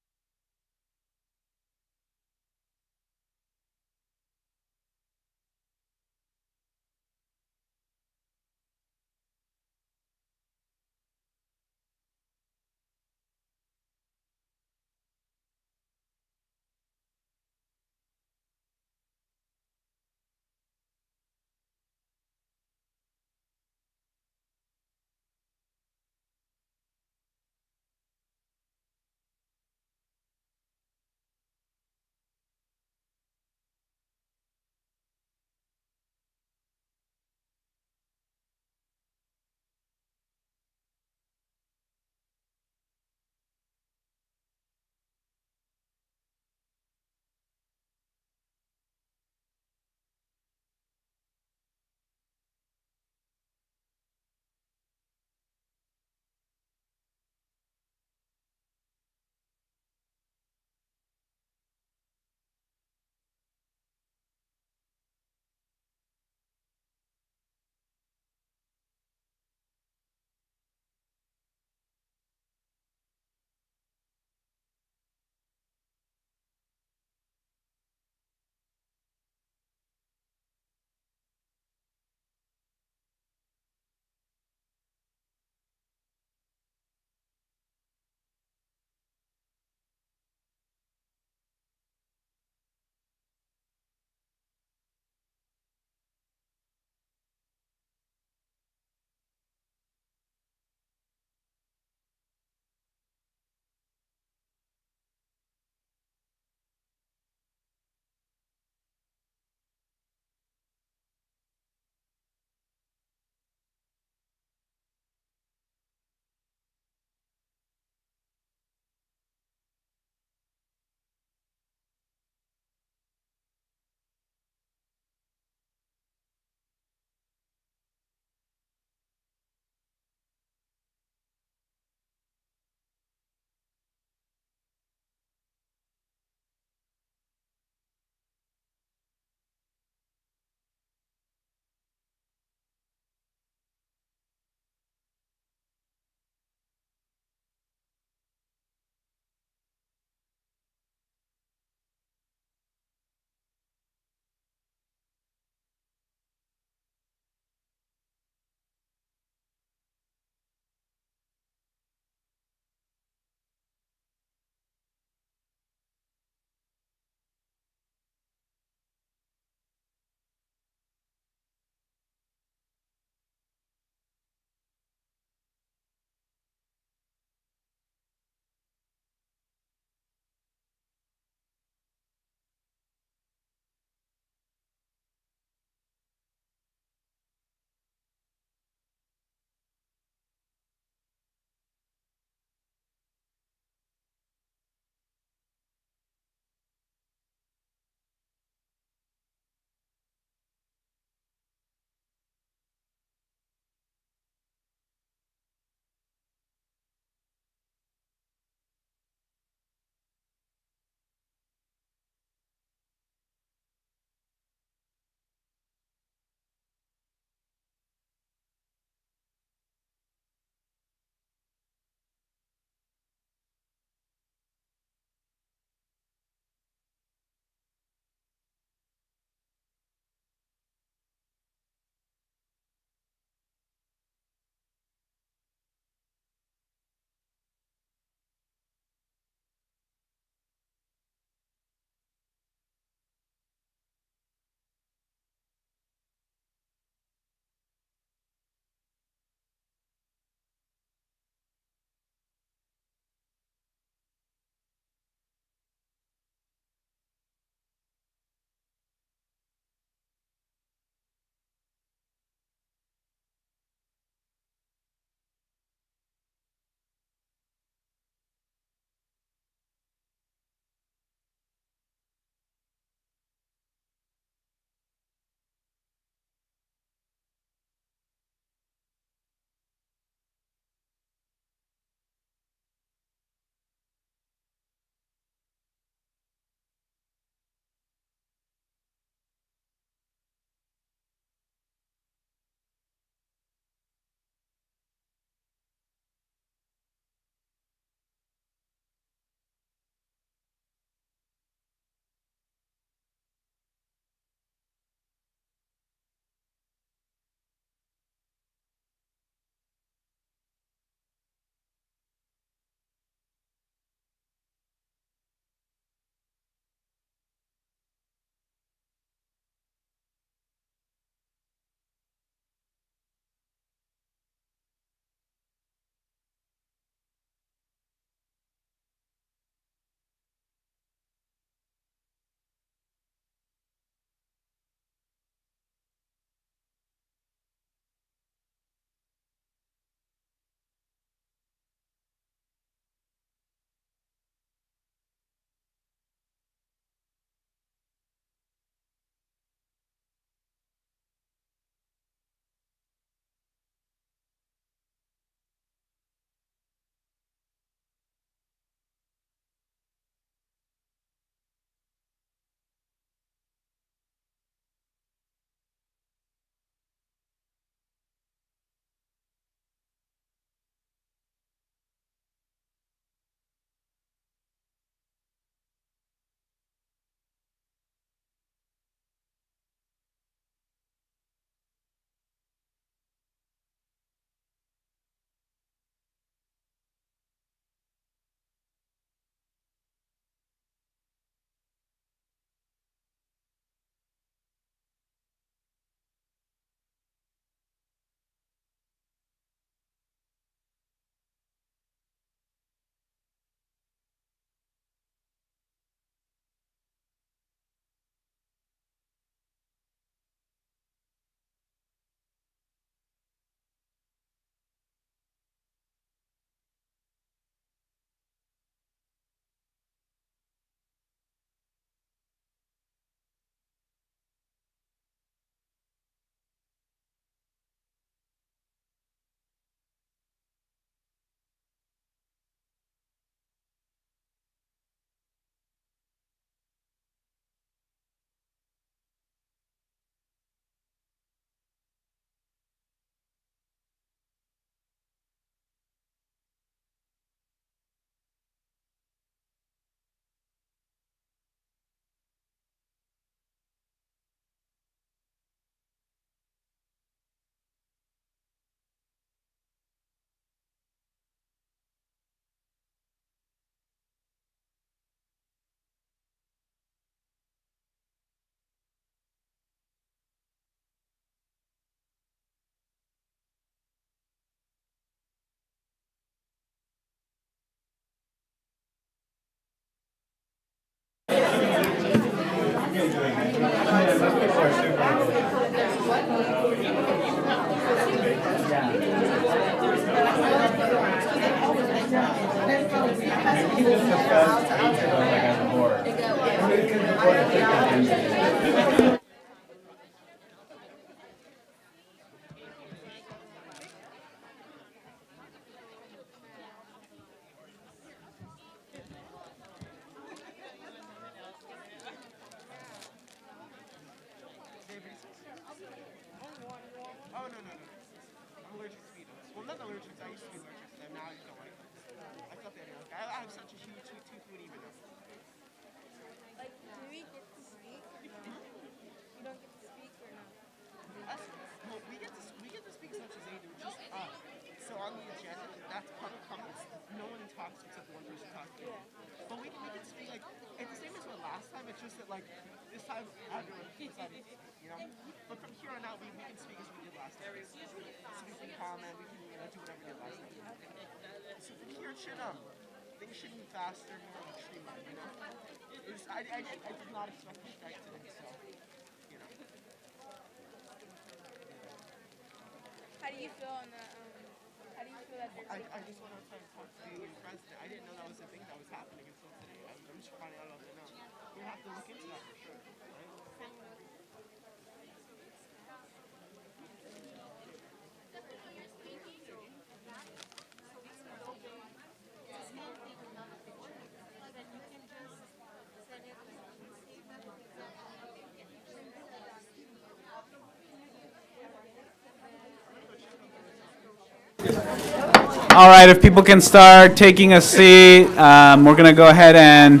All right, if people can start taking a seat, we're going to go ahead and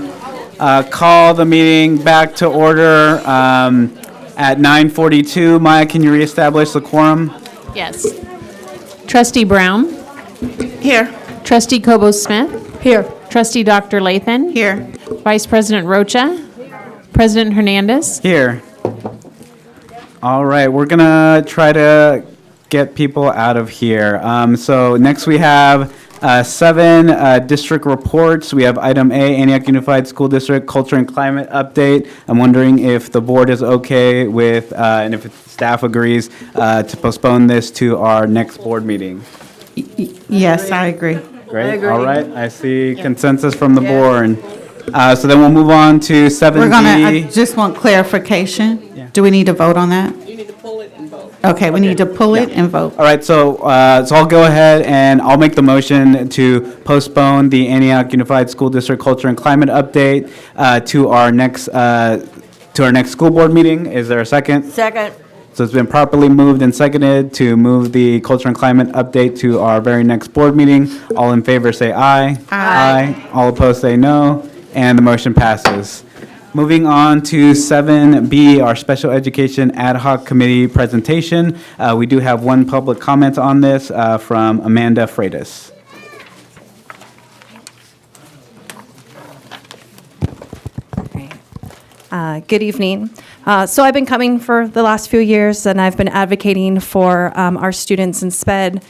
call the meeting back to order at 9:42. Maya, can you reestablish the quorum? Yes. Trustee Brown? Here. Trustee Cobo-Smith? Here. Trustee Dr. Lathan? Here. Vice President Rocha? President Hernandez? Here. All right, we're going to try to get people out of here. So next we have 7 district reports. We have item A, Antioch Unified School District Culture and Climate Update. I'm wondering if the board is okay with, and if staff agrees, to postpone this to our next board meeting. Yes, I agree. Great. I agree. All right, I see consensus from the board. So then we'll move on to 7B. We're gonna, I just want clarification. Yeah. Do we need to vote on that? You need to pull it and vote. Okay, we need to pull it and vote. All right, so I'll go ahead and I'll make the motion to postpone the Antioch Unified School District Culture and Climate Update to our next school board meeting. Is there a second? Second. So it's been properly moved and seconded to move the Culture and Climate Update to our very next board meeting. All in favor say aye. Aye. All opposed say no, and the motion passes. Moving on to 7B, our Special Education Ad Hoc Committee presentation. We do have one public comment on this from Amanda Freitas. Good evening. So I've been coming for the last few years, and I've been advocating for our students in SPED.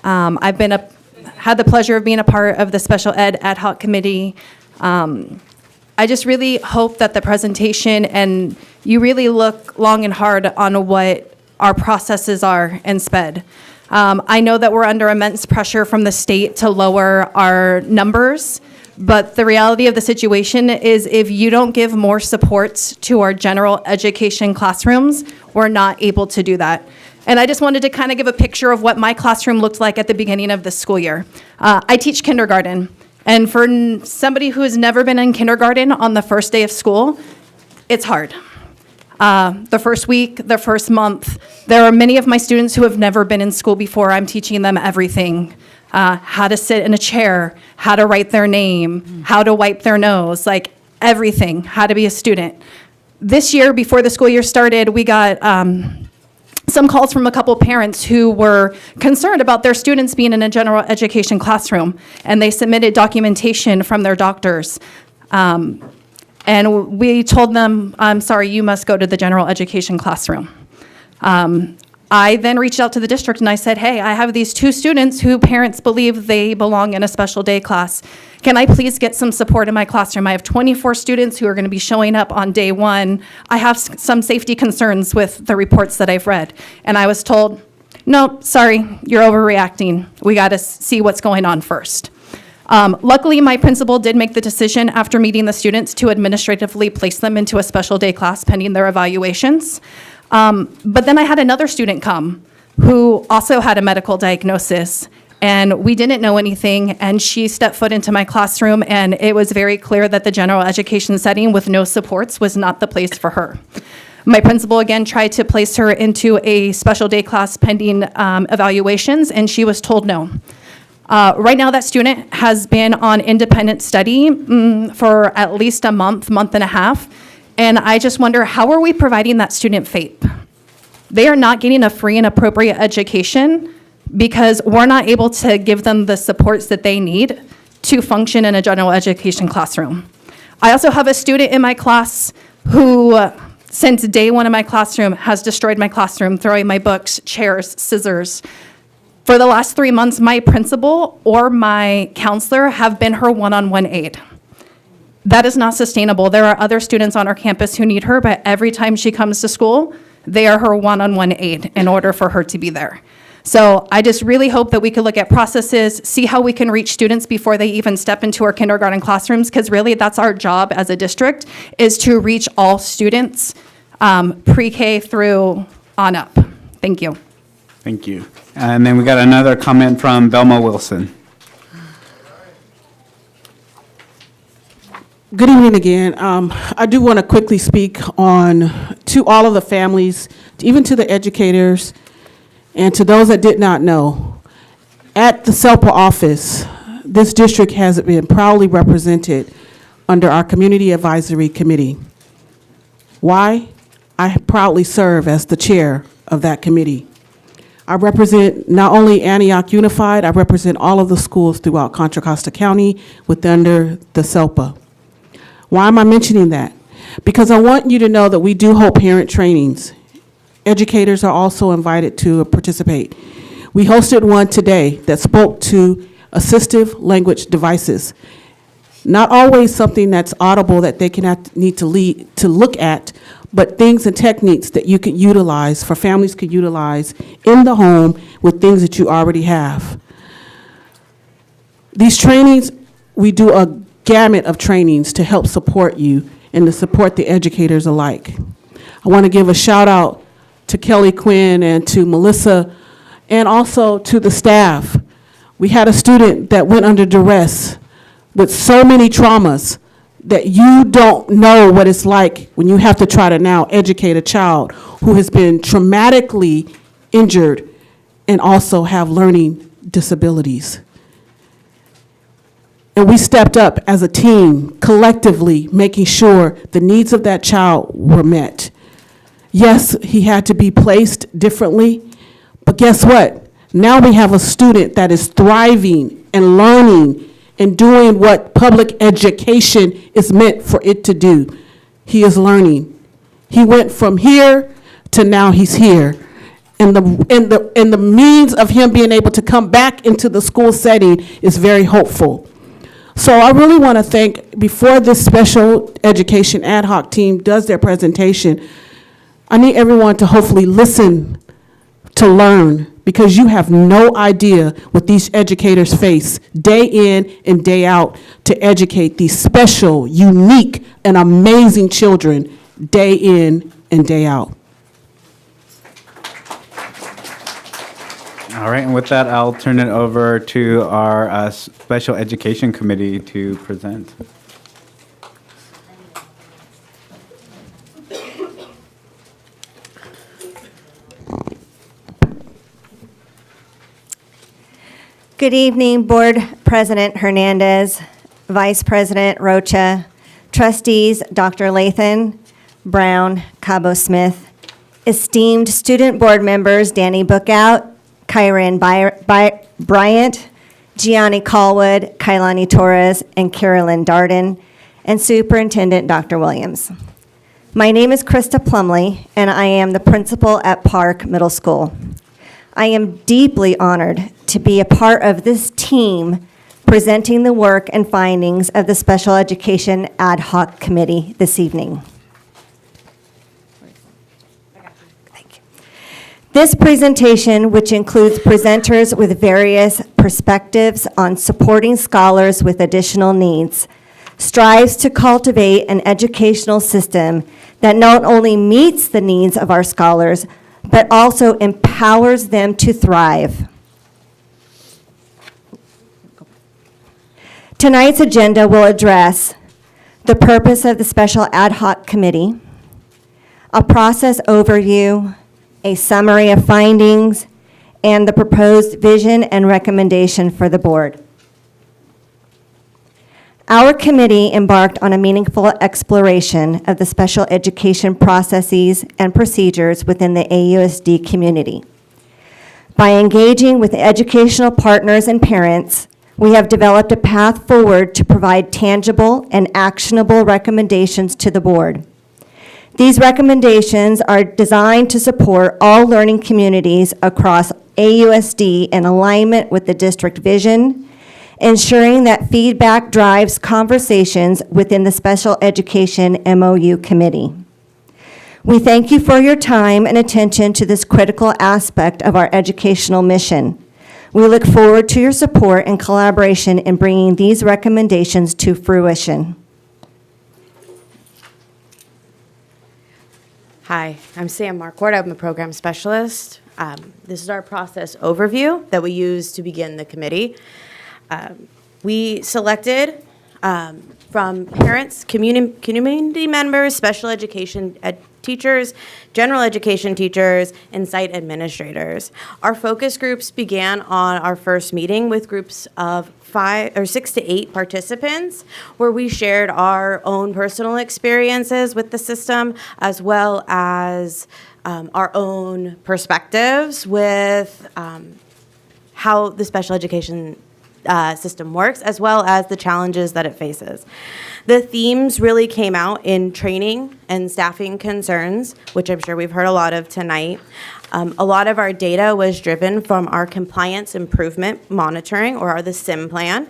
I've been had the pleasure of being a part of the Special Ed Ad Hoc Committee. I just really hope that the presentation and you really look long and hard on what our processes are in SPED. I know that we're under immense pressure from the state to lower our numbers, but the reality of the situation is if you don't give more supports to our general education classrooms, we're not able to do that. And I just wanted to kind of give a picture of what my classroom looked like at the beginning of the school year. I teach kindergarten. And for somebody who has never been in kindergarten on the first day of school, it's hard. The first week, the first month, there are many of my students who have never been in school before. I'm teaching them everything. How to sit in a chair, how to write their name, how to wipe their nose, like everything, how to be a student. This year, before the school year started, we got some calls from a couple parents who were concerned about their students being in a general education classroom, and they submitted documentation from their doctors. And we told them, I'm sorry, you must go to the general education classroom. I then reached out to the district and I said, hey, I have these 2 students who parents believe they belong in a special day class. Can I please get some support in my classroom? I have 24 students who are going to be showing up on day 1. I have some safety concerns with the reports that I've read. And I was told, no, sorry, you're overreacting. We got to see what's going on first. Luckily, my principal did make the decision after meeting the students to administratively place them into a special day class pending their evaluations. But then I had another student come who also had a medical diagnosis, and we didn't know anything, and she stepped foot into my classroom, and it was very clear that the general education setting with no supports was not the place for her. My principal again tried to place her into a special day class pending evaluations, and she was told no. Right now, that student has been on independent study for at least a month and a half, and I just wonder, how are we providing that student FAPE? They are not getting a free and appropriate education because we're not able to give them the supports that they need to function in a general education classroom. I also have a student in my class who, since day 1 of my classroom, has destroyed my classroom, throwing my books, chairs, scissors. For the last 3 months, my principal or my counselor have been her one-on-one aide. That is not sustainable. There are other students on our campus who need her, but every time she comes to school, they are her one-on-one aide in order for her to be there. So I just really hope that we could look at processes, see how we can reach students before they even step into our kindergarten classrooms, because really that's our job as a district, is to reach all students, pre-K through on up. Thank you. Thank you. And then we got another comment from Belma Wilson. Good evening again. I do want to quickly speak on to all of the families, even to the educators, and to those that did not know. At the SELPA office, this district has been proudly represented under our Community Advisory Committee. Why? I proudly serve as the chair of that committee. I represent not only Antioch Unified, I represent all of the schools throughout Contra Costa County under the SELPA. Why am I mentioning that? Because I want you to know that we do hold parent trainings. Educators are also invited to participate. We hosted one today that spoke to assistive language devices. Not always something that's audible that they need to look at, but things and techniques that you could utilize, for families could utilize in the home with things that you already have. These trainings, we do a gamut of trainings to help support you and to support the educators alike. I want to give a shout out to Kelly Quinn and to Melissa and also to the staff. We had a student that went under duress with so many traumas that you don't know what it's like when you have to try to now educate a child who has been traumatically injured and also have learning disabilities. And we stepped up as a team, collectively making sure the needs of that child were met. Yes, he had to be placed differently, but guess what? Now we have a student that is thriving and learning and doing what public education is meant for it to do. He is learning. He went from here to now he's here. And the means of him being able to come back into the school setting is very hopeful. So I really want to thank, before this special education ad hoc team does their presentation, I need everyone to hopefully listen to learn, because you have no idea what these educators face day in and day out to educate these special, unique, and amazing children day in and day out. All right, and with that, I'll turn it over to our Special Education Committee to present. Good evening, Board President Hernandez, Vice President Rocha, Trustees Dr. Lathan, Brown, Cabo Smith, esteemed student board members Danny Bookout, Kyran Bryant, Gianni Callwood, Kailani Torres, and Carolyn Darden, and Superintendent Dr. Williams. My name is Krista Plumley, and I am the principal at Park Middle School. I am deeply honored to be a part of this team presenting the work and findings of the Special Education Ad Hoc Committee this evening. This presentation, which includes presenters with various perspectives on supporting scholars with additional needs, strives to cultivate an educational system that not only meets the needs of our scholars, but also empowers them to thrive. Tonight's agenda will address the purpose of the Special Ad Hoc Committee, a process overview, a summary of findings, and the proposed vision and recommendation for the board. Our committee embarked on a meaningful exploration of the special education processes and procedures within the AUSD community. By engaging with educational partners and parents, we have developed a path forward to provide tangible and actionable recommendations to the board. These recommendations are designed to support all learning communities across AUSD in alignment with the district vision, ensuring that feedback drives conversations within the Special Education MOU Committee. We thank you for your time and attention to this critical aspect of our educational mission. We look forward to your support and collaboration in bringing these recommendations to fruition. Hi, I'm Sam Marquardt. I'm a program specialist. This is our process overview that we use to begin the committee. We selected from parents, community members, special education teachers, general education teachers, and site administrators. Our focus groups began on our first meeting with groups of 6 to 8 participants, where we shared our own personal experiences with the system, as well as our own perspectives with how the special education system works, as well as the challenges that it faces. The themes really came out in training and staffing concerns, which I'm sure we've heard a lot of tonight. A lot of our data was driven from our compliance improvement monitoring, or the SIM plan.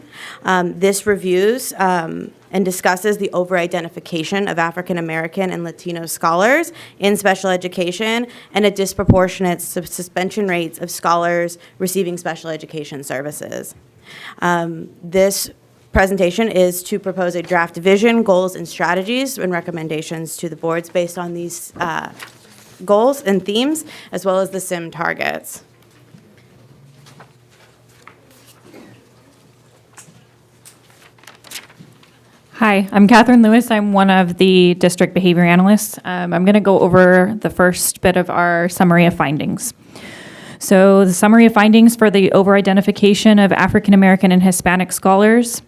This reviews and discusses the over-identification of African American and Latino scholars in special education and a disproportionate suspension rates of scholars receiving special education services. This presentation is to propose a draft vision, goals, and strategies and recommendations to the boards based on these goals and themes, as well as the SIM targets. Hi, I'm Catherine Lewis. I'm one of the district behavior analysts. I'm going to go over the first bit of our summary of findings. So the summary of findings for the over-identification of African American and Hispanic scholars.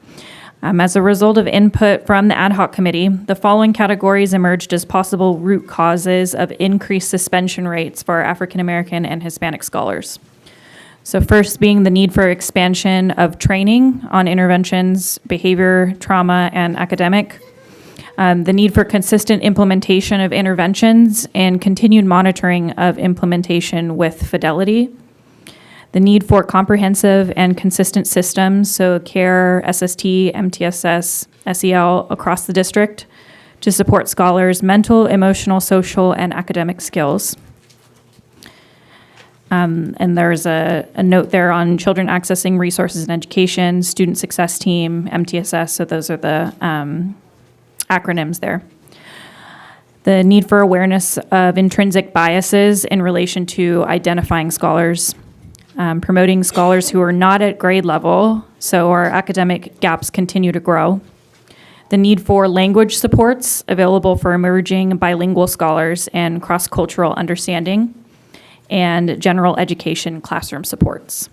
As a result of input from the ad hoc committee, the following categories emerged as possible root causes of increased suspension rates for African American and Hispanic scholars. So first being the need for expansion of training on interventions, behavior, trauma, and academic. The need for consistent implementation of interventions and continued monitoring of implementation with fidelity. The need for comprehensive and consistent systems, so CARE, SST, MTSS, SEL across the district to support scholars' mental, emotional, social, and academic skills. And there's a note there on children accessing resources in education, student success team, MTSS, so those are the acronyms there. The need for awareness of intrinsic biases in relation to identifying scholars, promoting scholars who are not at grade level, so our academic gaps continue to grow. The need for language supports available for emerging bilingual scholars and cross-cultural understanding, and general education classroom supports.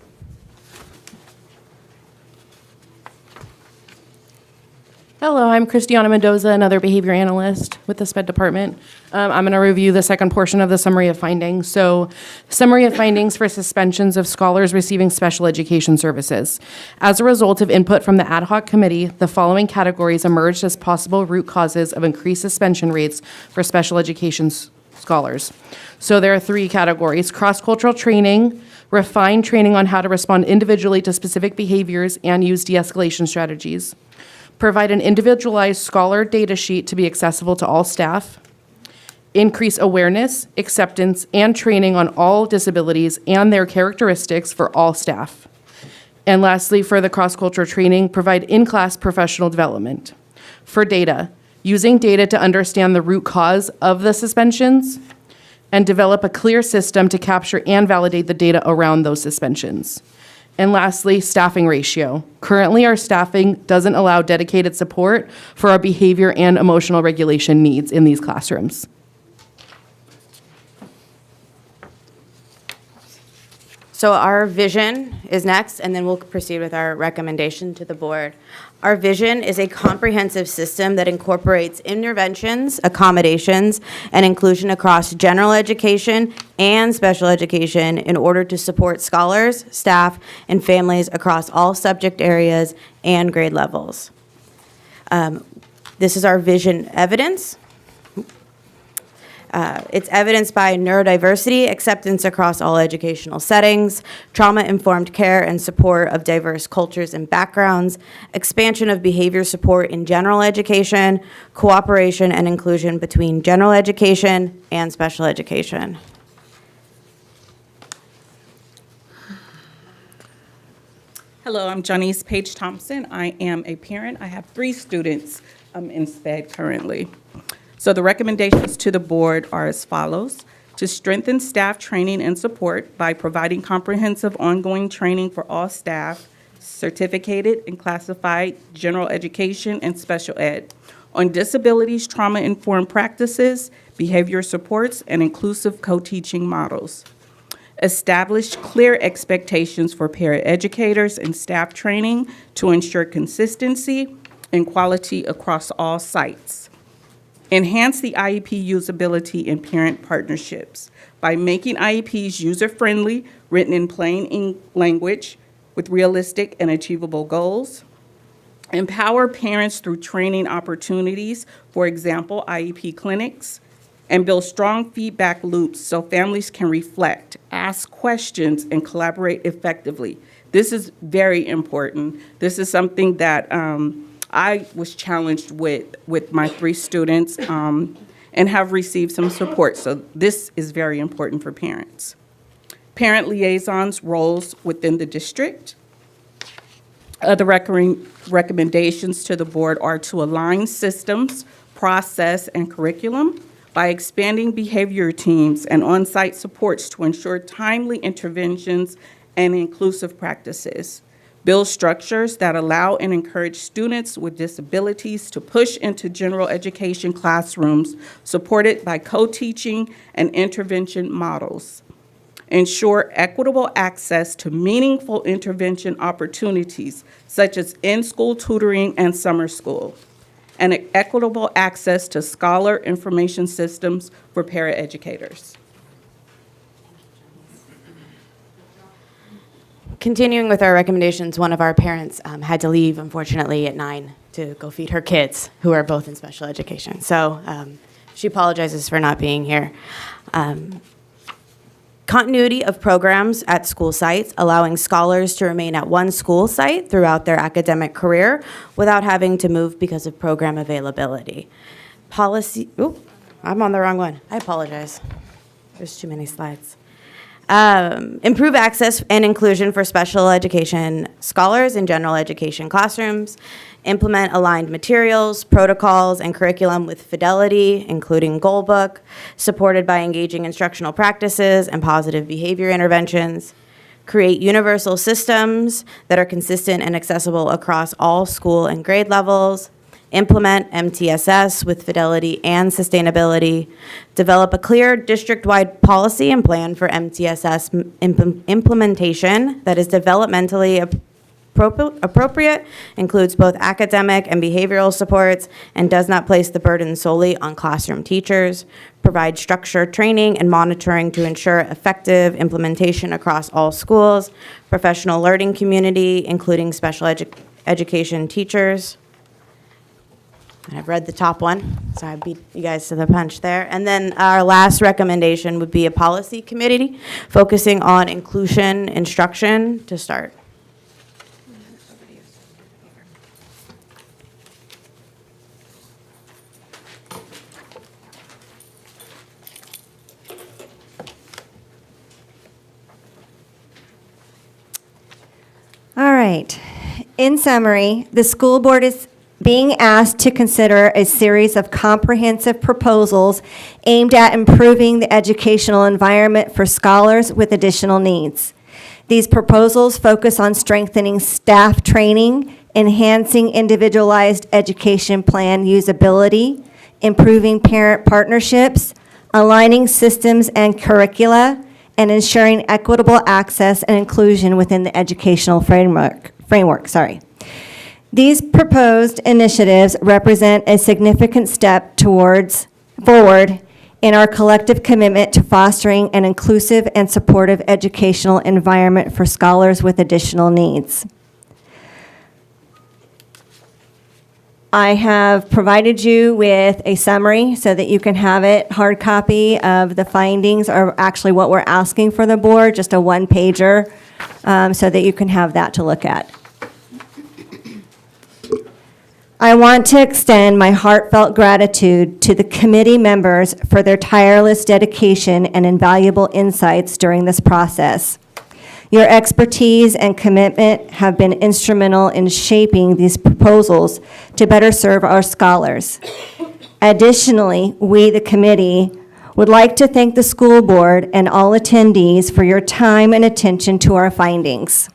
Hello, I'm Christiana Mendoza, another behavior analyst with the SPED department. I'm going to review the second portion of the summary of findings. So, summary of findings for suspensions of scholars receiving special education services. As a result of input from the ad hoc committee, the following categories emerged as possible root causes of increased suspension rates for special education scholars. So there are three categories: cross-cultural training, refined training on how to respond individually to specific behaviors and use de-escalation strategies, provide an individualized scholar data sheet to be accessible to all staff, increase awareness, acceptance, and training on all disabilities and their characteristics for all staff. And lastly, for the cross-cultural training, provide in-class professional development. For data, using data to understand the root cause of the suspensions, and develop a clear system to capture and validate the data around those suspensions. And lastly, staffing ratio. Currently, our staffing doesn't allow dedicated support for our behavior and emotional regulation needs in these classrooms. So our vision is next, and then we'll proceed with our recommendation to the board. Our vision is a comprehensive system that incorporates interventions, accommodations, and inclusion across general education and special education in order to support scholars, staff, and families across all subject areas and grade levels. This is our vision evidence. It's evidenced by neurodiversity, acceptance across all educational settings, trauma-informed care and support of diverse cultures and backgrounds, expansion of behavior support in general education, cooperation and inclusion between general education and special education. Hello, I'm Janice Page Thompson. I am a parent. I have 3 students in SPED currently. So the recommendations to the board are as follows: to strengthen staff training and support by providing comprehensive ongoing training for all staff, certificated and classified general education and special ed, on disabilities, trauma-informed practices, behavior supports, and inclusive co-teaching models. Establish clear expectations for paraeducators and staff training to ensure consistency and quality across all sites. Enhance the IEP usability in parent partnerships by making IEPs user-friendly, written in plain language with realistic and achievable goals. Empower parents through training opportunities, for example, IEP clinics, and build strong feedback loops so families can reflect, ask questions, and collaborate effectively. This is very important. This is something that I was challenged with my 3 students and have received some support. So this is very important for parents. Parent liaisons roles within the district. Other recommendations to the board are to align systems, process, and curriculum by expanding behavior teams and on-site supports to ensure timely interventions and inclusive practices. Build structures that allow and encourage students with disabilities to push into general education classrooms, supported by co-teaching and intervention models. Ensure equitable access to meaningful intervention opportunities, such as in-school tutoring and summer school, and equitable access to scholar information systems for paraeducators. Continuing with our recommendations, one of our parents had to leave, unfortunately, at 9 to go feed her kids, who are both in special education. So she apologizes for not being here. Continuity of programs at school sites, allowing scholars to remain at one school site throughout their academic career without having to move because of program availability. Policy, I'm on the wrong one. I apologize. There's too many slides. Improve access and inclusion for special education scholars in general education classrooms. Implement aligned materials, protocols, and curriculum with fidelity, including goal book, supported by engaging instructional practices and positive behavior interventions. Create universal systems that are consistent and accessible across all school and grade levels. Implement MTSS with fidelity and sustainability. Develop a clear district-wide policy and plan for MTSS implementation that is developmentally appropriate, includes both academic and behavioral supports, and does not place the burden solely on classroom teachers, provide structured training and monitoring to ensure effective implementation across all schools, professional learning community, including special education teachers. And I've read the top one, so I beat you guys to the punch there. And then our last recommendation would be a policy committee focusing on inclusion instruction to start. All right. In summary, the school board is being asked to consider a series of comprehensive proposals aimed at improving the educational environment for scholars with additional needs. These proposals focus on strengthening staff training, enhancing individualized education plan usability, improving parent partnerships, aligning systems and curricula, and ensuring equitable access and inclusion within the educational framework. These proposed initiatives represent a significant step forward in our collective commitment to fostering an inclusive and supportive educational environment for scholars with additional needs. I have provided you with a summary so that you can have it, hard copy of the findings, or actually what we're asking for the board, just a one-pager, so that you can have that to look at. I want to extend my heartfelt gratitude to the committee members for their tireless dedication and invaluable insights during this process. Your expertise and commitment have been instrumental in shaping these proposals to better serve our scholars. Additionally, we, the committee, would like to thank the school board and all attendees for your time and attention to our findings.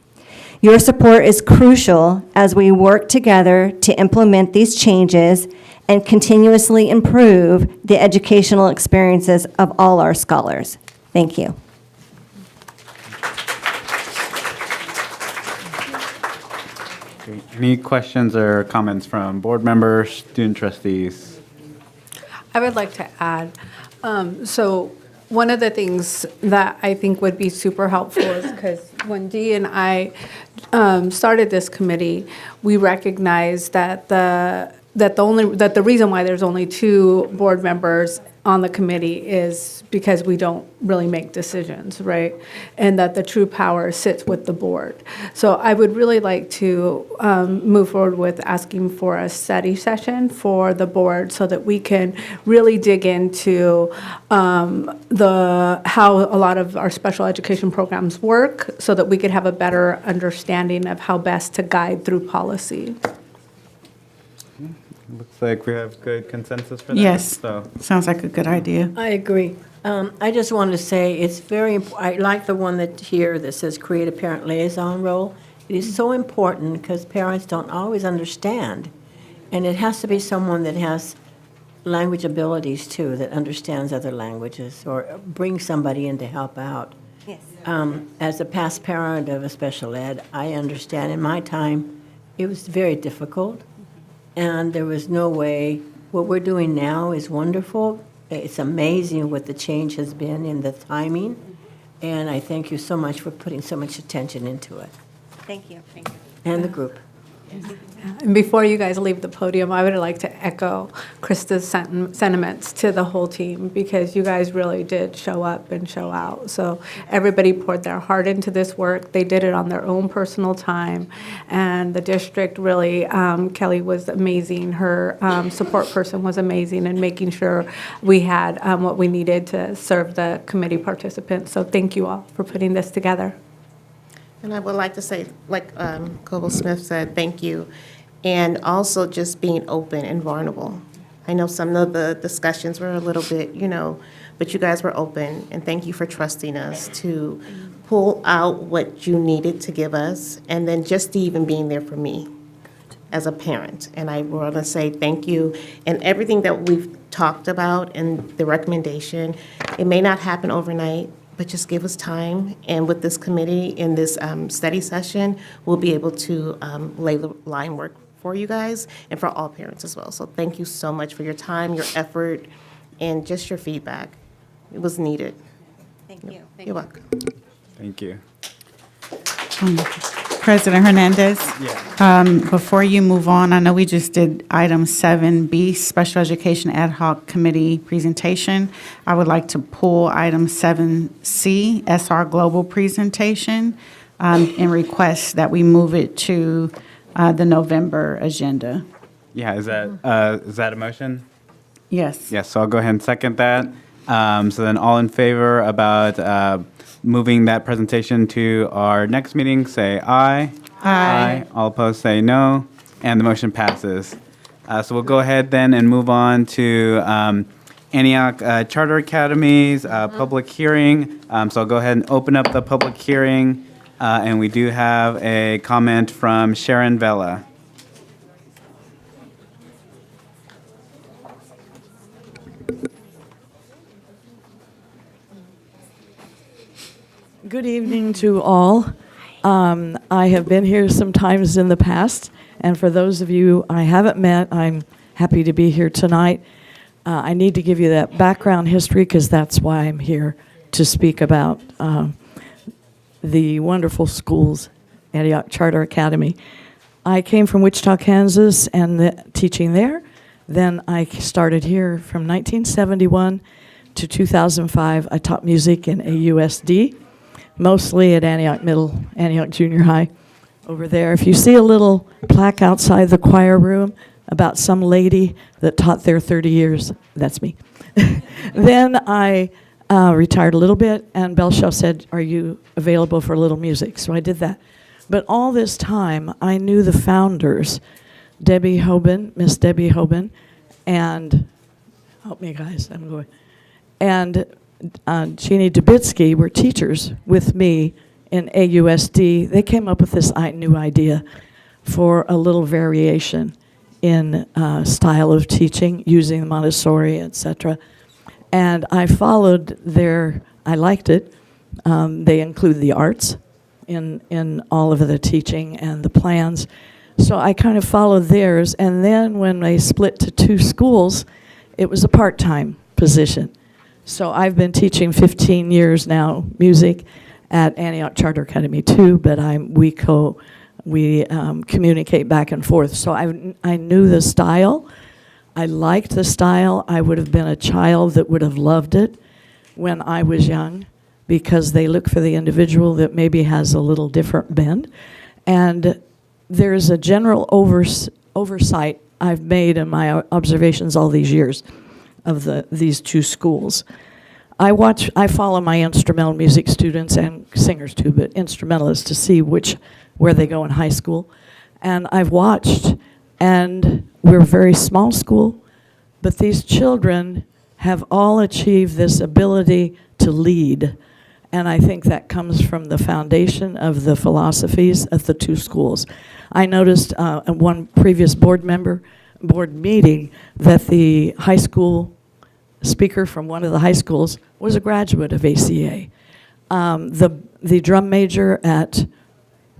Your support is crucial as we work together to implement these changes and continuously improve the educational experiences of all our scholars. Thank you. Any questions or comments from board members, student trustees? I would like to add, so one of the things that I think would be super helpful is because when Dee and I started this committee, we recognized that the reason why there's only 2 board members on the committee is because we don't really make decisions, right? And that the true power sits with the board. So I would really like to move forward with asking for a study session for the board so that we can really dig into how a lot of our special education programs work so that we could have a better understanding of how best to guide through policy. Looks like we have good consensus for that. Yes, So, sounds like a good idea. I agree. I just want to say it's very important. I like the one that here that says create a parent liaison role. It is so important because parents don't always understand. And it has to be someone that has language abilities too, that understands other languages or bring somebody in to help out. Yes. As a past parent of a special ed, I understand in my time it was very difficult. And there was no way. What we're doing now is wonderful. It's amazing what the change has been in the timing. And I thank you so much for putting so much attention into it. Thank you. Thank you. And the group. And before you guys leave the podium, I would like to echo Krista's sentiments to the whole team because you guys really did show up and show out. So everybody poured their heart into this work. They did it on their own personal time. And the district really, Kelly was amazing. Her support person was amazing in making sure we had what we needed to serve the committee participants. So thank you all for putting this together. And I would like to say, like Coble Smith said, thank you. And also just being open and vulnerable. I know some of the discussions were a little bit, but you guys were open. And thank you for trusting us to pull out what you needed to give us. And then just even being there for me as a parent. And I want to say thank you. And everything that we've talked about and the recommendation, it may not happen overnight, but just give us time. And with this committee in this study session, we'll be able to lay the line work for you guys and for all parents as well. So thank you so much for your time, your effort, and just your feedback. It was needed. Thank you. You're welcome. Thank you. President Hernandez? Yeah. Before you move on, I know we just did item 7B, Special Education Ad Hoc Committee presentation. I would like to pull item 7C, SR Global presentation, and request that we move it to the November agenda. Yeah, is that a motion? Yes. Yes, so I'll go ahead and second that. So then all in favor about moving that presentation to our next meeting, say aye. Aye. All opposed, say no. And the motion passes. So we'll go ahead then and move on to Antioch Charter Academy's public hearing. So I'll go ahead and open up the public hearing. And we do have a comment from Sharon Vela. Good evening to all. I have been here sometimes in the past, and for those of you I haven't met, I'm happy to be here tonight. I need to give you that background history because that's why I'm here to speak about the wonderful schools, Antioch Charter Academy. I came from Wichita, Kansas, and teaching there. Then I started here from 1971 to 2005. I taught music in AUSD. Mostly at Antioch Middle, Antioch Junior High over there. If you see a little plaque outside the choir room about some lady that taught there 30 years, that's me. Then I retired a little bit, and Belshaw said, "Are you available for a little music?" So I did that. But all this time, I knew the founders, Debbie Hoban, Miss Debbie Hoban, and, help me guys, I'm going, and Jeannie Dubitsky were teachers with me in AUSD. They came up with this new idea for a little variation in style of teaching using Montessori, etc. And I followed I liked it. They include the arts in all of the teaching and the plans. So I kind of followed theirs. And then when they split to 2 schools, it was a part-time position. So I've been teaching 15 years now, music at Antioch Charter Academy too, but we communicate back and forth. So I knew the style. I liked the style. I would have been a child that would have loved it when I was young because they look for the individual that maybe has a little different bend. And there's a general oversight I've made in my observations all these years of these 2 schools. I follow my instrumental music students and singers too, but instrumentalists to see where they go in high school. And I've watched, and we're a very small school, but these children have all achieved this ability to lead. And I think that comes from the foundation of the philosophies of the 2 schools. I noticed at one previous board meeting that the high school speaker from one of the high schools was a graduate of ACA. The drum major at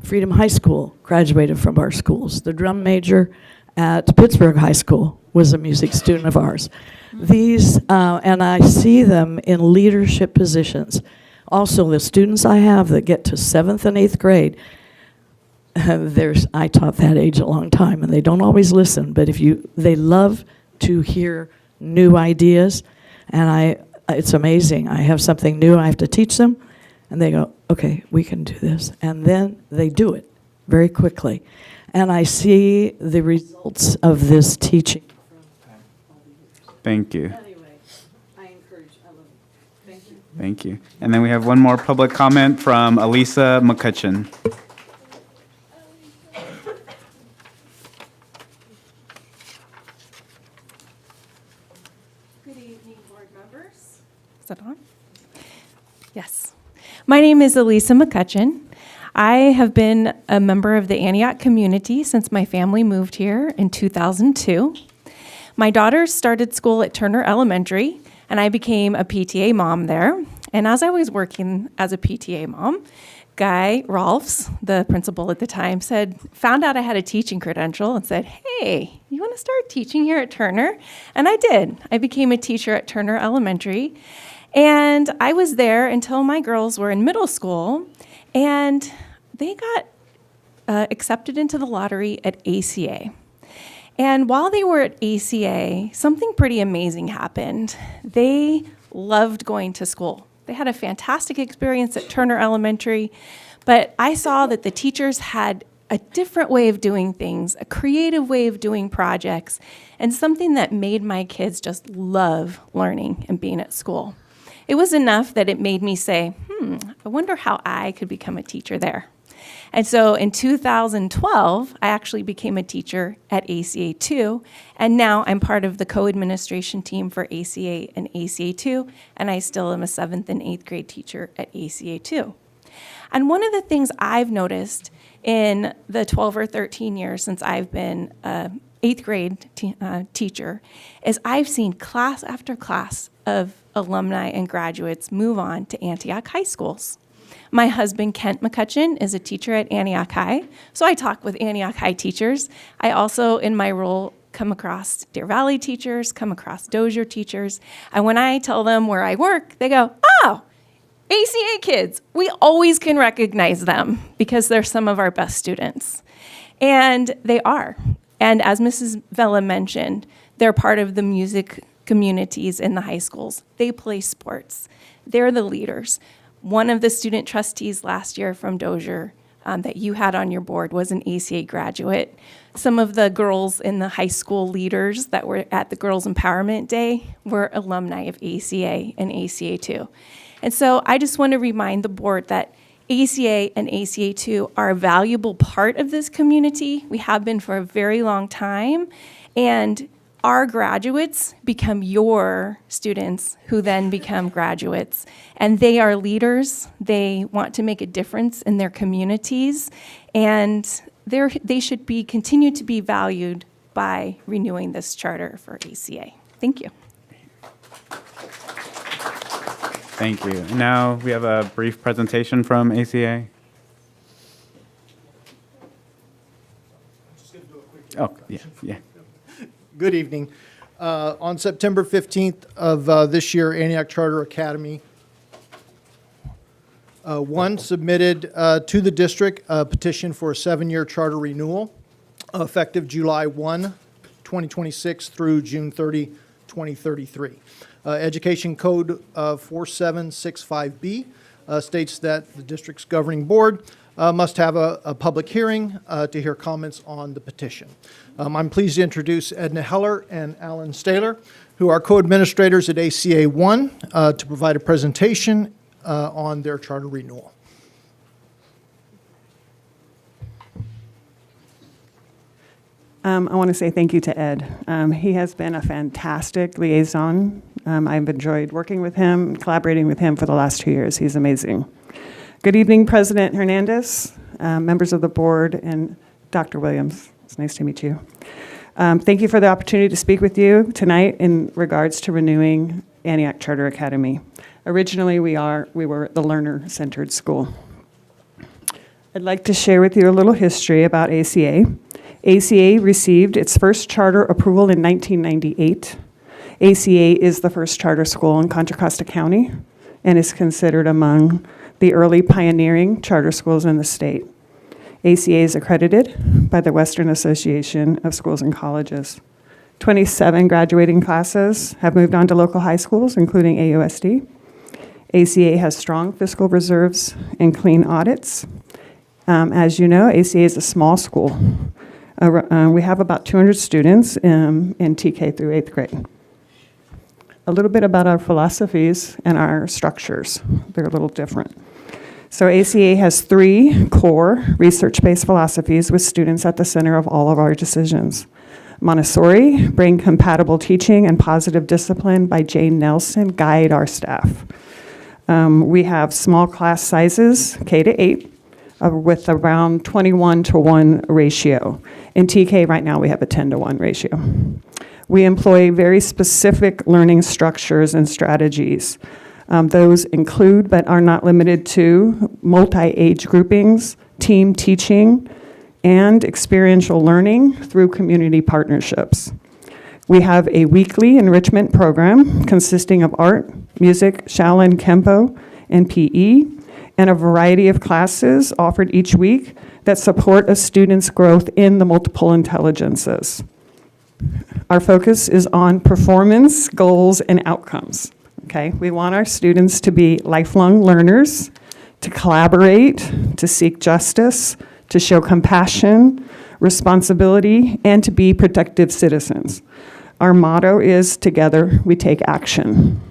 Freedom High School graduated from our schools. The drum major at Pittsburgh High School was a music student of ours. These, and I see them in leadership positions. Also, the students I have that get to 7th and 8th grade, I taught that age a long time, and they don't always listen, but they love to hear new ideas, and it's amazing. I have something new I have to teach them, and they go, okay, we can do this. And then they do it very quickly. And I see the results of this teaching. Thank you. Anyway, I love it. Thank you. Thank you. And then we have one more public comment from Elisa McCutcheon. Good evening, board members. Is that on? Yes. My name is Elisa McCutcheon. I have been a member of the Antioch community since my family moved here in 2002. My daughter started school at Turner Elementary, and I became a PTA mom there. And as I was working as a PTA mom, Guy Rolfs, the principal at the time, found out I had a teaching credential and said, hey, you want to start teaching here at Turner? And I did. I became a teacher at Turner Elementary. And I was there until my girls were in middle school, and they got accepted into the lottery at ACA. And while they were at ACA, something pretty amazing happened. They loved going to school. They had a fantastic experience at Turner Elementary, but I saw that the teachers had a different way of doing things, a creative way of doing projects, and something that made my kids just love learning and being at school. It was enough that it made me say, I wonder how I could become a teacher there. And so in 2012, I actually became a teacher at ACA 2, and now I'm part of the co-administration team for ACA and ACA 2, and I still am a 7th and 8th grade teacher at ACA 2. And one of the things I've noticed in the 12 or 13 years since I've been an 8th grade teacher is I've seen class after class of alumni and graduates move on to Antioch high schools. My husband, Kent McCutcheon, is a teacher at Antioch High, so I talk with Antioch High teachers. I also, in my role, come across Deer Valley teachers, come across Dozier teachers, and when I tell them where I work, they go, oh, ACA kids, we always can recognize them because they're some of our best students. And they are. And as Mrs. Vela mentioned, they're part of the music communities in the high schools. They play sports. They're the leaders. One of the student trustees last year from Dozier that you had on your board was an ACA graduate. Some of the girls in the high school leaders that were at the Girls Empowerment Day were alumni of ACA and ACA 2. And so I just want to remind the board that ACA and ACA 2 are a valuable part of this community. We have been for a very long time. And our graduates become your students who then become graduates. And they are leaders. They want to make a difference in their communities. And they should be continue to be valued by renewing this charter for ACA. Thank you. Thank you. Now we have a brief presentation from ACA. Oh, yeah. Good evening. On September 15th of this year, Antioch Charter Academy submitted to the district a petition for a 7-year charter renewal effective July 1, 2026 through June 30, 2033. Education Code 4765B states that the district's governing board must have a public hearing to hear comments on the petition. I'm pleased to introduce Edna Heller and Alan Staler, who are co-administrators at ACA 1, to provide a presentation on their charter renewal. I want to say thank you to Ed. He has been a fantastic liaison. I've enjoyed working with him, collaborating with him for the last 2 years. He's amazing. Good evening, President Hernandez, members of the board, and Dr. Williams. It's nice to meet you. Thank you for the opportunity to speak with you tonight in regards to renewing Antioch Charter Academy. Originally, we were the learner-centered school. I'd like to share with you a little history about ACA. ACA received its first charter approval in 1998. ACA is the first charter school in Contra Costa County and is considered among the early pioneering charter schools in the state. ACA is accredited by the Western Association of Schools and Colleges. 27 graduating classes have moved on to local high schools, including AUSD. ACA has strong fiscal reserves and clean audits. As you know, ACA is a small school. We have about 200 students in TK through 8th grade. A little bit about our philosophies and our structures. They're a little different. So ACA has 3 core research-based philosophies with students at the center of all of our decisions. Montessori, brain-compatible teaching and positive discipline by Jane Nelson guide our staff. We have small class sizes, K to 8, with around 21-to-1 ratio. In TK right now we have a 10-to-1 ratio. We employ very specific learning structures and strategies. Those include, but are not limited to, multi-age groupings, team teaching, and experiential learning through community partnerships. We have a weekly enrichment program consisting of art, music, Shaolin Kempo, and PE, and a variety of classes offered each week that support a student's growth in the multiple intelligences. Our focus is on performance, goals, and outcomes. Okay, we want our students to be lifelong learners, to collaborate, to seek justice, to show compassion, responsibility, and to be productive citizens. Our motto is, together we take action.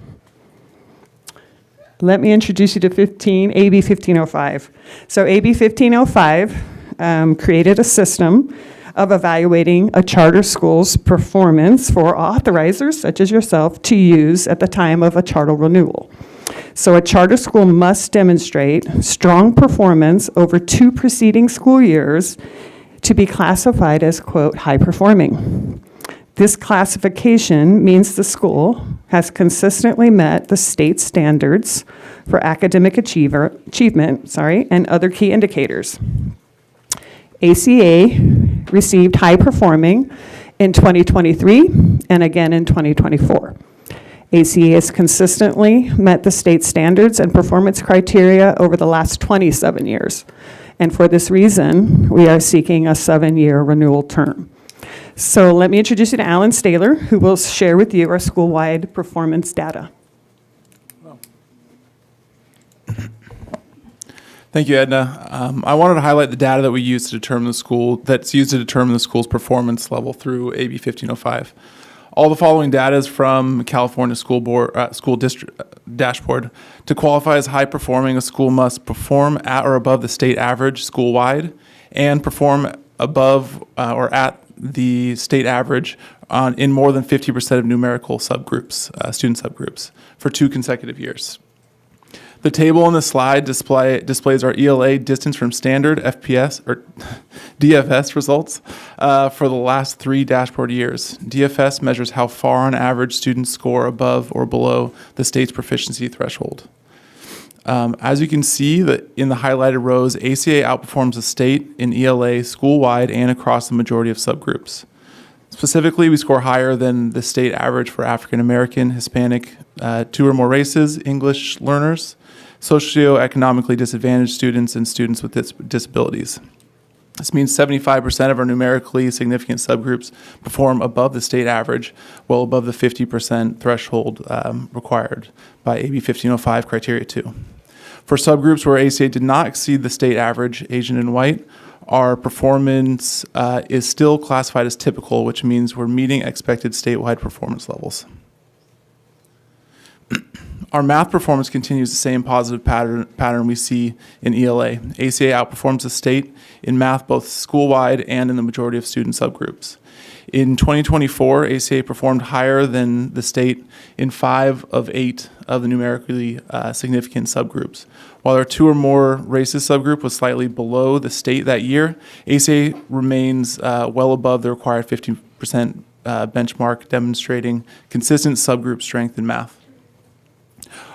Let me introduce you to AB 1505. So AB 1505 created a system of evaluating a charter school's performance for authorizers, such as yourself, to use at the time of a charter renewal. So a charter school must demonstrate strong performance over 2 preceding school years to be classified as, quote, high performing. This classification means the school has consistently met the state standards for academic achievement, and other key indicators. ACA received high performing in 2023 and again in 2024. ACA has consistently met the state standards and performance criteria over the last 27 years. And for this reason, we are seeking a 7-year renewal term. So let me introduce you to Alan Staler, who will share with you our school-wide performance data. Thank you, Edna. I wanted to highlight the data that we use to determine the school's performance level through AB 1505. All the following data is from California School District Dashboard. To qualify as high performing, a school must perform at or above the state average school-wide and perform above or at the state average in more than 50% of numerical subgroups, student subgroups, for 2 consecutive years. The table on the slide displays our ELA distance from standard FPS or DFS results for the last 3 dashboard years. DFS measures how far on average students score above or below the state's proficiency threshold. As you can see that in the highlighted rows, ACA outperforms the state in ELA school-wide and across the majority of subgroups. Specifically, we score higher than the state average for African American, Hispanic, 2 or more races, English learners, socioeconomically disadvantaged students, and students with disabilities. This means 75% of our numerically significant subgroups perform above the state average, well above the 50% threshold required by AB 1505 criteria 2. For subgroups where ACA did not exceed the state average, Asian and white, our performance is still classified as typical, which means we're meeting expected statewide performance levels. Our math performance continues the same positive pattern we see in ELA. ACA outperforms the state in math both school-wide and in the majority of student subgroups. In 2024, ACA performed higher than the state in 5 of 8 of the numerically significant subgroups. While our 2 or more races subgroup was slightly below the state that year, ACA remains well above the required 50% benchmark, demonstrating consistent subgroup strength in math.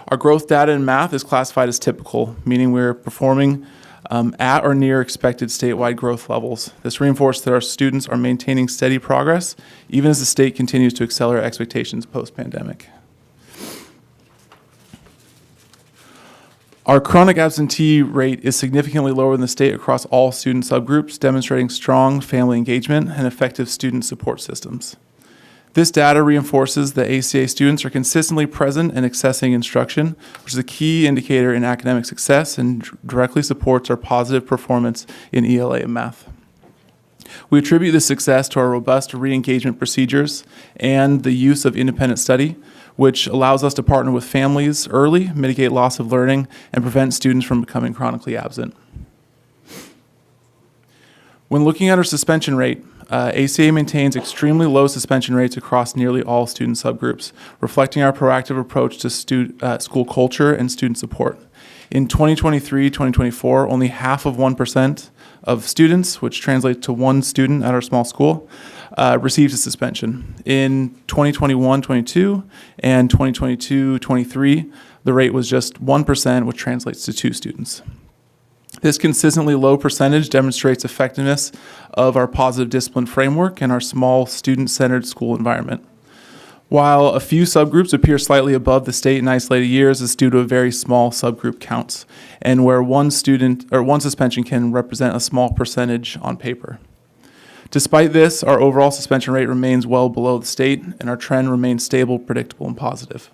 Our growth data in math is classified as typical, meaning we're performing at or near expected statewide growth levels. This reinforces that our students are maintaining steady progress, even as the state continues to accelerate expectations post-pandemic. Our chronic absentee rate is significantly lower than the state across all student subgroups, demonstrating strong family engagement and effective student support systems. This data reinforces that ACA students are consistently present and accessing instruction, which is a key indicator in academic success and directly supports our positive performance in ELA and math. We attribute this success to our robust re-engagement procedures and the use of independent study, which allows us to partner with families early, mitigate loss of learning, and prevent students from becoming chronically absent. When looking at our suspension rate, ACA maintains extremely low suspension rates across nearly all student subgroups, reflecting our proactive approach to school culture and student support. In 2023-2024, only half of 1% of students, which translates to 1 student at our small school, received a suspension. In 2021-22 and 2022-23, the rate was just 1%, which translates to 2 students. This consistently low percentage demonstrates effectiveness of our positive discipline framework and our small student-centered school environment. While a few subgroups appear slightly above the state in isolated years, it's due to a very small subgroup counts, and where one suspension can represent a small percentage on paper. Despite this, our overall suspension rate remains well below the state, and our trend remains stable, predictable, and positive.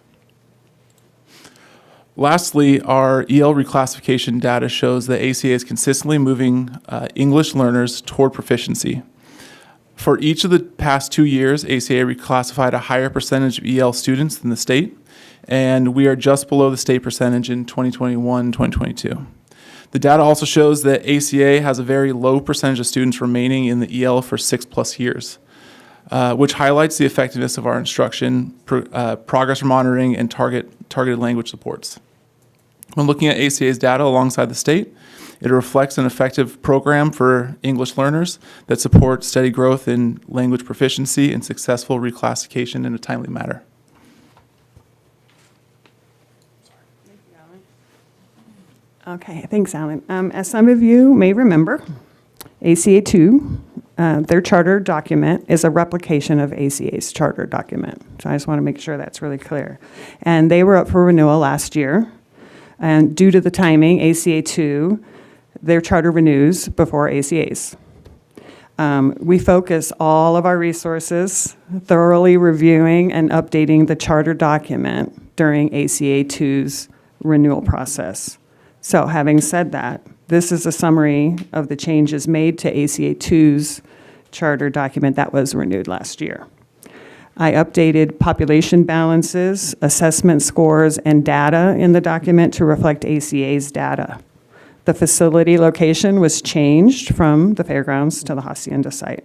Lastly, our EL reclassification data shows that ACA is consistently moving English learners toward proficiency. For each of the past 2 years, ACA reclassified a higher percentage of EL students than the state, and we are just below the state percentage in 2021 and 2022. The data also shows that ACA has a very low percentage of students remaining in the EL for 6+ years, which highlights the effectiveness of our instruction, progress monitoring, and targeted language supports. When looking at ACA's data alongside the state, it reflects an effective program for English learners that supports steady growth in language proficiency and successful reclassification in a timely manner. Okay, thanks, Alan. As some of you may remember, ACA 2, their charter document is a replication of ACA's charter document. So I just want to make sure that's really clear. And they were up for renewal last year. And due to the timing, ACA 2, their charter renews before ACA's. We focus all of our resources thoroughly reviewing and updating the charter document during ACA 2's renewal process. So having said that, this is a summary of the changes made to ACA 2's charter document that was renewed last year. I updated population balances, assessment scores, and data in the document to reflect ACA's data. The facility location was changed from the fairgrounds to the Hacienda site.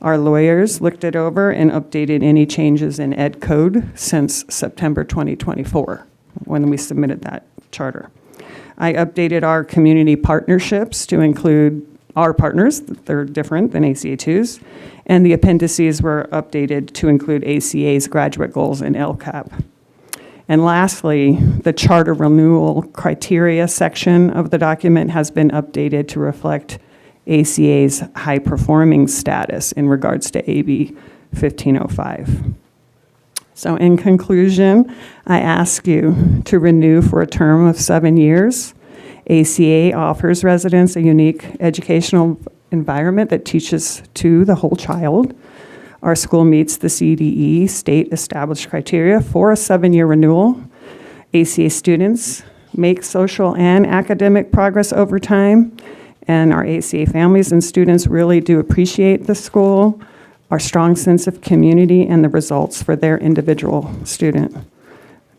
Our lawyers looked it over and updated any changes in ed code since September 2024, when we submitted that charter. I updated our community partnerships to include our partners, they're different than ACA 2's, and the appendices were updated to include ACA's graduate goals and LCAP. And lastly, the charter renewal criteria section of the document has been updated to reflect ACA's high-performing status in regards to AB 1505. So in conclusion, I ask you to renew for a term of 7 years. ACA offers residents a unique educational environment that teaches to the whole child. Our school meets the CDE state-established criteria for a 7-year renewal. ACA students make social and academic progress over time, and our ACA families and students really do appreciate the school, our strong sense of community, and the results for their individual student.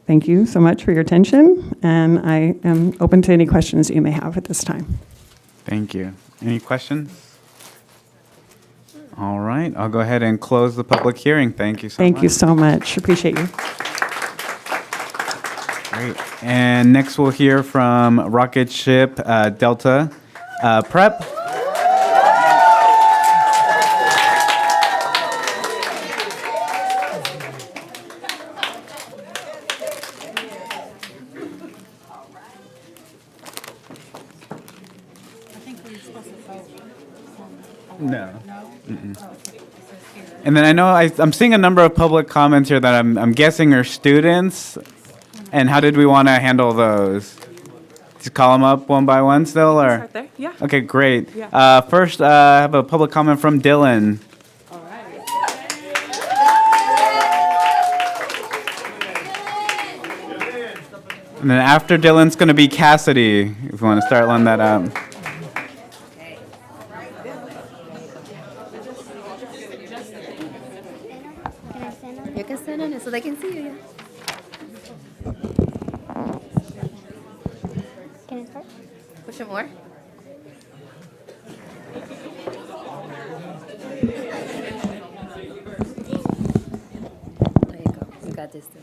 Thank you so much for your attention, and I am open to any questions you may have at this time. Thank you. Any questions? All right, I'll go ahead and close the public hearing. Thank you so much. Thank you so much. Appreciate you. Great. And next we'll hear from Rocket Ship Delta Prep. No. And then I know I'm seeing a number of public comments here that I'm guessing are students. And how did we want to handle those? Just call them up one by one still, or? Start there, yeah. Okay, great. Yeah. First, I have a public comment from Dylan. And then after Dylan's going to be Cassidy, if you want to start lining that up. You can stand on it so they can see you. Can I start? Push it more. There you go. You got this too.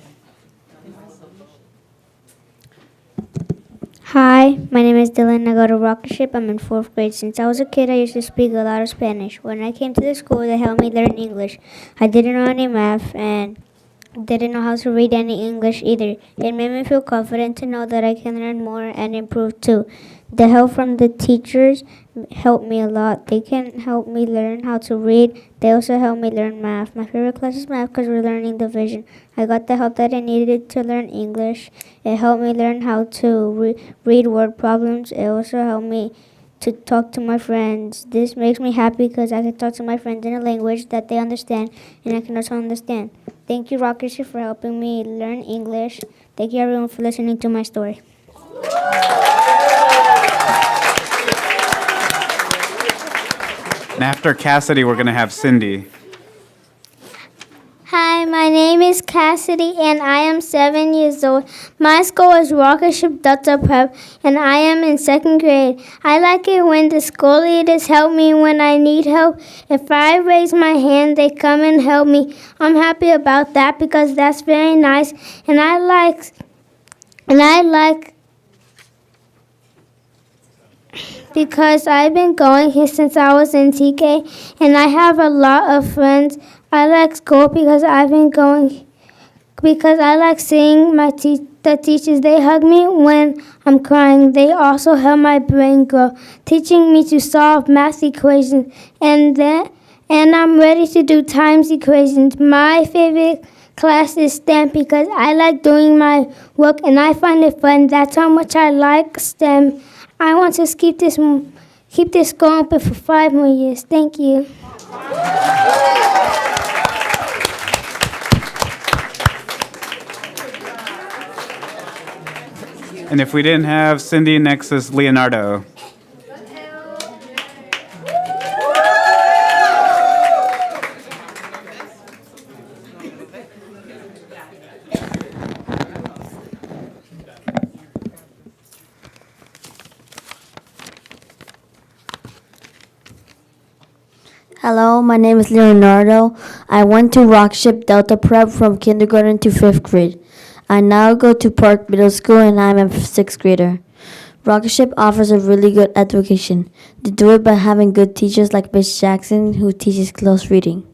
Hi, my name is Dylan. I go to Rocket Ship. I'm in 4th grade. Since I was a kid, I used to speak a lot of Spanish. When I came to the school, they helped me learn English. I didn't know any math, and didn't know how to read any English either. It made me feel confident to know that I can learn more and improve too. The help from the teachers helped me a lot. They can help me learn how to read. They also help me learn math. My favorite class is math because we're learning division. I got the help that I needed to learn English. It helped me learn how to read word problems. It also helped me to talk to my friends. This makes me happy because I can talk to my friends in a language that they understand and I can also understand. Thank you, Rocket Ship, for helping me learn English. Thank you, everyone, for listening to my story. And after Cassidy, we're going to have Cindy. Hi, my name is Cassidy and I am 7 years old. My school is Rocket Ship Delta Prep and I am in 2nd grade. I like it when the school leaders help me when I need help. If I raise my hand, they come and help me. I'm happy about that because that's very nice and I like because I've been going here since I was in TK and I have a lot of friends. I like school because I've been going because I like seeing the teachers. They hug me when I'm crying. They also help my brain grow, teaching me to solve math equations and I'm ready to do times equations. My favorite class is STEM because I like doing my work and I find it fun. That's how much I like STEM. I want to keep this going open for 5 more years. Thank you. And if we didn't have Cindy, next is Leonardo. Hello, my name is Leonardo. I went to Rockship Delta Prep from kindergarten to 5th grade. I now go to Park Middle School and I'm a 6th grader. Rockship offers a really good education. They do it by having good teachers like Miss Jackson who teaches close reading.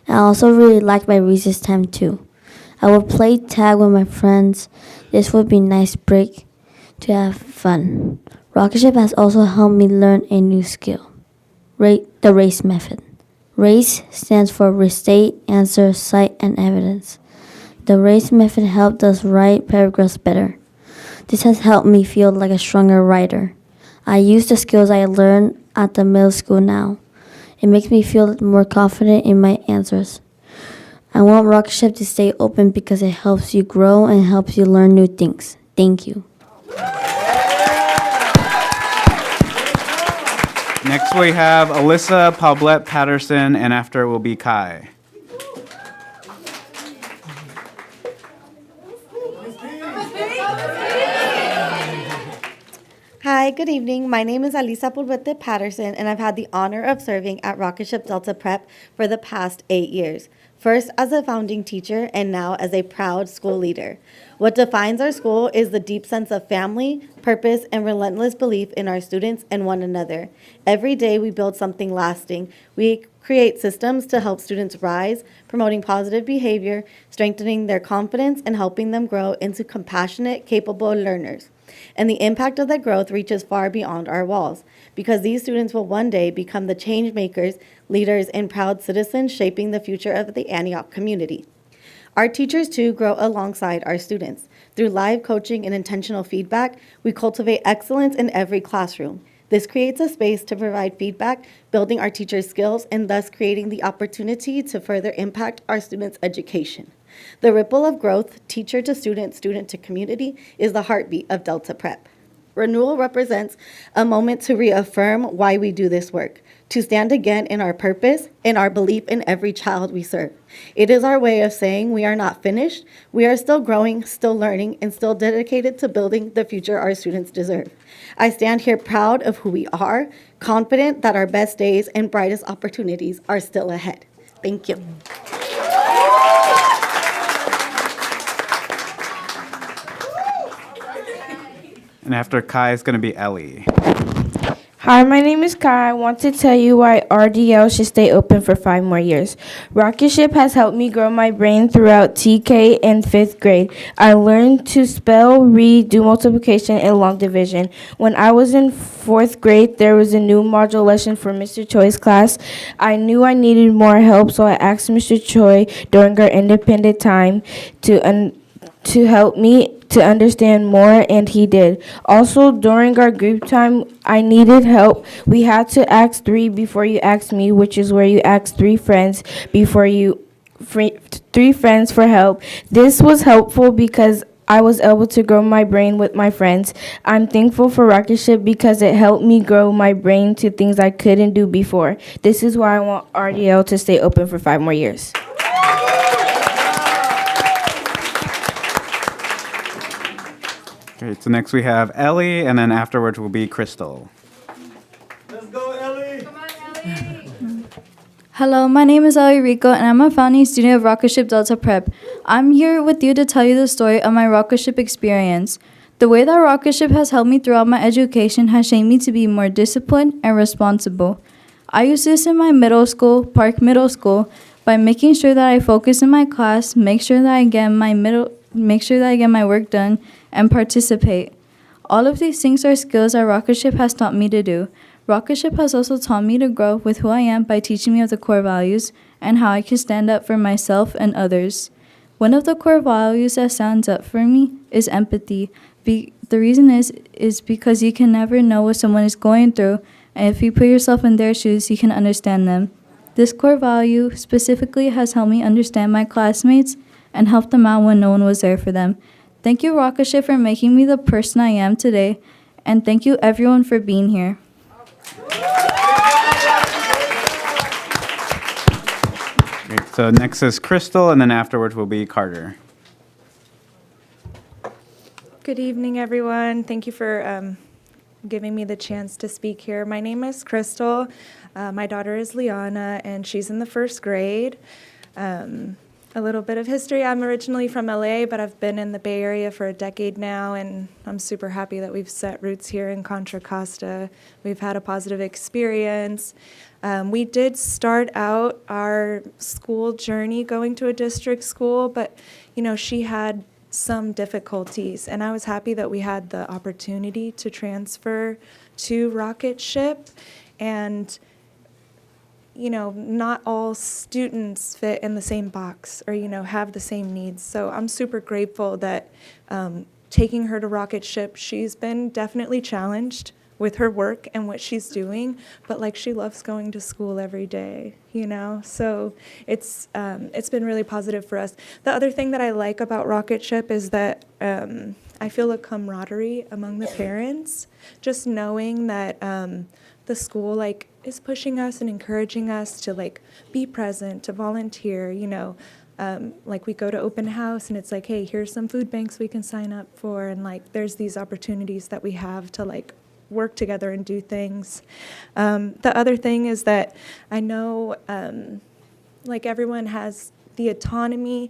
I also really like my recess time too. I would play tag with my friends. This would be a nice break to have fun. Rockship has also helped me learn a new skill. The RACE method. RACE stands for restate, answer, cite, and evidence. The RACE method helped us write paragraphs better. This has helped me feel like a stronger writer. I use the skills I learned at the middle school now. It makes me feel more confident in my answers. I want Rockship to stay open because it helps you grow and helps you learn new things. Thank you. Next we have Alyssa Paulette Patterson, and after will be Kai. Hi, good evening. My name is Alisa Pulvete Patterson, and I've had the honor of serving at Rocket Ship Delta Prep for the past 8 years. First as a founding teacher, and now as a proud school leader. What defines our school is the deep sense of family, purpose, and relentless belief in our students and one another. Every day we build something lasting. We create systems to help students rise, promoting positive behavior, strengthening their confidence, and helping them grow into compassionate, capable learners. And the impact of that growth reaches far beyond our walls, because these students will one day become the change makers, leaders, and proud citizens shaping the future of the Antioch community. Our teachers, too, grow alongside our students. Through live coaching and intentional feedback, we cultivate excellence in every classroom. This creates a space to provide feedback, building our teachers' skills, and thus creating the opportunity to further impact our students' education. The ripple of growth, teacher to student, student to community, is the heartbeat of Delta Prep. Renewal represents a moment to reaffirm why we do this work, to stand again in our purpose and our belief in every child we serve. It is our way of saying we are not finished, we are still growing, still learning, and still dedicated to building the future our students deserve. I stand here proud of who we are, confident that our best days and brightest opportunities are still ahead. Thank you. And after Kai is going to be Ellie. Hi, my name is Kai. I want to tell you why RDL should stay open for 5 more years. Rocket Ship has helped me grow my brain throughout TK and 5th grade. I learned to spell, read, do multiplication, and long division. When I was in 4th grade, there was a new module lesson for Mr. Choi's class. I knew I needed more help, so I asked Mr. Choi during our independent time to help me to understand more, and he did. Also, during our group time, I needed help. We had to ask 3 before you ask me, which is where you ask 3 friends before you 3 friends for help. This was helpful because I was able to grow my brain with my friends. I'm thankful for Rocket Ship because it helped me grow my brain to things I couldn't do before. This is why I want RDL to stay open for 5 more years. Great. So next we have Ellie, and then afterwards will be Crystal. Hello, my name is Ellie Rico, and I'm a founding student of Rocket Ship Delta Prep. I'm here with you to tell you the story of my Rocket Ship experience. The way that Rocket Ship has helped me throughout my education has shaped me to be more disciplined and responsible. I use this in my middle school, Park Middle School, by making sure that I focus in my class, make sure that I get my work done, and participate. All of these things are skills that Rocket Ship has taught me to do. Rocket Ship has also taught me to grow with who I am by teaching me of the core values and how I can stand up for myself and others. One of the core values that stands up for me is empathy. The reason is because you can never know what someone is going through, and if you put yourself in their shoes, you can understand them. This core value specifically has helped me understand my classmates and help them out when no one was there for them. Thank you, Rocket Ship, for making me the person I am today, and thank you everyone for being here. Great. So next is Crystal, and then afterwards will be Carter. Good evening, everyone. Thank you for giving me the chance to speak here. My name is Crystal. My daughter is Liana, and she's in the 1st grade. A little bit of history. I'm originally from LA, but I've been in the Bay Area for a decade now, and I'm super happy that we've set roots here in Contra Costa. We've had a positive experience. We did start out our school journey going to a district school, but she had some difficulties, and I was happy that we had the opportunity to transfer to Rocket Ship. And not all students fit in the same box or, have the same needs. So I'm super grateful that taking her to Rocket Ship, she's been definitely challenged with her work and what she's doing, but she loves going to school every day, So it's been really positive for us. The other thing that I like about Rocket Ship is that I feel a camaraderie among the parents, just knowing that the school is pushing us and encouraging us to be present, to volunteer, we go to open house and it's hey, here's some food banks we can sign up for, and there's these opportunities that we have to work together and do things. The other thing is that I know everyone has the autonomy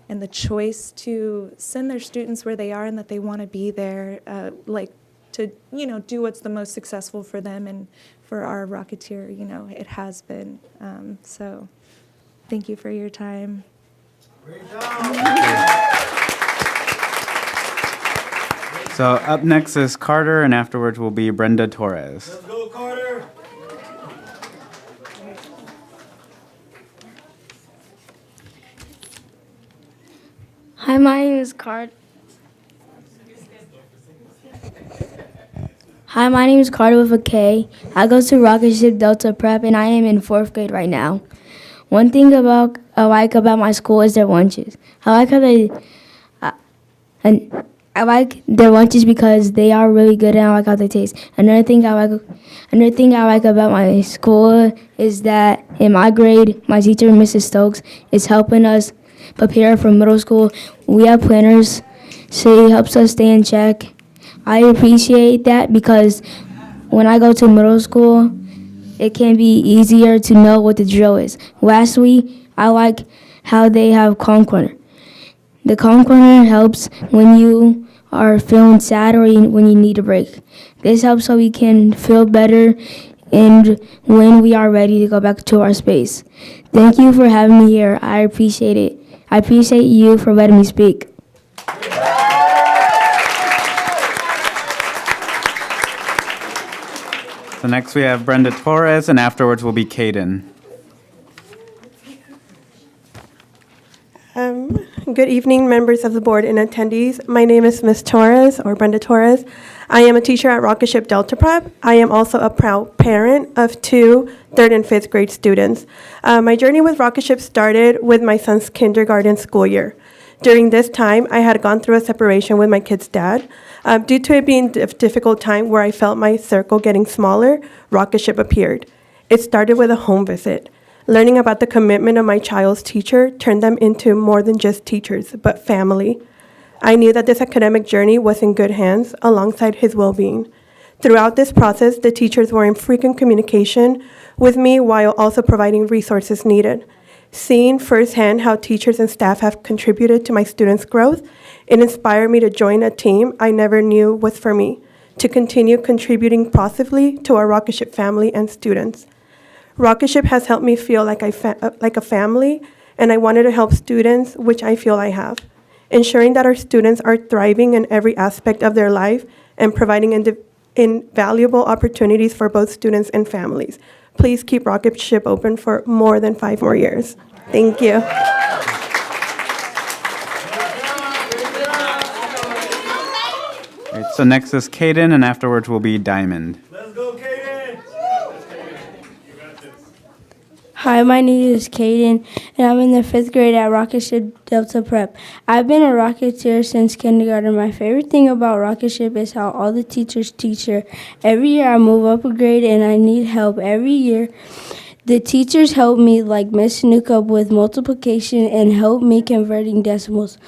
and the choice to send their students where they are and that they want to be there, to do what's the most successful for them, and for our Rocketeer, it has been. So thank you for your time. Great job. So up next is Carter, and afterwards will be Brenda Torres. Let's go, Carter. Hi, my name is Carter. Hi, my name is Carter with a K. I go to Rocket Ship Delta Prep, and I am in 4th grade right now. One thing I like about my school is their lunches. I like their lunches because they are really good, and I like how they taste. Another thing I like about my school is that in my grade, my teacher, Mrs. Stokes, is helping us prepare for middle school. We have planners, so she helps us stay in check. I appreciate that because when I go to middle school, it can be easier to know what the drill is. Lastly, I like how they have Calm Corner. The Calm Corner helps when you are feeling sad or when you need a break. This helps so we can feel better and when we are ready to go back to our space. Thank you for having me here. I appreciate it. I appreciate you for letting me speak. So next we have Brenda Torres, and afterwards will be Caden. Good evening, members of the board and attendees. My name is Ms. Torres, or Brenda Torres. I am a teacher at Rocket Ship Delta Prep. I am also a proud parent of 2 3rd and 5th grade students. My journey with Rocket Ship started with my son's kindergarten school year. During this time, I had gone through a separation with my kid's dad. Due to it being a difficult time where I felt my circle getting smaller, Rocket Ship appeared. It started with a home visit. Learning about the commitment of my child's teacher turned them into more than just teachers, but family. I knew that this academic journey was in good hands alongside his well-being. Throughout this process, the teachers were in frequent communication with me while also providing resources needed. Seeing firsthand how teachers and staff have contributed to my students' growth, it inspired me to join a team I never knew was for me, to continue contributing positively to our Rocket Ship family and students. Rocket Ship has helped me feel like a family, and I wanted to help students, which I feel I have. Ensuring that our students are thriving in every aspect of their life and providing invaluable opportunities for both students and families. Please keep Rocket Ship open for more than 5 more years. Thank you. All right, so next is Caden, and afterwards will be Diamond. Hi, my name is Caden, and I'm in the 5th grade at Rocket Ship Delta Prep. I've been a Rocketeer since kindergarten. My favorite thing about Rocket Ship is how all the teachers teach here. Every year I move up a grade and I need help. Every year the teachers help me, like Miss Snook with multiplication and help me converting decimals.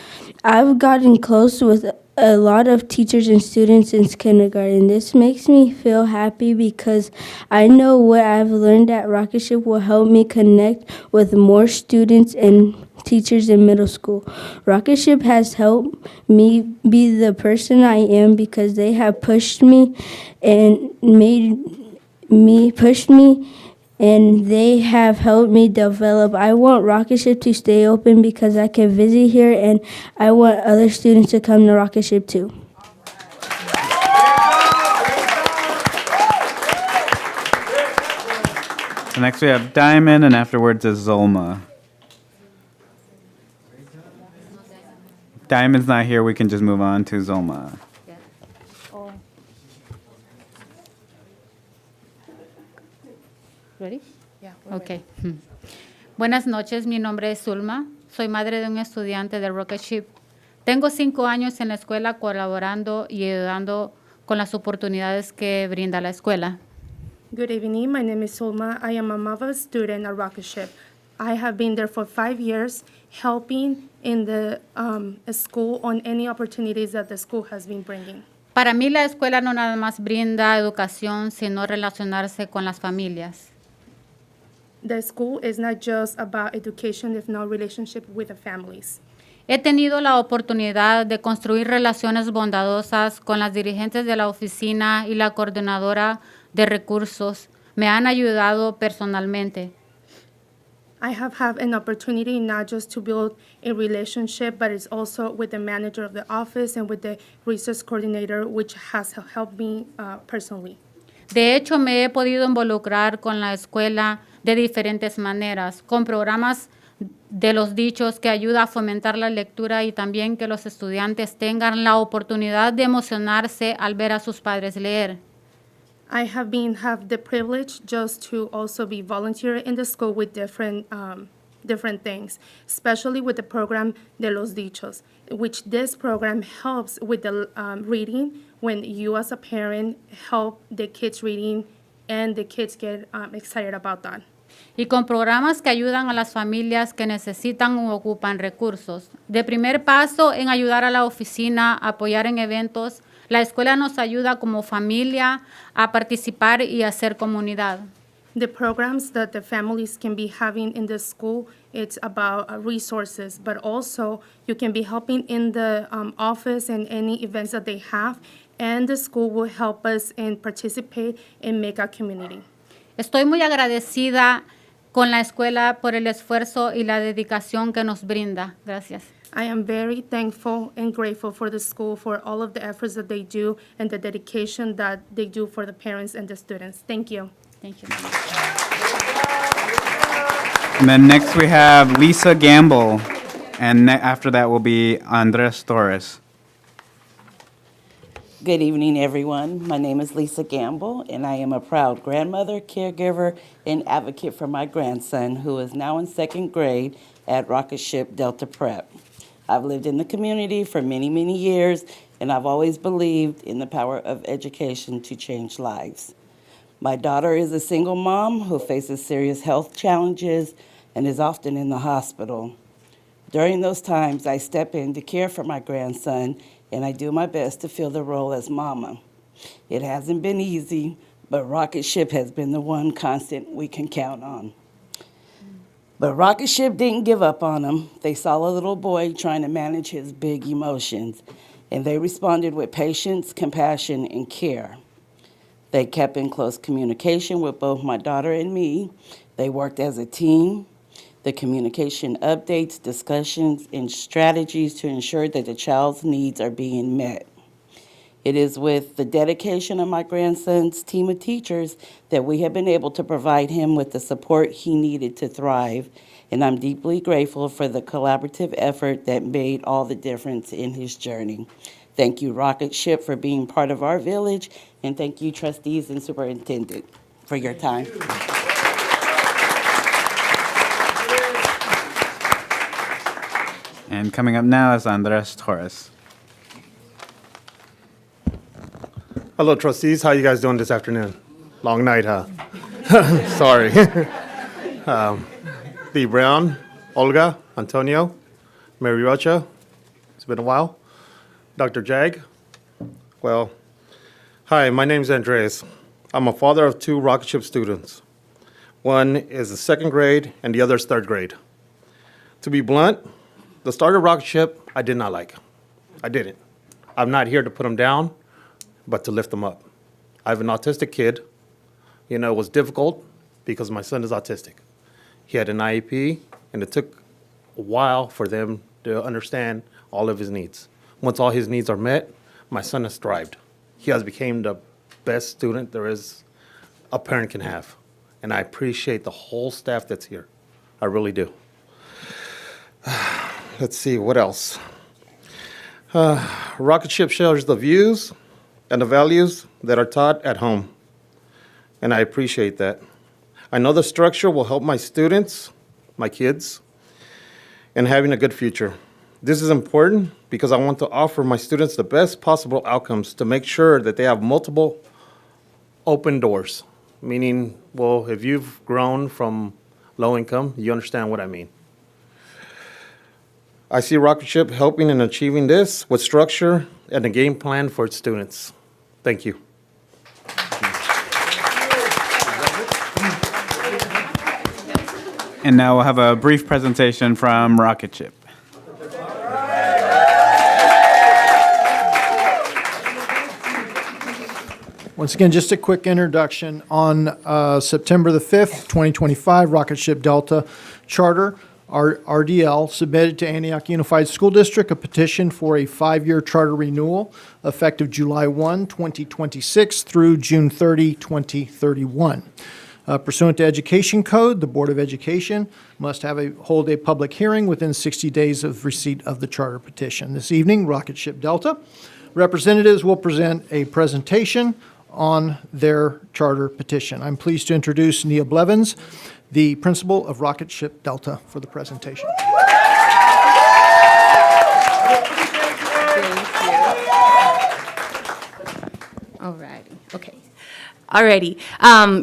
I've gotten close with a lot of teachers and students since kindergarten. This makes me feel happy because I know what I've learned at Rocket Ship will help me connect with more students and teachers in middle school. Rocket Ship has helped me be the person I am because they have pushed me and and they have helped me develop. I want Rocket Ship to stay open because I can visit here, and I want other students to come to Rocket Ship too. So next we have Diamond, and afterwards is Zolma. If Diamond's not here, we can just move on to Zolma. Ready? Yeah. Okay. Buenas noches, mi nombre es Zulma. Soy madre de un estudiante de Rocket Ship. Tengo 5 años en la escuela colaborando y ayudando con las oportunidades que brinda la escuela. Good evening, my name is Zulma. I am a mother student at Rocket Ship. I have been there for 5 years, helping in the school on any opportunities that the school has been bringing. Para mí la escuela no nada más brinda educación, sino relacionarse con las familias. The school is not just about education, if not relationship with the families. He tenido la oportunidad de construir relaciones bondadosas con las dirigentes de la oficina y la coordinadora de recursos. Me han ayudado personalmente. I have had an opportunity not just to build a relationship, but it's also with the manager of the office and with the resource coordinator, which has helped me personally. De hecho, me he podido involucrar con la escuela de diferentes maneras, con programas de los dichos que ayuda a fomentar la lectura y también que los estudiantes tengan la oportunidad de emocionarse al ver a sus padres leer. I have the privilege just to also be volunteer in the school with different things, especially with the program de los dichos, which this program helps with the reading when you as a parent help the kids reading and the kids get excited about that. Y con programas que ayudan a las familias que necesitan o ocupan recursos. De primer paso en ayudar a la oficina, apoyar en eventos, la escuela nos ayuda como familia a participar y a hacer comunidad. the programs that the families can be having in the school, it's about resources, but also you can be helping in the office and any events that they have, and the school will help us and participate and make our community. Estoy muy agradecida con la escuela por el esfuerzo y la dedicación que nos brinda. Gracias. I am very thankful and grateful for the school for all of the efforts that they do and the dedication that they do for the parents and the students. Thank you. Thank you. And then next we have Lisa Gamble, and after that will be Andres Torres. Good evening, everyone. My name is Lisa Gamble, and I am a proud grandmother, caregiver, and advocate for my grandson, who is now in second grade at Rocket Ship Delta Prep. I've lived in the community for many, many years, and I've always believed in the power of education to change lives. My daughter is a single mom who faces serious health challenges and is often in the hospital. During those times, I step in to care for my grandson, and I do my best to fill the role as mama. It hasn't been easy, but Rocket Ship has been the one constant we can count on. But Rocket Ship didn't give up on him. They saw a little boy trying to manage his big emotions, and they responded with patience, compassion, and care. They kept in close communication with both my daughter and me. They worked as a team. The communication updates, discussions, and strategies to ensure that the child's needs are being met. It is with the dedication of my grandson's team of teachers that we have been able to provide him with the support he needed to thrive, and I'm deeply grateful for the collaborative effort that made all the difference in his journey. Thank you, Rocket Ship, for being part of our village, and thank you, trustees and superintendent, for your time. And coming up now is Andres Torres. Hello, trustees. How you guys doing this afternoon? Long night, huh? Sorry. Lee Brown, Olga, Antonio, Mary Rocha. It's been a while. Dr. Jag. Well, hi, my name's Andres. I'm a father of two Rocket Ship students. One is in second grade and the other is third grade. To be blunt, the start of Rocket Ship, I did not like. I didn't. I'm not here to put them down, but to lift them up. I have an autistic kid. You know, it was difficult because my son is autistic. He had an IEP, and it took a while for them to understand all of his needs. Once all his needs are met, my son has thrived. He has become the best student there is a parent can have. And I appreciate the whole staff that's here. I really do. Let's see, what else? Rocket Ship shares the views and the values that are taught at home, and I appreciate that. I know the structure will help my students, my kids, in having a good future. This is important because I want to offer my students the best possible outcomes to make sure that they have multiple open doors, meaning, well, if you've grown from low income, you understand what I mean. I see Rocket Ship helping in achieving this with structure and a game plan for its students. Thank you. And now we'll have a brief presentation from Rocket Ship. Once again, just a quick introduction. On September the 5th, 2025, Rocket Ship Delta Charter, RDL, submitted to Antioch Unified School District a petition for a 5-year charter renewal effective July 1, 2026 through June 30, 2031. Pursuant to Education Code, the Board of Education must hold a public hearing within 60 days of receipt of the charter petition. This evening, Rocket Ship Delta representatives will present a presentation on their charter petition. I'm pleased to introduce Nia Blevins, the principal of Rocket Ship Delta, for the presentation. Alrighty, okay. Alrighty.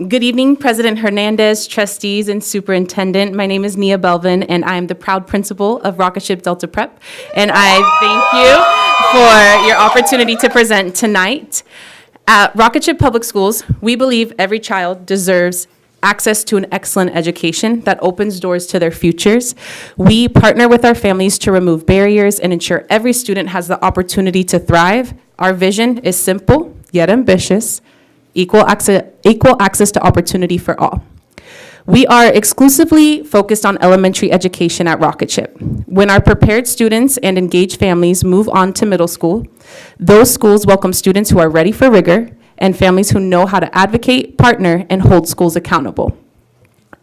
Good evening, President Hernandez, trustees, and superintendent. My name is Nia Belvin, and I am the proud principal of Rocket Ship Delta Prep. And I thank you for your opportunity to present tonight. At Rocket Ship Public Schools, we believe every child deserves access to an excellent education that opens doors to their futures. We partner with our families to remove barriers and ensure every student has the opportunity to thrive. Our vision is simple yet ambitious: equal access to opportunity for all. We are exclusively focused on elementary education at Rocketship. When our prepared students and engaged families move on to middle school, those schools welcome students who are ready for rigor and families who know how to advocate, partner, and hold schools accountable.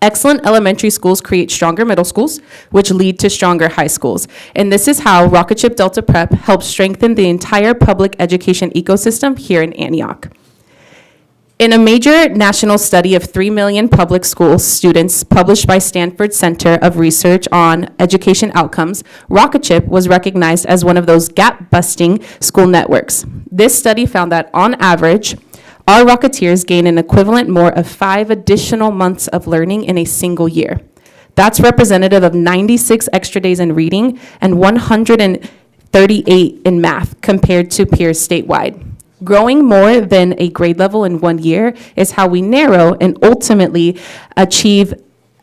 Excellent elementary schools create stronger middle schools, which lead to stronger high schools. And this is how Rocketship Delta Prep helps strengthen the entire public education ecosystem here in Antioch. In a major national study of 3 million public school students published by Stanford Center of Research on Education Outcomes, Rocketship was recognized as one of those gap-busting school networks. This study found that on average, our Rocketeers gain an equivalent more of 5 additional months of learning in a single year. That's representative of 96 extra days in reading and 138 in math compared to peers statewide. Growing more than a grade level in 1 year is how we narrow and ultimately achieve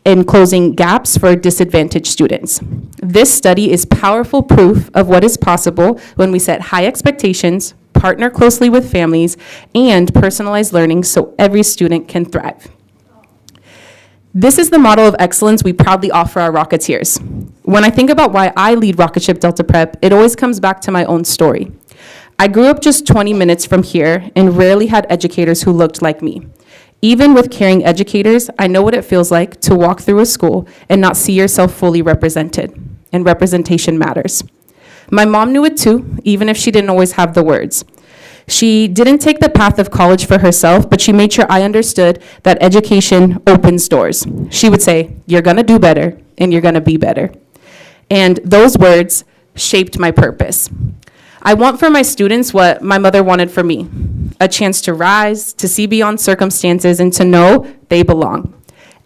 in closing gaps for disadvantaged students. This study is powerful proof of what is possible when we set high expectations, partner closely with families, and personalize learning so every student can thrive. This is the model of excellence we proudly offer our Rocketeers. When I think about why I lead Rocketship Delta Prep, it always comes back to my own story. I grew up just 20 minutes from here and rarely had educators who looked like me. Even with caring educators, I know what it feels like to walk through a school and not see yourself fully represented, and representation matters. My mom knew it too, even if she didn't always have the words. She didn't take the path of college for herself, but she made sure I understood that education opens doors. She would say, "You're gonna do better, and you're gonna be better." And those words shaped my purpose. I want for my students what my mother wanted for me: a chance to rise, to see beyond circumstances, and to know they belong.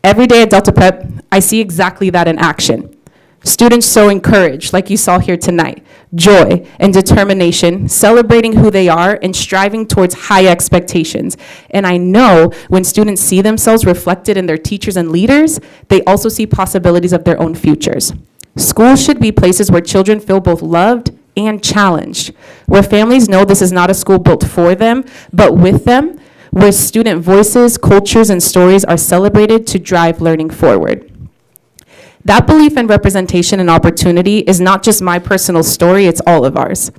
Every day at Delta Prep, I see exactly that in action. Students showing courage, like you saw here tonight, joy and determination, celebrating who they are and striving towards high expectations. And I know when students see themselves reflected in their teachers and leaders, they also see possibilities of their own futures. Schools should be places where children feel both loved and challenged, where families know this is not a school built for them, but with them, where student voices, cultures, and stories are celebrated to drive learning forward. That belief in representation and opportunity is not just my personal story, it's all of ours.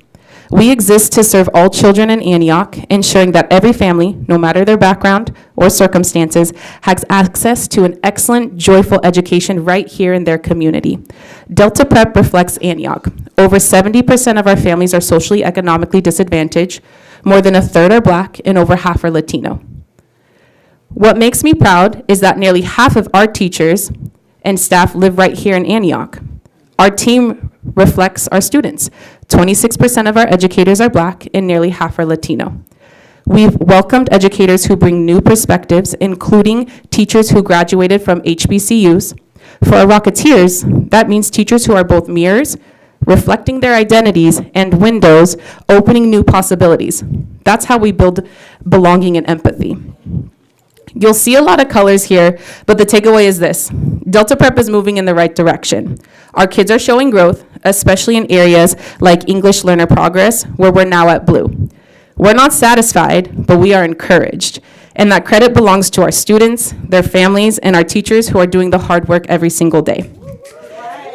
We exist to serve all children in Antioch, ensuring that every family, no matter their background or circumstances, has access to an excellent, joyful education right here in their community. Delta Prep reflects Antioch. Over 70% of our families are socially, economically disadvantaged. More than a third are Black, and over half are Latino. What makes me proud is that nearly half of our teachers and staff live right here in Antioch. Our team reflects our students. 26% of our educators are Black and nearly half are Latino. We've welcomed educators who bring new perspectives, including teachers who graduated from HBCUs. For our Rocketeers, that means teachers who are both mirrors, reflecting their identities, and windows, opening new possibilities. That's how we build belonging and empathy. You'll see a lot of colors here, but the takeaway is this: Delta Prep is moving in the right direction. Our kids are showing growth, especially in areas like English learner progress, where we're now at blue. We're not satisfied, but we are encouraged. And that credit belongs to our students, their families, and our teachers who are doing the hard work every single day.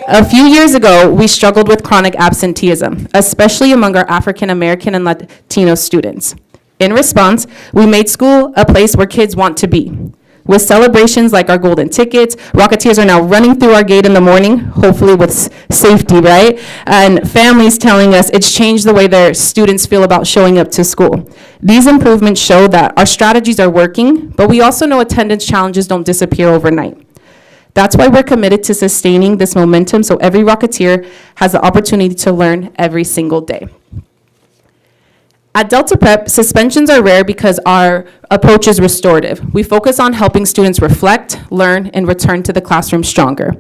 A few years ago, we struggled with chronic absenteeism, especially among our African American and Latino students. In response, we made school a place where kids want to be. With celebrations like our golden tickets, Rocketeers are now running through our gate in the morning, hopefully with safety, right? And families telling us it's changed the way their students feel about showing up to school. These improvements show that our strategies are working, but we also know attendance challenges don't disappear overnight. That's why we're committed to sustaining this momentum so every Rocketeer has the opportunity to learn every single day. At Delta Prep, suspensions are rare because our approach is restorative. We focus on helping students reflect, learn, and return to the classroom stronger.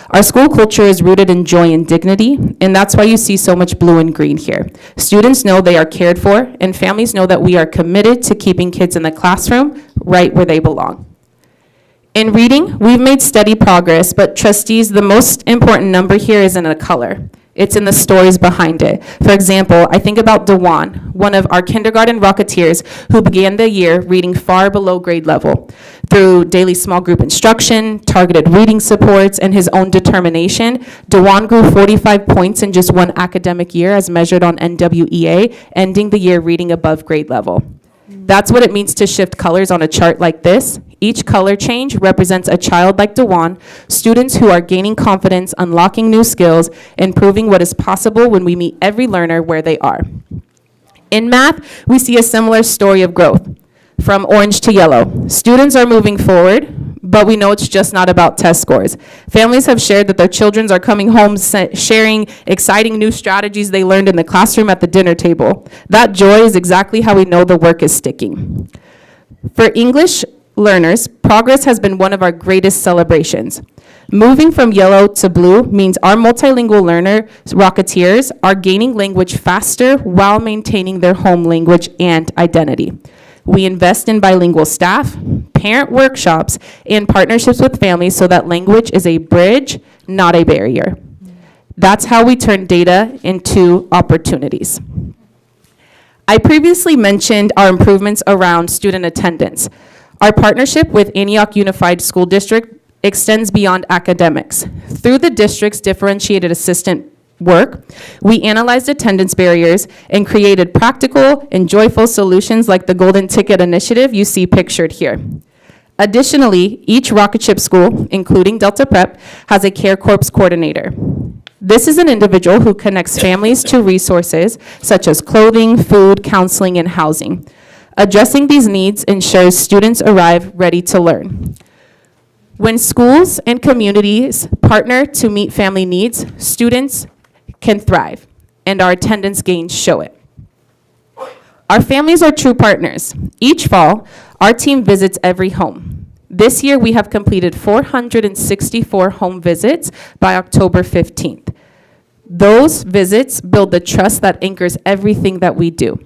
Our school culture is rooted in joy and dignity, and that's why you see so much blue and green here. Students know they are cared for, and families know that we are committed to keeping kids in the classroom right where they belong. In reading, we've made steady progress, but trustees, the most important number here is in the color. It's in the stories behind it. For example, I think about Dewan, one of our kindergarten Rocketeers who began the year reading far below grade level. Through daily small group instruction, targeted reading supports, and his own determination, Dewan grew 45 points in just one academic year as measured on NWEA, ending the year reading above grade level. That's what it means to shift colors on a chart like this. Each color change represents a child like Dewan, students who are gaining confidence, unlocking new skills, and proving what is possible when we meet every learner where they are. In math, we see a similar story of growth. From orange to yellow, students are moving forward, but we know it's just not about test scores. Families have shared that their children are coming home sharing exciting new strategies they learned in the classroom at the dinner table. That joy is exactly how we know the work is sticking. For English learners, progress has been one of our greatest celebrations. Moving from yellow to blue means our multilingual learner Rocketeers are gaining language faster while maintaining their home language and identity. We invest in bilingual staff, parent workshops, and partnerships with families so that language is a bridge, not a barrier. That's how we turn data into opportunities. I previously mentioned our improvements around student attendance. Our partnership with Antioch Unified School District extends beyond academics. Through the district's differentiated assistant work, we analyzed attendance barriers and created practical and joyful solutions like the Golden Ticket Initiative you see pictured here. Additionally, each Rocketship school, including Delta Prep, has a Care Corps coordinator. This is an individual who connects families to resources such as clothing, food, counseling, and housing. Addressing these needs ensures students arrive ready to learn. When schools and communities partner to meet family needs, students can thrive, and our attendance gains show it. Our families are true partners. Each fall, our team visits every home. This year, we have completed 464 home visits by October 15th. Those visits build the trust that anchors everything that we do.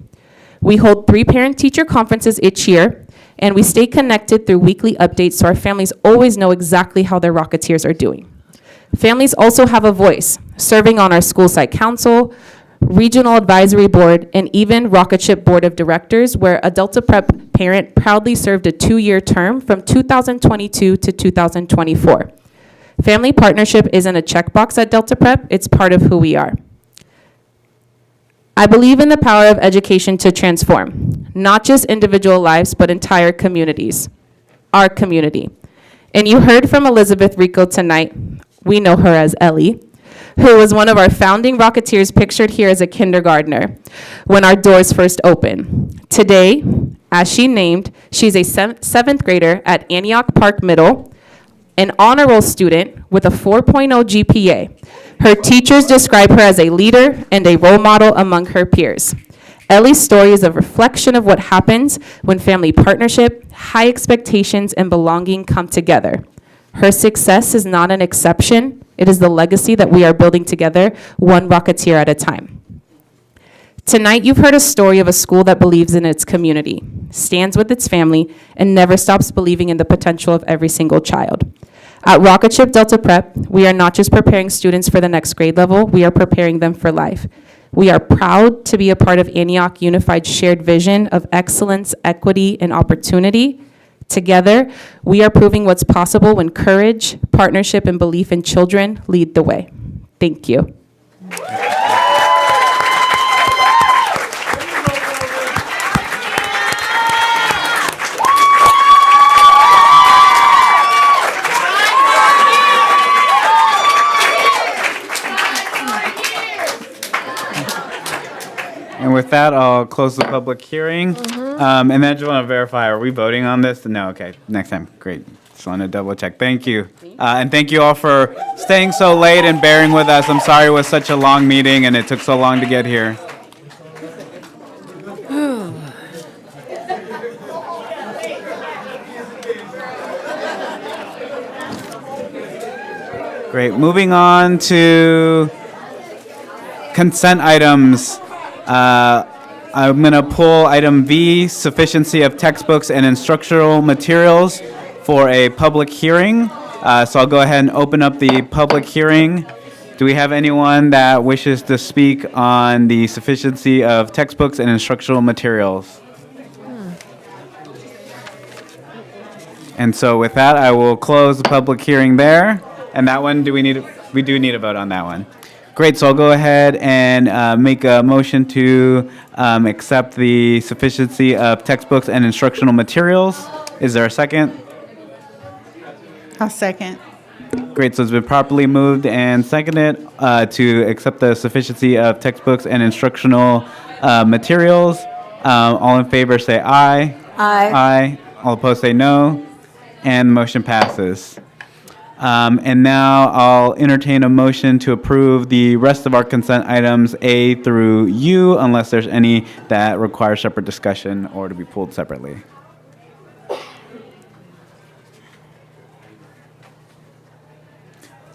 We hold 3 parent-teacher conferences each year, and we stay connected through weekly updates so our families always know exactly how their Rocketeers are doing. Families also have a voice, serving on our school site council, regional advisory board, and even Rocketship board of directors, where a Delta Prep parent proudly served a 2-year term from 2022 to 2024. Family partnership isn't a checkbox at Delta Prep, it's part of who we are. I believe in the power of education to transform, not just individual lives, but entire communities, our community. And you heard from Elizabeth Rico tonight. We know her as Ellie, who was one of our founding Rocketeers pictured here as a kindergartner when our doors first opened. Today, as she named, she's a 7th grader at Antioch Park Middle, an honor roll student with a 4.0 GPA. Her teachers describe her as a leader and a role model among her peers. Ellie's story is a reflection of what happens when family partnership, high expectations, and belonging come together. Her success is not an exception. It is the legacy that we are building together, one Rocketeer at a time. Tonight, you've heard a story of a school that believes in its community, stands with its family, and never stops believing in the potential of every single child. At Rocketship Delta Prep, we are not just preparing students for the next grade level, we are preparing them for life. We are proud to be a part of Antioch Unified shared vision of excellence, equity, and opportunity. Together, we are proving what's possible when courage, partnership, and belief in children lead the way. Thank you. And with that, I'll close the public hearing. And then I just want to verify, are we voting on this? No, okay, next time, great. Just want to double check, thank you. And thank you all for staying so late and bearing with us. I'm sorry it was such a long meeting and it took so long to get here. Great, moving on to consent items. I'm going to pull item V, sufficiency of textbooks and instructional materials for a public hearing. So I'll go ahead and open up the public hearing. Do we have anyone that wishes to speak on the sufficiency of textbooks and instructional materials? And so with that, I will close the public hearing there. And that one, we do need a vote on that one. Great, so I'll go ahead and make a motion to accept the sufficiency of textbooks and instructional materials. Is there a second? I'll second. Great, so it's been properly moved and seconded to accept the sufficiency of textbooks and instructional materials. All in favor say aye. Aye. Aye. All opposed say no. And the motion passes. And now I'll entertain a motion to approve the rest of our consent items A through U, unless there's any that require separate discussion or to be pulled separately.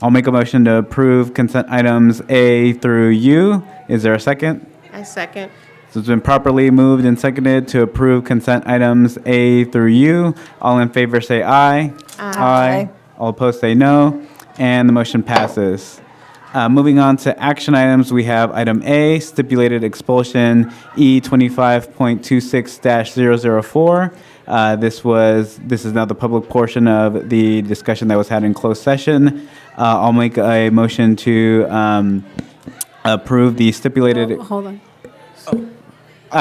I'll make a motion to approve consent items A through U. Is there a second? I second. So it's been properly moved and seconded to approve consent items A through U. All in favor say aye. Aye. All opposed say no. And the motion passes. Moving on to action items, we have item A, stipulated expulsion E25.26-004. This is now the public portion of the discussion that was had in closed session. I'll make a motion to approve the stipulated. Hold on.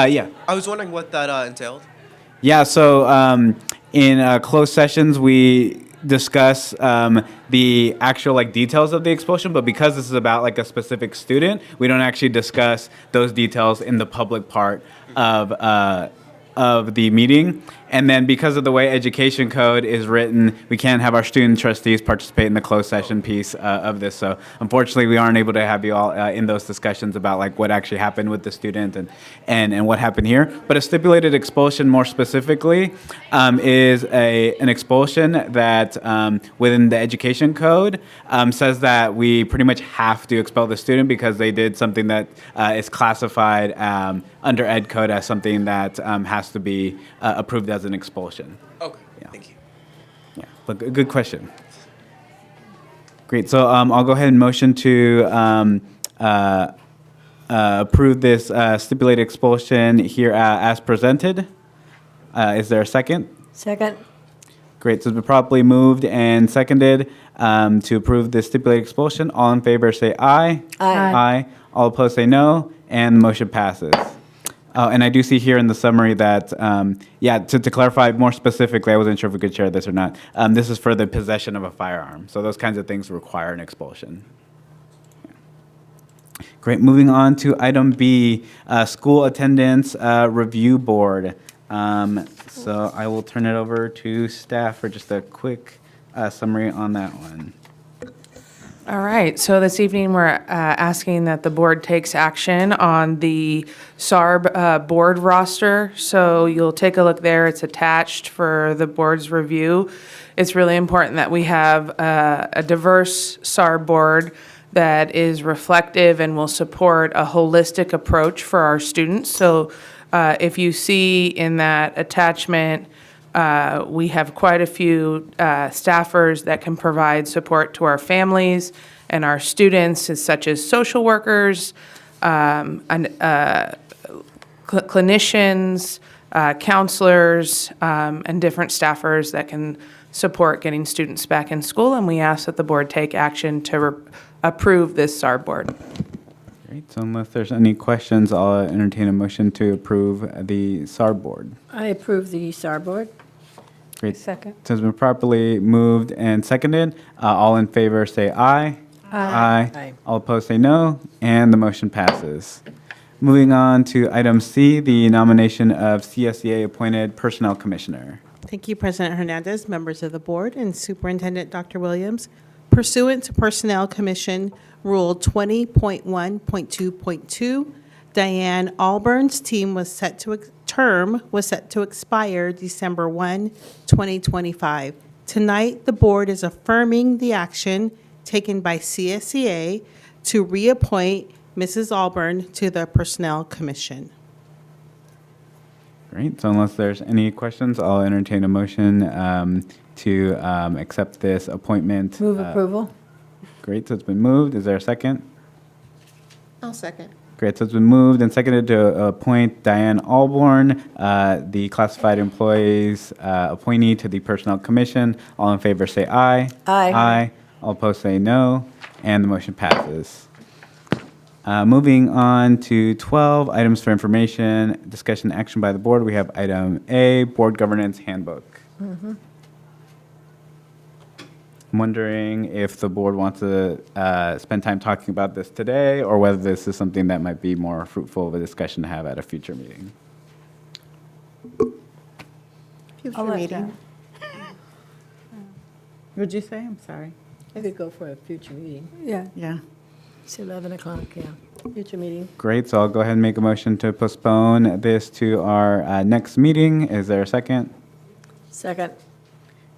Yeah. I was wondering what that entailed. Yeah, so in closed sessions, we discuss the actual details of the expulsion, but because this is about a specific student, we don't actually discuss those details in the public part of the meeting. And then because of the way education code is written, we can't have our student trustees participate in the closed session piece of this. So unfortunately, we aren't able to have you all in those discussions about what actually happened with the student and what happened here. But a stipulated expulsion more specifically is an expulsion that within the education code says that we pretty much have to expel the student because they did something that is classified under ed code as something that has to be approved as an expulsion. Okay, thank you. Yeah, but good question. Great, so I'll go ahead and motion to approve this stipulated expulsion here as presented. Is there a second? Second. Great, so it's been properly moved and seconded to approve this stipulated expulsion. All in favor say aye. Aye. Aye. All opposed say no, and the motion passes. And I do see here in the summary that, to clarify more specifically, I wasn't sure if we could share this or not. This is for the possession of a firearm. So those kinds of things require an expulsion. Great. Moving on to item B, school attendance review board. So I will turn it over to staff for just a quick summary on that one. All right, so this evening we're asking that the board takes action on the SARB board roster. So you'll take a look there, it's attached for the board's review. It's really important that we have a diverse SARB board that is reflective and will support a holistic approach for our students. So if you see in that attachment, we have quite a few staffers that can provide support to our families and our students, such as social workers, clinicians, counselors, and different staffers that can support getting students back in school. And we ask that the board take action to approve this SARB board. Great. So unless there's any questions, I'll entertain a motion to approve the SARB board. I approve the SAR board. Great. Second. So it's been properly moved and seconded. All in favor say aye. Aye. Aye. All opposed say no, and the motion passes. Moving on to item C, the nomination of CSEA appointed personnel commissioner. Thank you, President Hernandez, members of the board, and Superintendent Dr. Williams. Pursuant to Personnel Commission Rule 20.1.2.2, Diane Alburn's term was set to expire December 1, 2025. Tonight, the board is affirming the action taken by CSEA to reappoint Mrs. Alburn to the Personnel Commission. Great. So unless there's any questions, I'll entertain a motion to accept this appointment. Move approval. Great, so it's been moved. Is there a second? I'll second. Great, so it's been moved and seconded to appoint Diane Alborn, the classified employees appointee to the Personnel Commission. All in favor say aye. Aye. Aye. All opposed say no, and the motion passes. Moving on to 12, items for information, discussion, action by the board. We have item A, Board Governance Handbook. I'm wondering if the board wants to spend time talking about this today, or whether this is something that might be more fruitful of a discussion to have at a future meeting. Future meeting. What'd you say? I'm sorry. I could go for a future meeting. Yeah. Yeah. It's 11 o'clock, yeah. Future meeting. Great, so I'll go ahead and make a motion to postpone this to our next meeting. Is there a second? Second.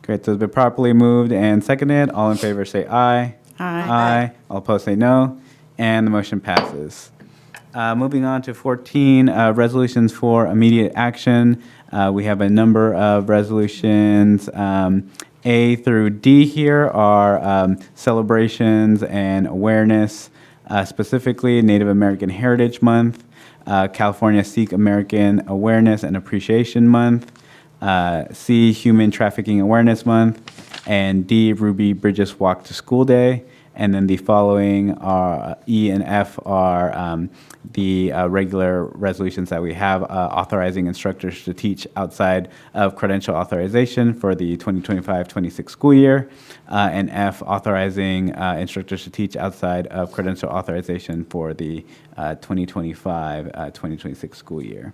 Great, so it's been properly moved and seconded. All in favor say aye. Aye. All opposed say no, and the motion passes. Moving on to 14, resolutions for immediate action. We have a number of resolutions. A through D here are celebrations and awareness, specifically Native American Heritage Month, California Sikh American Awareness and Appreciation Month, C, Human Trafficking Awareness Month, and D, Ruby Bridges Walk to School Day. And then the following are E and F are the regular resolutions that we have authorizing instructors to teach outside of credential authorization for the 2025-26 school year, and F authorizing instructors to teach outside of credential authorization for the 2025-2026 school year.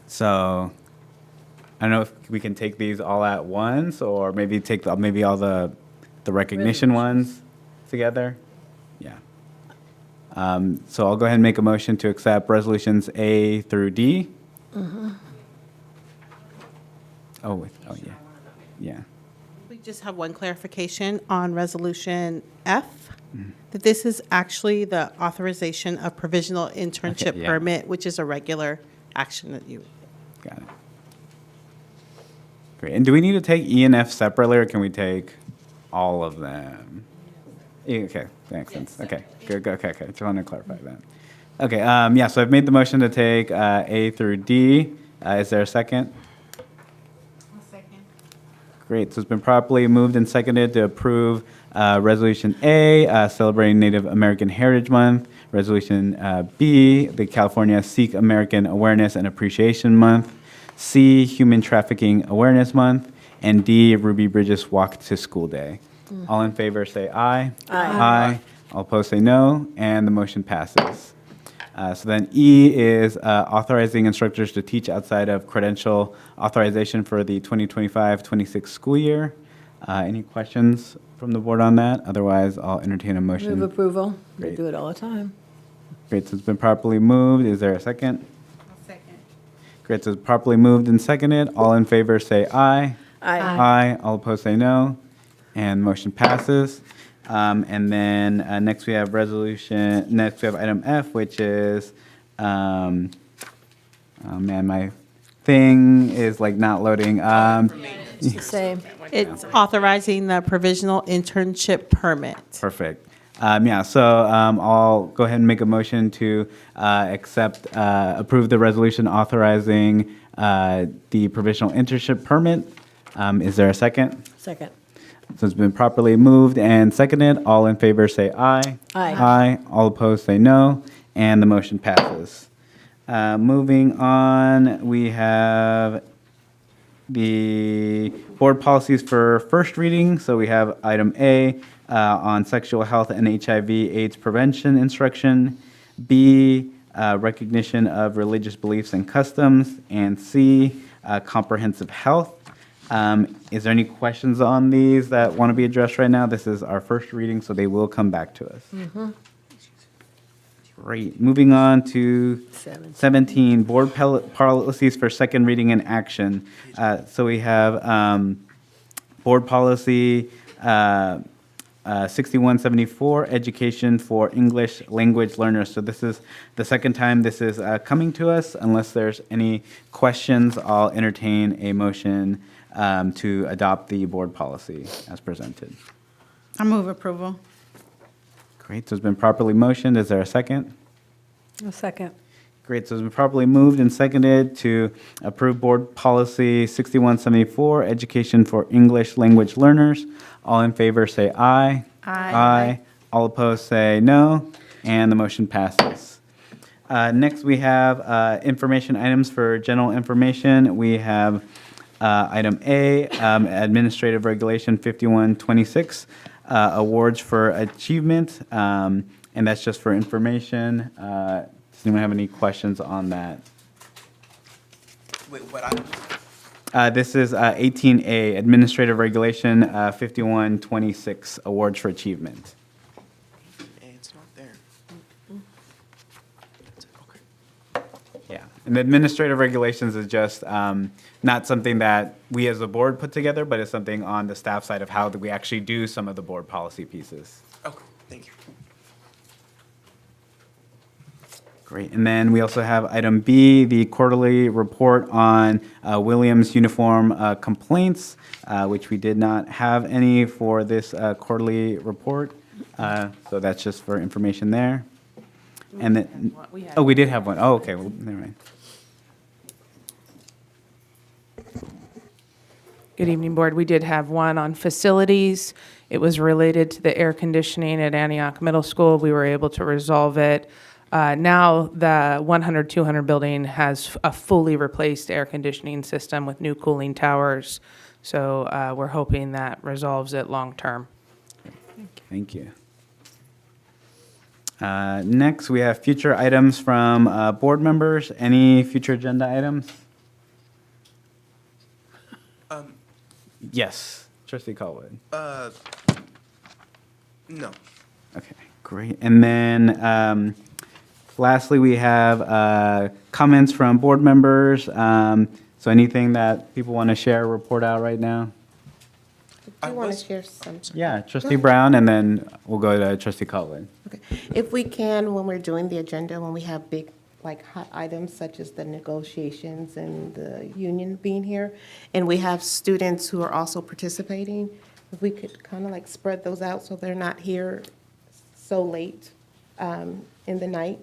So I don't know if we can take these all at once, or maybe take maybe all the recognition ones together. Yeah. So I'll go ahead and make a motion to accept resolutions A through D. Oh, yeah. Yeah. We just have one clarification on Resolution F, that this is actually the authorization of provisional internship Okay, yeah. permit, which is a regular action that you. Got it. Great. And do we need to take E and F separately, or can we take all of them? Okay, that makes sense. Okay, good. Okay. Just want to clarify that. Okay. Yeah. So I've made the motion to take A through D. Is there a second? Great, so it's been properly moved and seconded to approve Resolution A, celebrating Native American Heritage Month, Resolution B, the California Sikh American Awareness and Appreciation Month, C, Human Trafficking Awareness Month, and D, Ruby Bridges Walk to School Day. All in favor say aye. Aye. All opposed say no, and the motion passes. So then E is authorizing instructors to teach outside of credential authorization for the 2025-26 school year. Any questions from the board on that? Otherwise, I'll entertain a motion. Move approval. They Great. do it all the time. Great, so it's been properly moved. Is there a second? Second. Great, so it's properly moved and seconded. All in favor say aye. Aye. Aye. All opposed say no, and motion passes. And then next we have item F, which is, oh man, my thing is like not loading. It's the same. It's authorizing the provisional internship permit. Perfect. Yeah, so I'll go ahead and make a motion to approve the resolution authorizing the provisional internship permit. Is there a second? Second. So it's been properly moved and seconded. All in favor say aye. Aye. Aye. All opposed say no, and the motion passes. Moving on, we have the board policies for first reading. So we have item A on sexual health and HIV/AIDS prevention instruction, B, recognition of religious beliefs and customs, and C, comprehensive health. Is there any questions on these that want to be addressed right now? This is our first reading, so they will come back to us. Great. Moving on to 17, board policies for second reading and action. So we have board policy 6174, education for English language learners. So this is the second time this is coming to us. Unless there's any questions, I'll entertain a motion to adopt the board policy as presented. I move approval. Great, so it's been properly motioned. Is there a second? A second. Great, so it's been properly moved and seconded to approve Board Policy 6174, Education for English Language Learners. All in favor say aye. Aye. All opposed say no, and the motion passes. Next, we have information items for general information. We have item A, Administrative Regulation 5126, awards for achievement, and that's just for information. Does anyone have any questions on that? Wait, what item? This is 18A, Administrative Regulation 5126, awards for achievement. It's not there. Yeah, and the administrative regulations is just not something that we as a board put together, but it's something on the staff side of how we actually do some of the board policy pieces. Okay, thank you. Great, and then we also have item B, the quarterly report on Williams uniform complaints, which we did not have any for this quarterly report. So that's just for information there. And then, oh, we did have one. Oh, okay, well, never mind. Good evening, Board. We did have one on facilities. It was related to the air conditioning at Antioch Middle School. We were able to resolve it. Now the 100-200 building has a fully replaced air conditioning system with new cooling towers. So we're hoping that resolves it long-term. Thank you. Next, we have future items from board members. Any future agenda items? Yes, Trustee Colwood. No. Okay, great. And then lastly, we have comments from board members. So anything that people want to share, report out right now? I want to share some. Yeah, Trustee Brown, and then we'll go to Trustee Colwood. Okay. If we can, when we're doing the agenda, when we have big, like, hot items such as the negotiations and the union being here, and we have students who are also participating, if we could kind of like spread those out so they're not here so late in the night,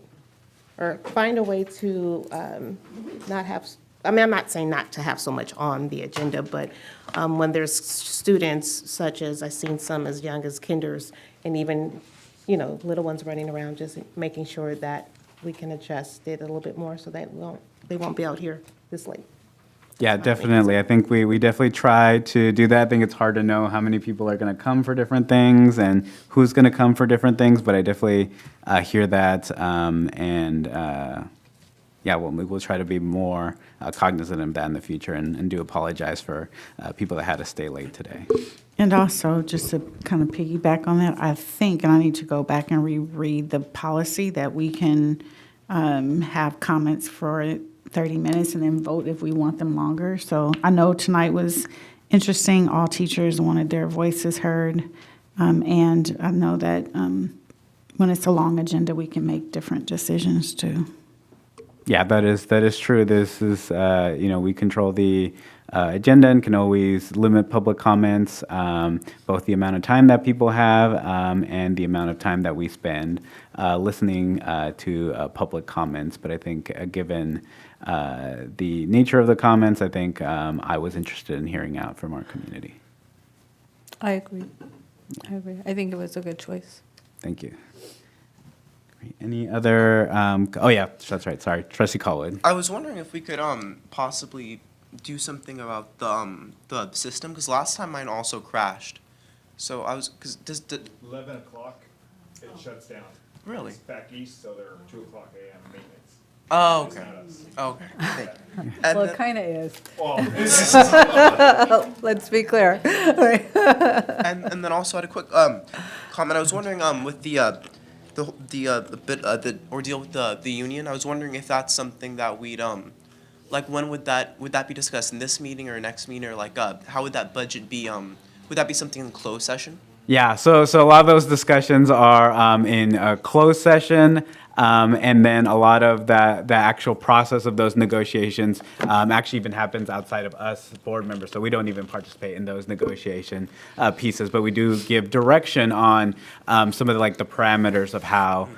or find a way to not have, I mean, I'm not saying not to have so much on the agenda, but when there's students such as, I've seen some as young as kinders, and even, you know, little ones running around, just making sure that we can adjust it a little bit more so that they won't be out here this late. Yeah, definitely. I think we definitely try to do that. I think it's hard to know how many people are going to come for different things and who's going to come for different things, but I definitely hear that. Yeah, we'll try to be more cognizant of that in the future and do apologize for people that had to stay late today. And also, just to kind of piggyback on that, I think, and I need to go back and reread the policy, that we can have comments for 30 minutes and then vote if we want them longer. So I know tonight was interesting. All teachers wanted their voices heard. And I know that when it's a long agenda, we can make different decisions too. Yeah, that is true. This is, we control the agenda and can always limit public comments, both the amount of time that people have and the amount of time that we spend listening to public comments. But I think given the nature of the comments, I think I was interested in hearing out from our community. I agree. I think it was a good choice. Thank you. Any other, oh yeah, that's right, sorry, Trustee Colwood. I was wondering if we could possibly do something about the system, because last time mine also crashed. So I was, because does 11 o'clock, it shuts down. Really? It's back east, so they're 2 o'clock a.m. maintenance. Oh, It's okay. not us. Okay. Thank you. Well, it kind of is. Well, Let's be clear. and then also I had a quick comment. I was wondering with the ordeal with the union. I was wondering if that's something that we'd like, when would that be discussed, in this meeting or next meeting, or like how would that budget be? Would that be something in closed session? Yeah, so a lot of those discussions are in a closed session, and then a lot of the actual process of those negotiations actually even happens outside of us board members, so we don't even participate in those negotiation pieces, but we do give direction on some of the parameters of how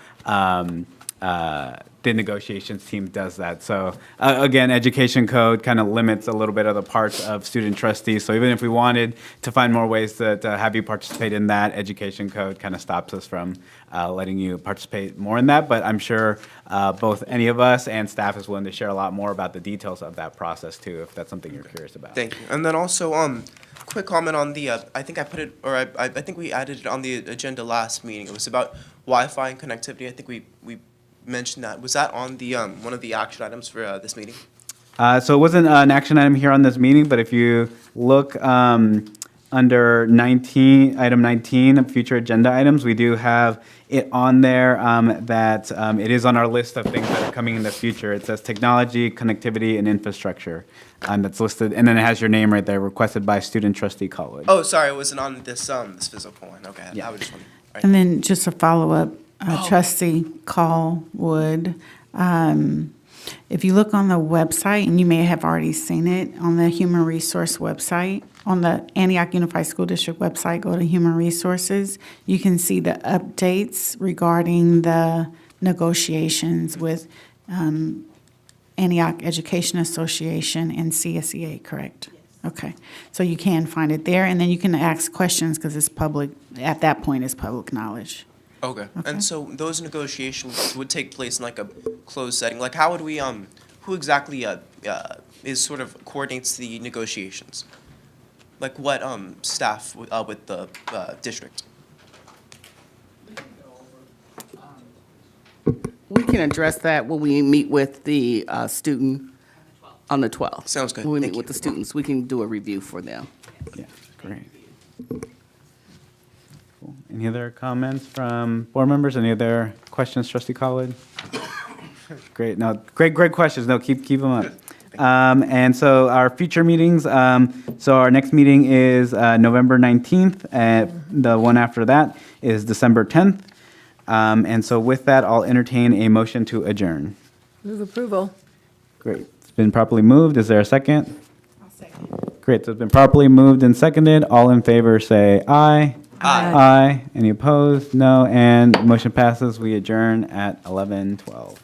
the negotiations team does that. So again, education code kind of limits a little bit of the parts of student trustees. So even if we wanted to find more ways to have you participate in that, education code kind of stops us from letting you participate more in that. But I'm sure both any of us and staff is willing to share a lot more about the details of that process too, if that's something you're curious about. Thank you. And then also, quick comment on the, I think I put it, or I think we added it on the agenda last meeting. It was about Wi-Fi and connectivity. I think we mentioned that. Was that on the, one of the action items for this meeting? So it wasn't an action item here on this meeting, but if you look under 19, item 19 of future agenda items, we do have it on there that it is on our list of things that are coming in the future. It says technology, connectivity, and infrastructure. That's listed, and then it has your name right there, requested by Student Trustee Colwood. Oh, sorry, it wasn't on this this physical one. Okay, Yeah. I was just wondering. All right. And then just a follow-up, Trustee Callwood. If you look on the website, and you may have already seen it, on the Human Resource website, on the Antioch Unified School District website, go to Human Resources. You can see the updates regarding the negotiations with Antioch Education Association and CSEA, correct? Yes. Okay, so you can find it there, and then you can ask questions because it's public, at that point, it's public knowledge. Okay. And so those negotiations would take place in like a closed setting. Like how would we who exactly is sort of coordinates the negotiations? Like what staff with the district? We can address that when we meet with the student on the 12th. Sounds good. When we Thank meet with you. the students, we can do a review for them. Yeah, great. Cool. Any other comments from board members? Any other questions, Trustee Colwood? Great. No, great questions. No, keep them up. And so our future meetings, so our next meeting is November 19th, and the one after that is December 10th. And so with that, I'll entertain a motion to adjourn. Move approval. Great. It's been properly moved. Is there a second? I'll second. Great. So it's been properly moved and seconded. All in favor say aye. Aye. Aye. Any opposed? No. And motion passes. We adjourn at 11:12.